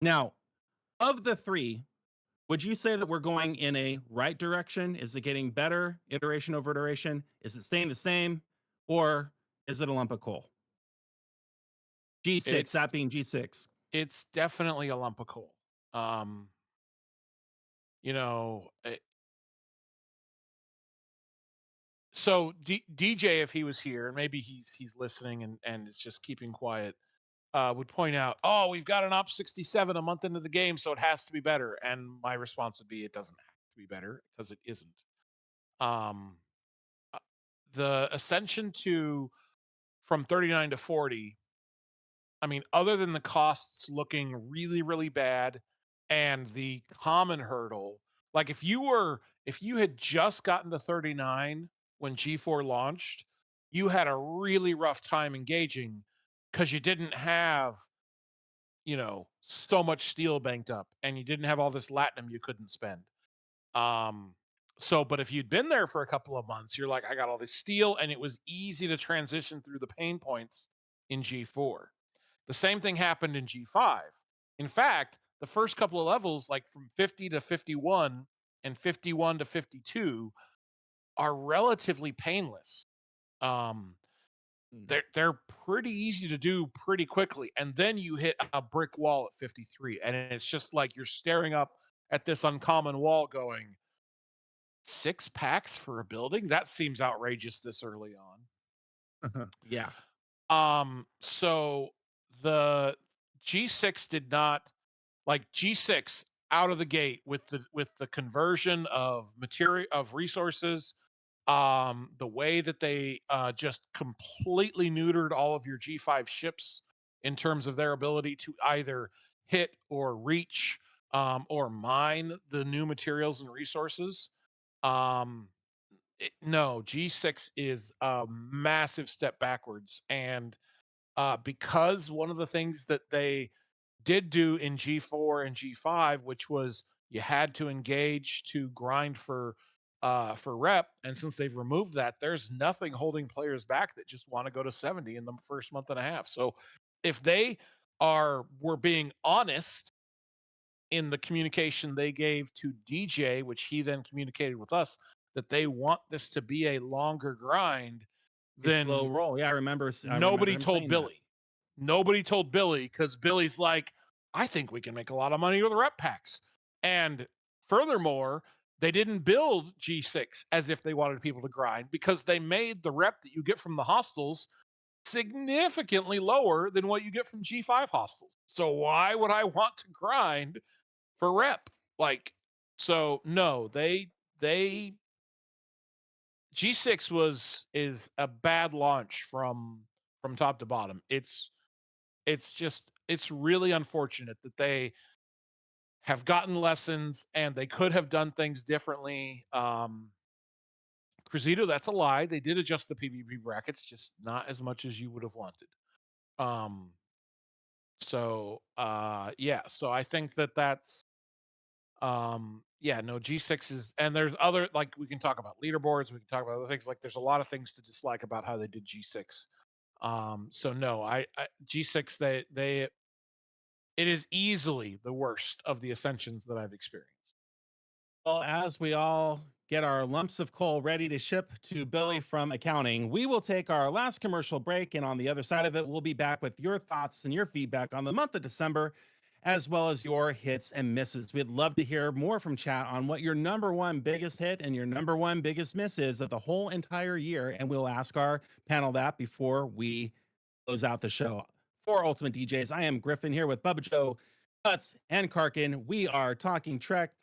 Now, of the 3, would you say that we're going in a right direction? Is it getting better, iteration over iteration? Is it staying the same, or is it a lump of coal? G6, that being G6. It's definitely a lump of coal. So DJ, if he was here, and maybe he's listening and is just keeping quiet, would point out, oh, we've got an Op 67 a month into the game, so it has to be better. And my response would be, it doesn't have to be better, because it isn't. The ascension from 39 to 40, I mean, other than the costs looking really, really bad and the common hurdle, like if you had just gotten to 39 when G4 launched, you had a really rough time engaging because you didn't have, so much steel banked up, and you didn't have all this latinum you couldn't spend. But if you'd been there for a couple of months, you're like, I got all this steel, and it was easy to transition through the pain points in G4. The same thing happened in G5. In fact, the first couple of levels, like from 50 to 51 and 51 to 52, are relatively painless. They're pretty easy to do pretty quickly, and then you hit a brick wall at 53, and it's just like you're staring up at this uncommon wall going, 6 packs for a building? That seems outrageous this early on. Yeah. So the G6 did not, like G6, out of the gate with the conversion of material of resources, the way that they just completely neutered all of your G5 ships in terms of their ability to either hit or reach or mine the new materials and resources. No, G6 is a massive step backwards. And because one of the things that they did do in G4 and G5, which was you had to engage to grind for rep, and since they've removed that, there's nothing holding players back that just want to go to 70 in the first month and a half. So if they were being honest in the communication they gave to DJ, which he then communicated with us, that they want this to be a longer grind, then slow roll. Yeah, I remember. Nobody told Billy. Nobody told Billy, because Billy's like, I think we can make a lot of money with rep packs. And furthermore, they didn't build G6 as if they wanted people to grind, because they made the rep that you get from the hostels significantly lower than what you get from G5 hostels. So why would I want to grind for rep? Like, so no, G6 is a bad launch from top to bottom. It's really unfortunate that they have gotten lessons and they could have done things differently. Cruzito, that's a lie. They did adjust the PvP brackets, just not as much as you would have wanted. So I think that's G6 is, and there's other, like, we can talk about leaderboards, we can talk about other things, like there's a lot of things to dislike about how they did G6. So no, I G6, it is easily the worst of the ascensions that I've experienced. Well, as we all get our lumps of coal ready to ship to Billy from accounting, we will take our last commercial break, and on the other side of it, we'll be back with your thoughts and your feedback on the month of December, as well as your hits and misses. We'd love to hear more from chat on what your number one biggest hit and your number one biggest miss is of the whole entire year, and we'll ask our panel that before we close out the show. For Ultimate DJs, I am Griffin here with BubbaJoe, Putz, and Karkun. We are talking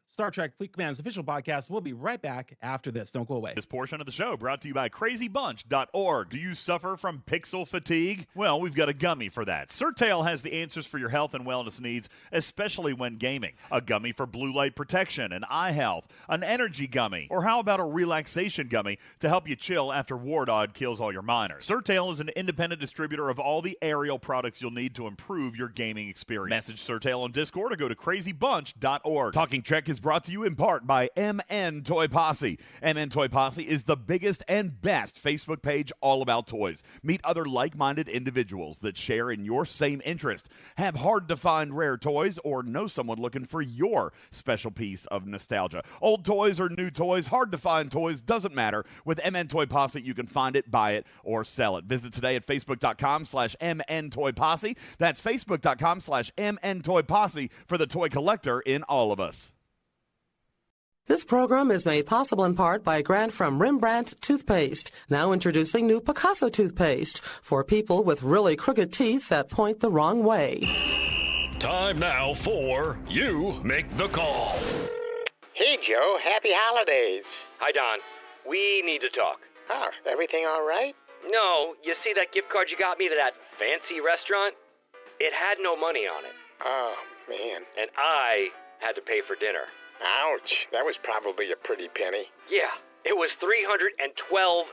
Star Trek Fleet Command's official podcast. We'll be right back after this. Don't go away. This portion of the show brought to you by crazybunch.org. Do you suffer from pixel fatigue? Well, we've got a gummy for that. Surtail has the answers for your health and wellness needs, especially when gaming. A gummy for blue light protection and eye health, an energy gummy, or how about a relaxation gummy to help you chill after Wardod kills all your miners? Surtail is an independent distributor of all the aerial products you'll need to improve your gaming experience. Message Surtail on Discord or go to crazybunch.org. Talking Trek is brought to you in part by MN Toy Posse. MN Toy Posse is the biggest and best Facebook page all about toys. Meet other like-minded individuals that share in your same interest, have hard-to-find rare toys, or know someone looking for your special piece of nostalgia. Old toys or new toys, hard-to-find toys, doesn't matter. With MN Toy Posse, you can find it, buy it, or sell it. Visit today at facebook.com/MNToyPosse. That's facebook.com/MNToyPosse for the toy collector in all of us. This program is made possible in part by a grant from Rembrandt Toothpaste, now introducing new Picasso toothpaste for people with really crooked teeth that point the wrong way. Time now for You Make the Call. Hey, Joe. Happy holidays. Hi, Don. We need to talk. Oh, everything all right? No, you see that gift card you got me to that fancy restaurant? It had no money on it. Oh, man. And I had to pay for dinner. Ouch. That was probably a pretty penny. Yeah, it was $312,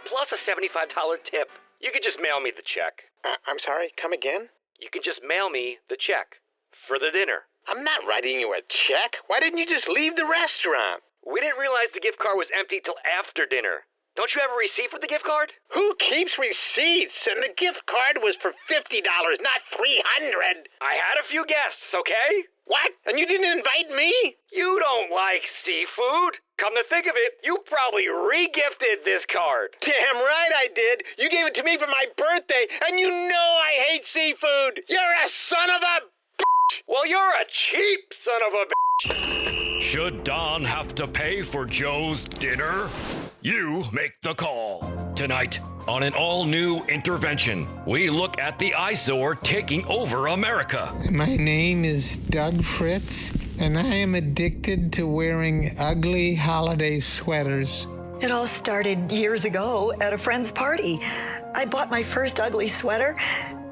plus a $75 tip. You could just mail me the check. I'm sorry, come again? You can just mail me the check for the dinner. I'm not writing you a check. Why didn't you just leave the restaurant? We didn't realize the gift card was empty till after dinner. Don't you have a receipt for the gift card? Who keeps receipts? And the gift card was for $50, not $300. I had a few guests, okay? What? And you didn't invite me? You don't like seafood. Come to think of it, you probably re-gifted this card. Damn right I did. You gave it to me for my birthday, and you know I hate seafood. You're a son of a bitch. Well, you're a cheap son of a bitch. Should Don have to pay for Joe's dinner? You make the call. Tonight, on an all-new Intervention, we look at the eyesore taking over America. My name is Doug Fritz. and I am addicted to wearing ugly holiday sweaters. It all started years ago at a friend's party. I bought my first ugly sweater,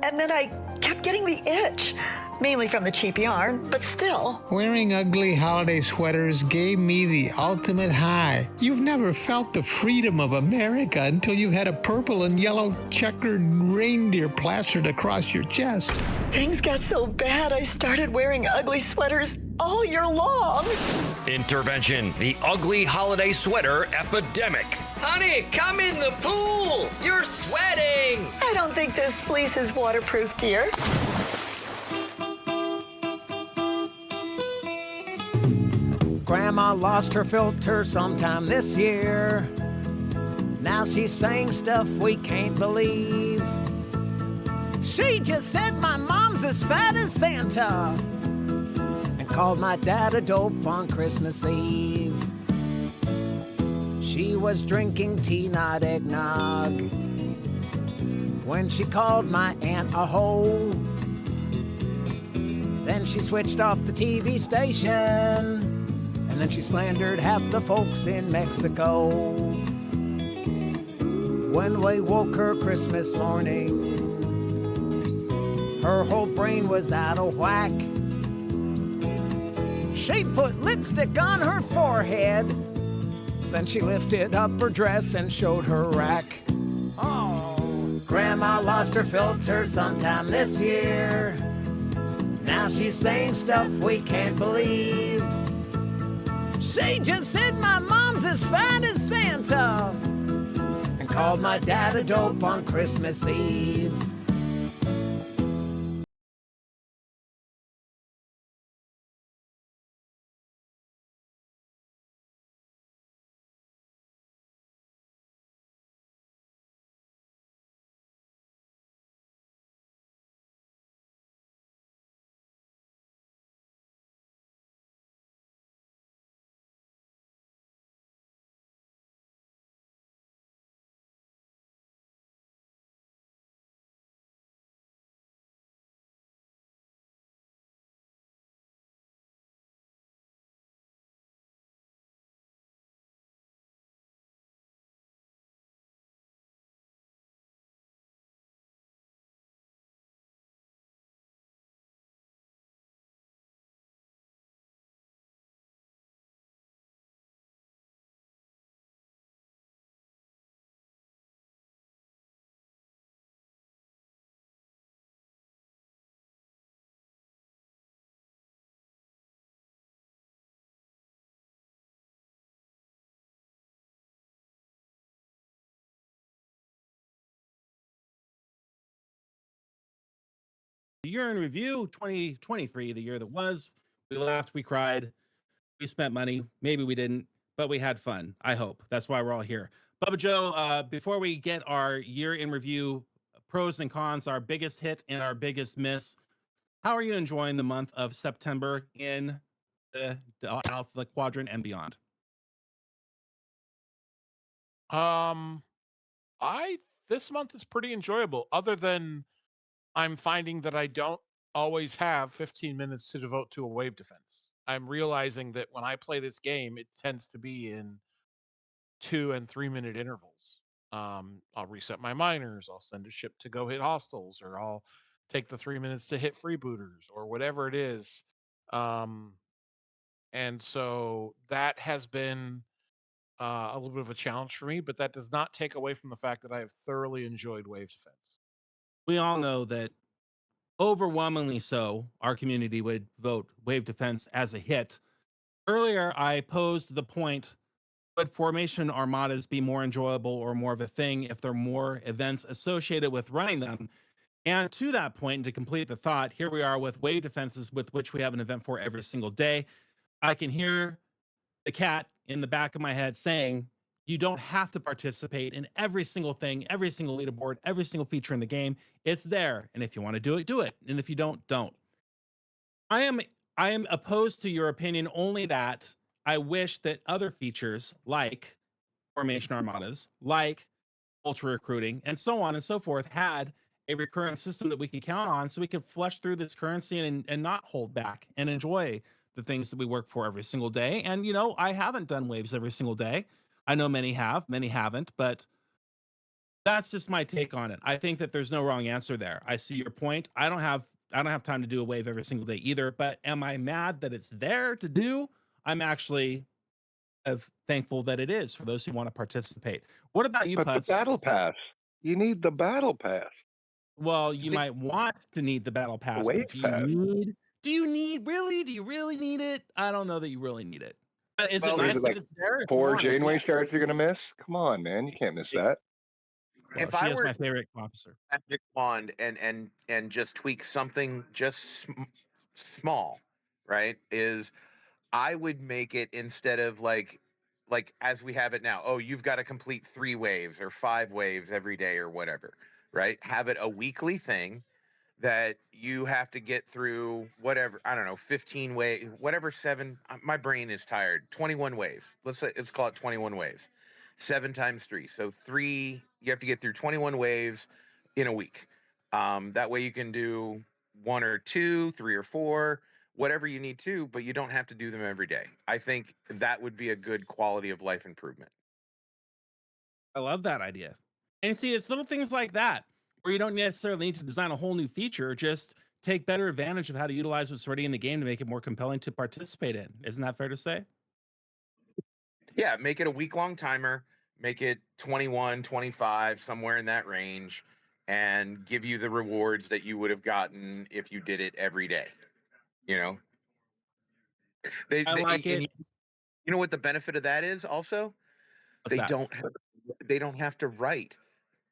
and then I kept getting the itch, mainly from the cheap yarn, but still. Wearing ugly holiday sweaters gave me the ultimate high. You've never felt the freedom of America until you've had a purple and yellow checkered reindeer plastered across your chest. Things got so bad, I started wearing ugly sweaters all year long. Intervention, the ugly holiday sweater epidemic. Honey, come in the pool! You're sweating! I don't think this fleece is waterproof, dear. Grandma lost her filter sometime this year. Now she's saying stuff we can't believe. She just said my mom's as fat as Santa and called my dad a dope on Christmas Eve. She was drinking tea, not eggnog, when she called my aunt a hoe. Then she switched off the TV station, and then she slandered half the folks in Mexico. When we woke her Christmas morning, her whole brain was out of whack. She put lipstick on her forehead, then she lifted up her dress and showed her rack. Oh, Grandma lost her filter sometime this year. Now she's saying stuff we can't believe. She just said my mom's as fat as Santa and called my dad a dope on Christmas Eve. Year in review 2023, the year that was. We laughed, we cried, we spent money. Maybe we didn't, but we had fun. I hope that's why we're all here. BubbaJoe, before we get our year in review pros and cons, our biggest hit and our biggest miss, how are you enjoying the month of September in the Alpha Quadrant and beyond? This month is pretty enjoyable, other than I'm finding that I don't always have 15 minutes to devote to a wave defense. I'm realizing that when I play this game, it tends to be in 2 and 3 minute intervals. I'll reset my miners, I'll send a ship to go hit hostiles, or I'll take the 3 minutes to hit freebooters, or whatever it is. And so that has been a little bit of a challenge for me, but that does not take away from the fact that I have thoroughly enjoyed wave defense. We all know that overwhelmingly so, our community would vote wave defense as a hit. Earlier, I posed the point, would formation armadas be more enjoyable or more of a thing if there are more events associated with running them? And to that point, and to complete the thought, here we are with wave defenses, with which we have an event for every single day. I can hear the cat in the back of my head saying, you don't have to participate in every single thing, every single leaderboard, every single feature in the game. It's there. And if you want to do it, do it. And if you don't, don't. I am opposed to your opinion, only that I wish that other features like formation armadas, like ultra recruiting, and so on and so forth had a recurring system that we could count on so we could flush through this currency and not hold back and enjoy the things that we work for every single day. And, you know, I haven't done waves every single day. I know many have, many haven't, but that's just my take on it. I think that there's no wrong answer there. I see your point. I don't have time to do a wave every single day either, but am I mad that it's there to do? I'm actually thankful that it is for those who want to participate. What about you, But the Putz? battle pass. You need the battle pass. Well, you might want to need the battle pass, Wave but do pass. you really need it? I don't know that you really need it. But is it Well, What is nice it, that like it's there? If you 4 want it, Janeway yeah. shards you're gonna miss? Come on, man. You can't miss that. Well, If she I is were my favorite officer. magic wand and just tweak something just small, right? Is I would make it instead of like as we have it now. Oh, you've got to complete 3 waves or 5 waves every day or whatever, right? Have it a weekly thing that you have to get through whatever, I don't know, 15 waves, whatever, 7, my brain is tired, 21 waves. Let's call it 21 waves. 7 times 3. So 3, you have to get through 21 waves in a week. That way you can do 1 or 2, 3 or 4, whatever you need to, but you don't have to do them every day. I think that would be a good quality of life improvement. I love that idea. And see, it's little things like that where you don't necessarily need to design a whole new feature, just take better advantage of how to utilize what's already in the game to make it more compelling to participate in. Isn't that fair to say? Yeah, make it a week-long timer, make it 21, 25, somewhere in that range, and give you the rewards that you would have gotten if you did it every day. You know, I like and it. you know what the benefit of that is also? What's that? They don't have to write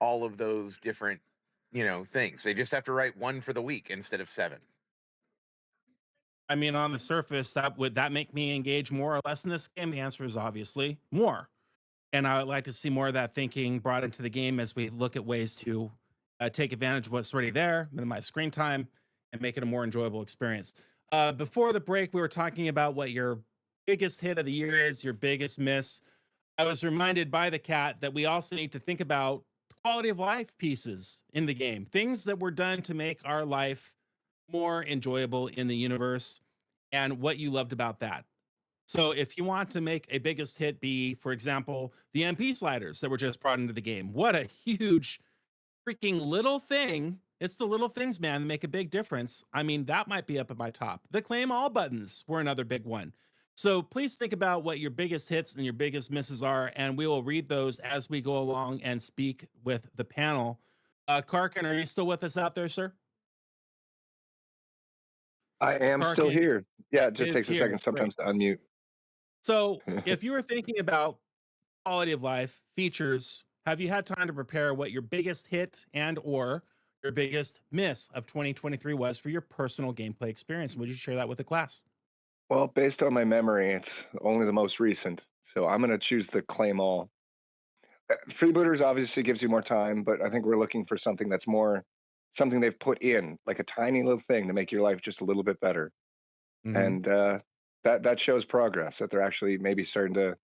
all of those different, things. They just have to write 1 for the week instead of 7. I mean, on the surface, would that make me engage more or less in this game? The answer is obviously more. And I would like to see more of that thinking brought into the game as we look at ways to take advantage of what's already there, minimize screen time, and make it a more enjoyable experience. Before the break, we were talking about what your biggest hit of the year is, your biggest miss. I was reminded by the cat that we also need to think about the quality of life pieces in the game, things that were done to make our life more enjoyable in the universe, and what you loved about that. So if you want to make a biggest hit be, for example, the MP sliders that were just brought into the game, what a huge freaking little thing. It's the little things, man, that make a big difference. I mean, that might be up at my top. The claim all buttons were another big one. So please think about what your biggest hits and your biggest misses are, and we will read those as we go along and speak with the panel. Karkun, are you still with us out there, sir? I am still Karkun here. Yeah, it just is takes a here. second sometimes to unmute. So if you were thinking about quality of life, features, have you had time to prepare what your biggest hit and or your biggest miss of 2023 was for your personal gameplay experience? Would you share that with the class? Well, based on my memory, it's only the most recent. So I'm going to choose the claim all. Freebooters obviously gives you more time, but I think we're looking for something that's more something they've put in, like a tiny little thing to make your life just a little bit better. And that shows progress, that they're actually maybe starting to,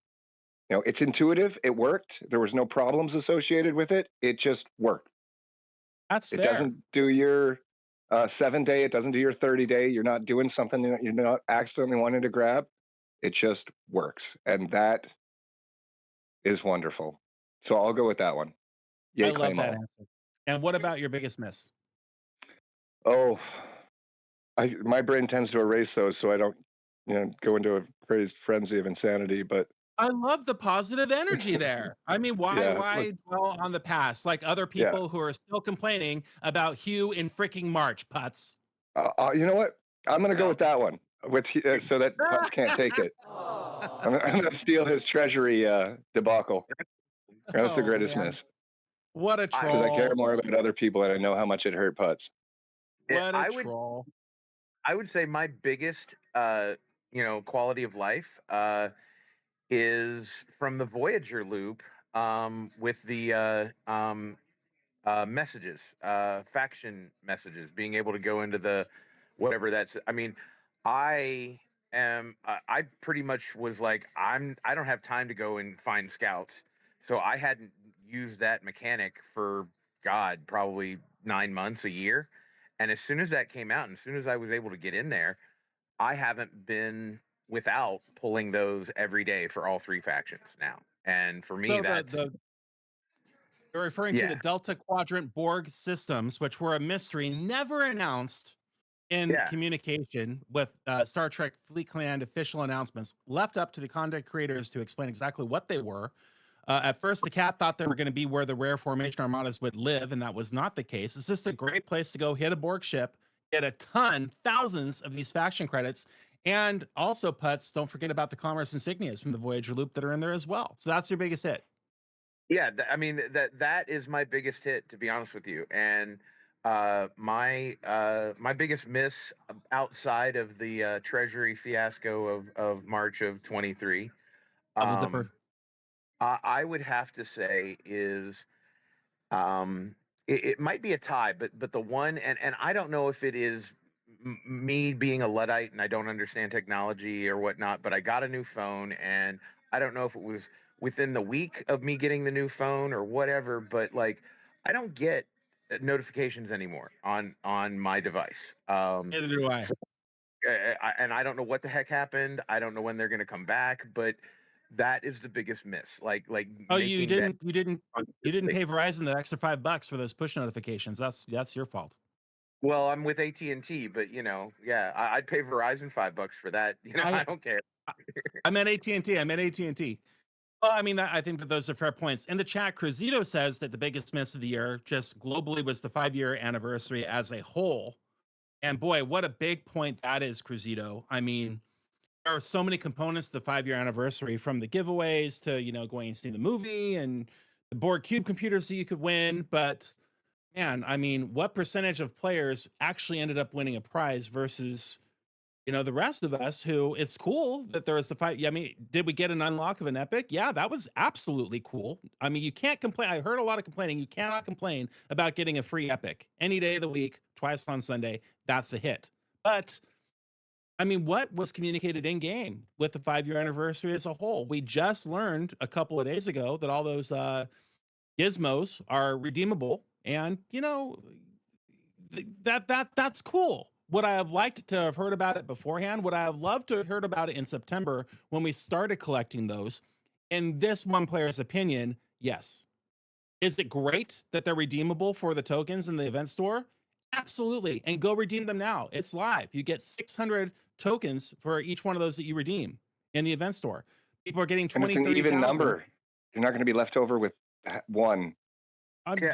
it's intuitive. It worked. There was no problems associated with it. It just worked. That's It fair. doesn't do your 7-day. It doesn't do your 30-day. You're not doing something that you're not accidentally wanting to grab. It just works. And that is wonderful. So I'll go with that one. Yay, I love claim that all. answer. And what about your biggest miss? Oh, my brain tends to erase those, so I don't, go into a crazed frenzy of insanity. But I love the positive energy there. I mean, Yeah, why dwell on the past like other Yeah. people who are still complaining about Hugh in freaking March, Putz? You know what? I'm going to go with that one, so that Putz can't take it. I'm going to steal his treasury debacle. That's the Oh, greatest man. miss. What a Because I care troll. more about other people, and I know how much it hurt Putz. What a I would- troll. I would say my biggest, quality of life is from the Voyager loop with the messages, faction messages, being able to go into the whatever that's. I mean, I I pretty much was like, I don't have time to go and find scouts, so I hadn't used that mechanic for God probably 9 months, a year. And as soon as that came out, and as soon as I was able to get in there, I haven't been without pulling those every day for all 3 factions now. And for me, So that's you're referring to the Delta Quadrant Borg systems, which were a mystery, never announced in communication with Star Trek Fleet Command official announcements, left up to the content creators to explain exactly what they were. At first, the cat thought they were going to be where the rare formation armadas would live, and that was not the case. It's just a great place to go hit a Borg ship, get a ton, thousands of these faction credits, and also, Putz, don't forget about the commerce insignias from the Voyager loop that are in there as well. So that's your biggest hit. Yeah, I mean that is my biggest hit, to be honest with you. And my biggest miss outside of the Treasury fiasco of March of 23, I would have to say is it might be a tie, but the one, and I don't know if it is me being a Luddite and I don't understand technology or whatnot, but I got a new phone, and I don't know if it was within the week of me getting the new phone or whatever, but like I don't get notifications anymore on my device. Neither do I. And I don't know what the heck happened. I don't know when they're going to come back, but that is the biggest miss. Like oh, you didn't pay Verizon the extra $5 for those push notifications. That's your fault. Well, I'm with AT&T, but I'd pay Verizon $5 for that. I don't care. I meant AT&T. Well, I mean, I think that those are fair points. In the chat, Cruzito says that the biggest miss of the year, just globally, was the 5-year anniversary as a whole. And boy, what a big point that is, Cruzito. I mean, there are so many components to the 5-year anniversary, from the giveaways to, going and seeing the movie and the Borg Cube computers that you could win. But man, I mean, what percentage of players actually ended up winning a prize versus, the rest of us who, it's cool that there is the fight. I mean, did we get an unlock of an epic? Yeah, that was absolutely cool. I mean, you can't complain. I heard a lot of complaining. You cannot complain about getting a free epic any day of the week, twice on Sunday. That's a hit. But I mean, what was communicated in game with the 5-year anniversary as a whole? We just learned a couple of days ago that all those gizmos are redeemable, and that's cool. Would I have liked to have heard about it beforehand? Would I have loved to have heard about it in September when we started collecting those? In this one player's opinion, yes. Is it great that they're redeemable for the tokens in the event store? Absolutely. And go redeem them now. It's live. You get 600 tokens for each one of those that you redeem in the event store. People are getting 20, and it's an 30, even number. You're not going to be left over with one.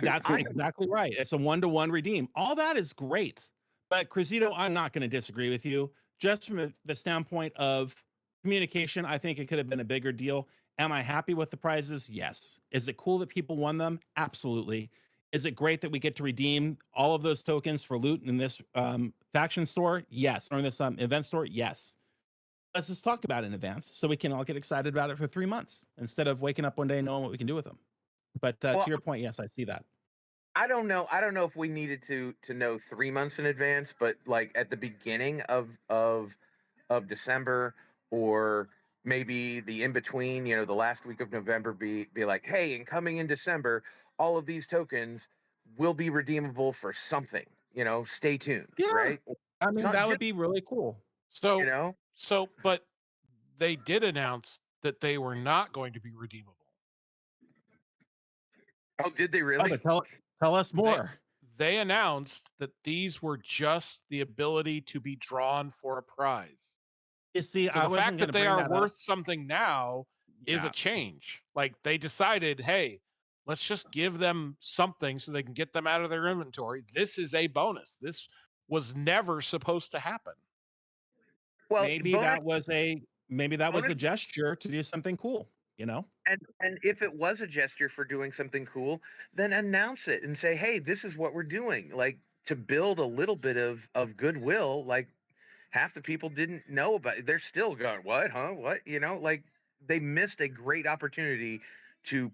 That's exactly right. It's a 1-to-1 redeem. All that is great. But Cruzito, I'm not going to disagree with you. Just from the standpoint of communication, I think it could have been a bigger deal. Am I happy with the prizes? Yes. Is it cool that people won them? Absolutely. Is it great that we get to redeem all of those tokens for loot in this faction store? Yes. Or in this event store? Yes. Let's just talk about it in advance so we can all get excited about it for 3 months instead of waking up one day and knowing what we can do with them. But to your point, yes, I see that. I don't know if we needed to know 3 months in advance, but like at the beginning of December, or maybe the in between, the last week of November, be like, hey, and coming in December, all of these tokens will be redeemable for something. Stay tuned. Yeah. Right? I mean, that would be really cool. So but they did announce that they were not going to be redeemable. Oh, did they really? Tell us more. They announced that these were just the ability to be drawn for a prize. You see, so the fact that they are worth something now is a change. Like, they decided, hey, let's just give them something so they can get them out of their inventory. This is a bonus. This was never supposed to happen. Well, maybe that was a gesture to do something cool. And if it was a gesture for doing something cool, then announce it and say, hey, this is what we're doing. Like, to build a little bit of goodwill. Like, half the people didn't know about it. They're still going, what, huh? What? Like, they missed a great opportunity to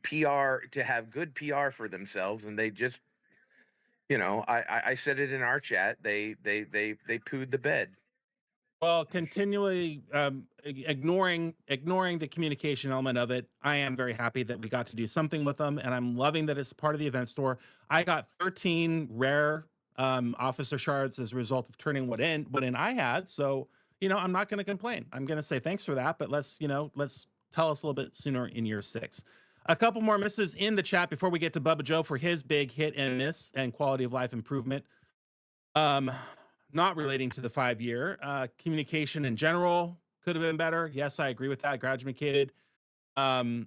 have good PR for themselves. And they just, I said it in our chat, they pooed the bed. Well, continually ignoring the communication element of it, I am very happy that we got to do something with them, and I'm loving that it's part of the event store. I got 13 rare officer shards as a result of turning what in I had. So, I'm not going to complain. I'm going to say thanks for that, but let's tell us a little bit sooner in year 6. A couple more misses in the chat before we get to BubbaJoe for his big hit and miss and quality of life improvement. Not relating to the 5-year. Communication in general could have been better. Yes, I agree with that. Graduated. What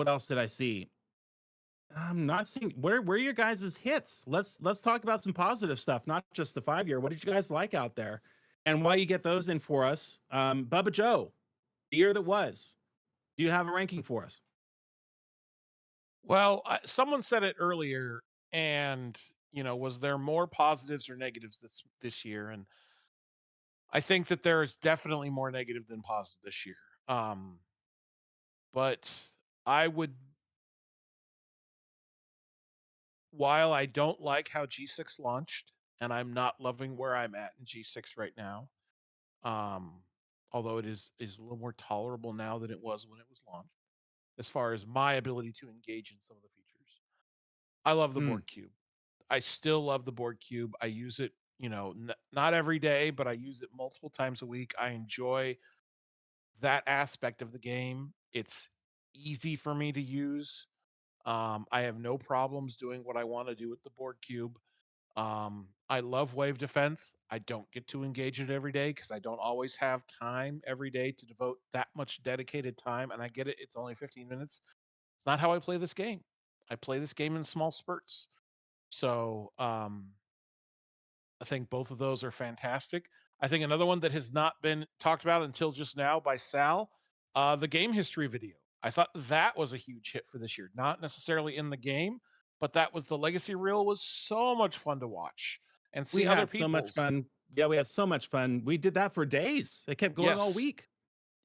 else did I see? I'm not seeing where are your guys' hits. Let's talk about some positive stuff, not just the 5-year. What did you guys like out there? And while you get those in for us, BubbaJoe, the year that was. Do you have a ranking for us? Well, someone said it earlier, and was there more positives or negatives this year? And I think that there is definitely more negative than positive this year. But I would, while I don't like how G6 launched, and I'm not loving where I'm at in G6 right now, although it is a little more tolerable now than it was when it was launched, as far as my ability to engage in some of the features. I love the Borg Cube. I still love the Borg Cube. I use it, not every day, but I use it multiple times a week. I enjoy that aspect of the game. It's easy for me to use. I have no problems doing what I want to do with the Borg Cube. I love wave defense. I don't get to engage it every day because I don't always have time every day to devote that much dedicated time. And I get it. It's only 15 minutes. It's not how I play this game. I play this game in small spurts. So I think both of those are fantastic. I think another one that has not been talked about until just now by Sal, the game history video. I thought that was a huge hit for this year. Not necessarily in the game, but that was the legacy reel was so much fun to watch and see other people's. So much fun. Yeah, we had so much fun. We did that for days. It kept going all week.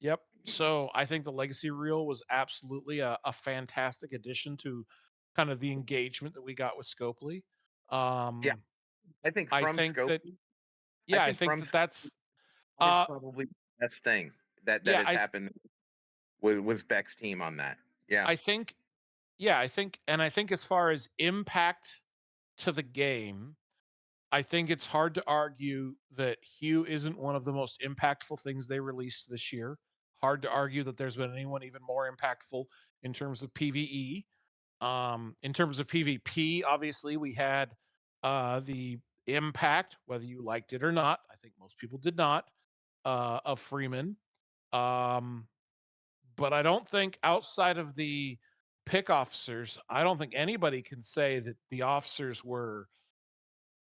Yep. So I think the legacy reel was absolutely a fantastic addition to kind of the engagement that we got with Scopely. Yeah, I think from Scopely. I think that's probably the best thing that has happened was Beck's team on that. Yeah, I think as far as impact to the game, I think it's hard to argue that Hue isn't one of the most impactful things they released this year. Hard to argue that there's been anyone even more impactful in terms of PvE. In terms of PvP, obviously we had the impact, whether you liked it or not. I think most people did not, of Freeman. But I don't think outside of the pick officers, I don't think anybody can say that the officers were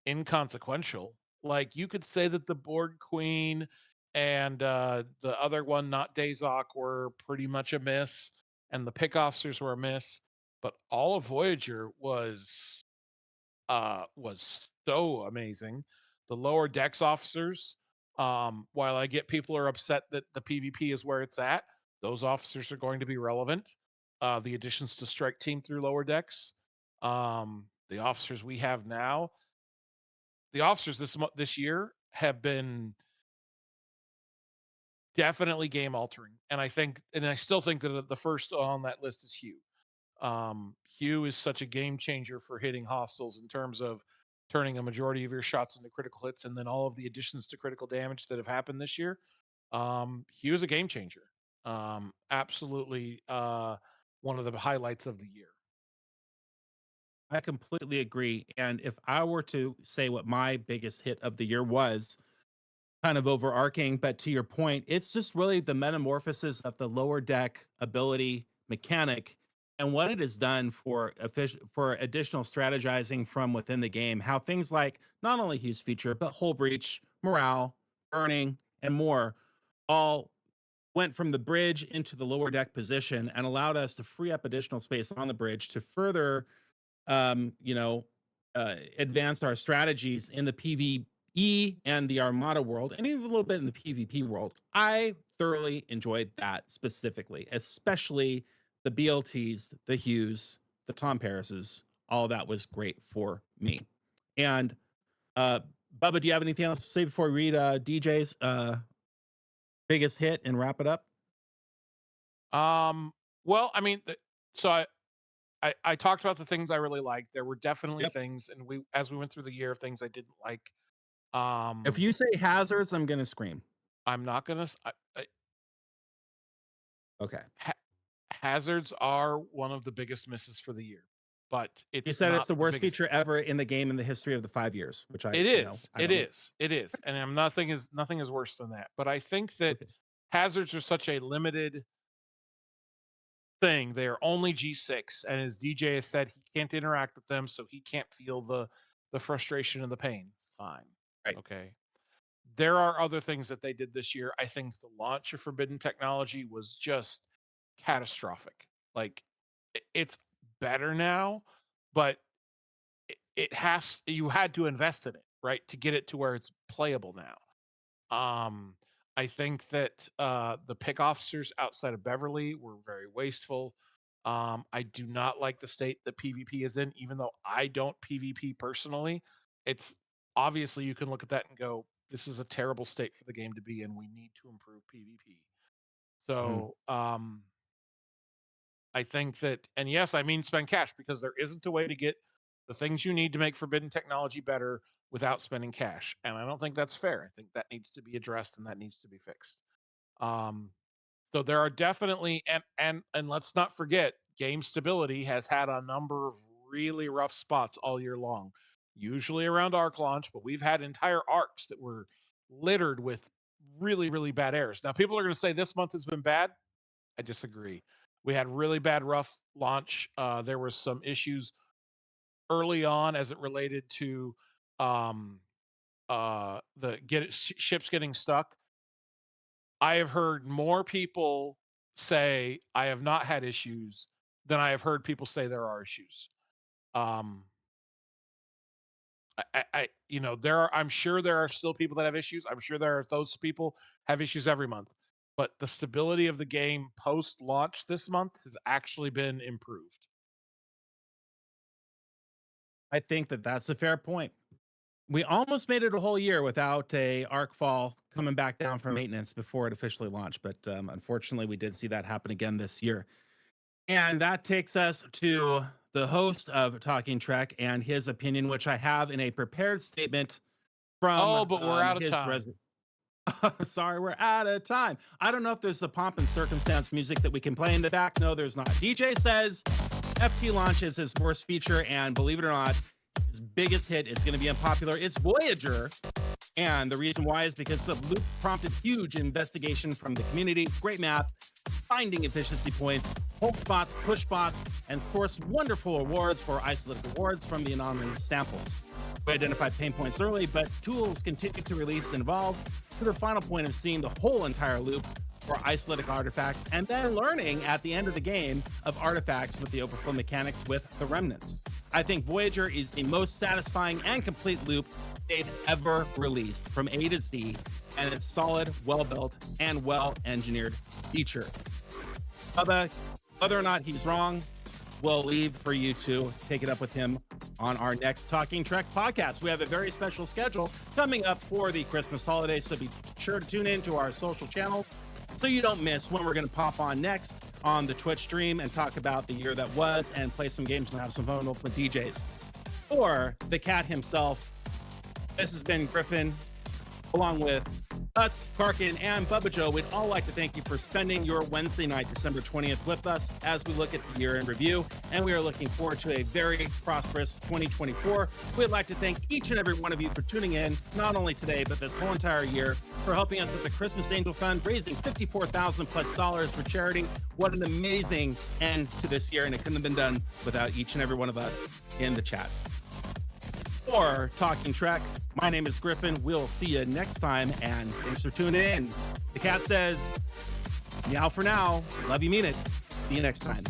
inconsequential. Like you could say that the Borg Queen and the other one, not Dazok, were pretty much a miss, and the pick officers were a miss. But all of Voyager was so amazing. The lower decks officers, while I get people are upset that the PvP is where it's at, those officers are going to be relevant. The additions to Strike Team through lower decks, the officers we have now, the officers this year have been definitely game altering, and I still think that the first on that list is Hue. Hue is such a game changer for hitting hostiles in terms of turning a majority of your shots into critical hits, and then all of the additions to critical damage that have happened this year. Hue is a game changer. Absolutely one of the highlights of the year. I completely agree. And if I were to say what my biggest hit of the year was, kind of overarching, but to your point, it's just really the metamorphosis of the lower deck ability mechanic and what it has done for additional strategizing from within the game. How things like not only Hue's feature, but Hull Breach, Morale, Burning, and more all went from the bridge into the lower deck position and allowed us to free up additional space on the bridge to further advance our strategies in the PvE and the Armada world, and even a little bit in the PvP world. I thoroughly enjoyed that specifically, especially the BLTs, the Hues, the Tom Paris's. All that was great for me. And Bubba, do you have anything else to say before we read DJ's biggest hit and wrap it up? Well, I mean, so I talked about the things I really liked. There were definitely things, and as we went through the year, things I didn't like. If you say hazards, I'm gonna scream. I'm not gonna. Okay. Hazards are one of the biggest misses for the year, but it's. You said not it's the worst biggest. feature ever in the game in the history of the 5 years, which It is, and nothing is worse than that. But I think that hazards are such a limited thing. They are only G6, and as DJ has said, he can't interact with them, so he can't feel the frustration and the pain. Fine, right? Okay. There are other things that they did this year. I think the launch of Forbidden Technology was just catastrophic. Like, it's better now, but you had to invest in it, right, to get it to where it's playable now. I think that the pick officers outside of Beverly were very wasteful. I do not like the state that PvP is in, even though I don't PvP personally. It's obviously you can look at that and go, this is a terrible state for the game to be in. We need to improve PvP. So I think that, and yes, I mean spend cash, because there isn't a way to get the things you need to make Forbidden Technology better without spending cash. And I don't think that's fair. I think that needs to be addressed and that needs to be fixed. So there are definitely, and let's not forget, game stability has had a number of really rough spots all year long, usually around arc launch, but we've had entire arcs that were littered with really, really bad errors. Now, people are going to say this month has been bad. I disagree. We had really bad rough launch. There were some issues early on as it related to ships getting stuck. I have heard more people say I have not had issues than I have heard people say there are issues. I'm sure there are still people that have issues. I'm sure there are those people have issues every month, but the stability of the game post-launch this month has actually been improved. I think that that's a fair point. We almost made it a whole year without a arc fall coming back down from maintenance before it officially launched, but unfortunately we did see that happen again this year. And that takes us to the host of Talking Trek and his opinion, which I have in a prepared statement from. But we're out of time. Sorry, we're out of time. I don't know if there's the pomp and circumstance music that we can play in the back. No, there's not. DJ says FT launch is his worst feature, and believe it or not, his biggest hit is going to be unpopular. It's Voyager. And the reason why is because the loop prompted huge investigation from the community, great math, finding efficiency points, hold spots, push spots, and source wonderful awards for isolated awards from the anonymous samples. We identified pain points early, but tools continue to release and evolve to the final point of seeing the whole entire loop for isolated artifacts, and then learning at the end of the game of artifacts with the overflow mechanics with the remnants. I think Voyager is the most satisfying and complete loop they've ever released from A to Z, and it's solid, well-built, and well-engineered feature. Bubba, whether or not he's wrong, we'll leave for you to take it up with him on our next Talking Trek podcast. We have a very special schedule coming up for the Christmas holiday, so be sure to tune in to our social channels so you don't miss when we're going to pop on next on the Twitch stream and talk about the year that was and play some games and have some fun with DJs. Or the cat himself. This has been Griffin, along with Putz, Karkun, and BubbaJoe. We'd all like to thank you for spending your Wednesday night, December 20th, with us as we look at the year in review, and we are looking forward to a very prosperous 2024. We'd like to thank each and every one of you for tuning in, not only today, but this whole entire year, for helping us with the Christmas Angel Fund, raising $54,000+ for charity. What an amazing end to this year, and it couldn't have been done without each and every one of us in the chat. For Talking Trek, my name is Griffin. We'll see you next time, and thanks for tuning in. The cat says, meow for now. Love you, mean it. See you next time.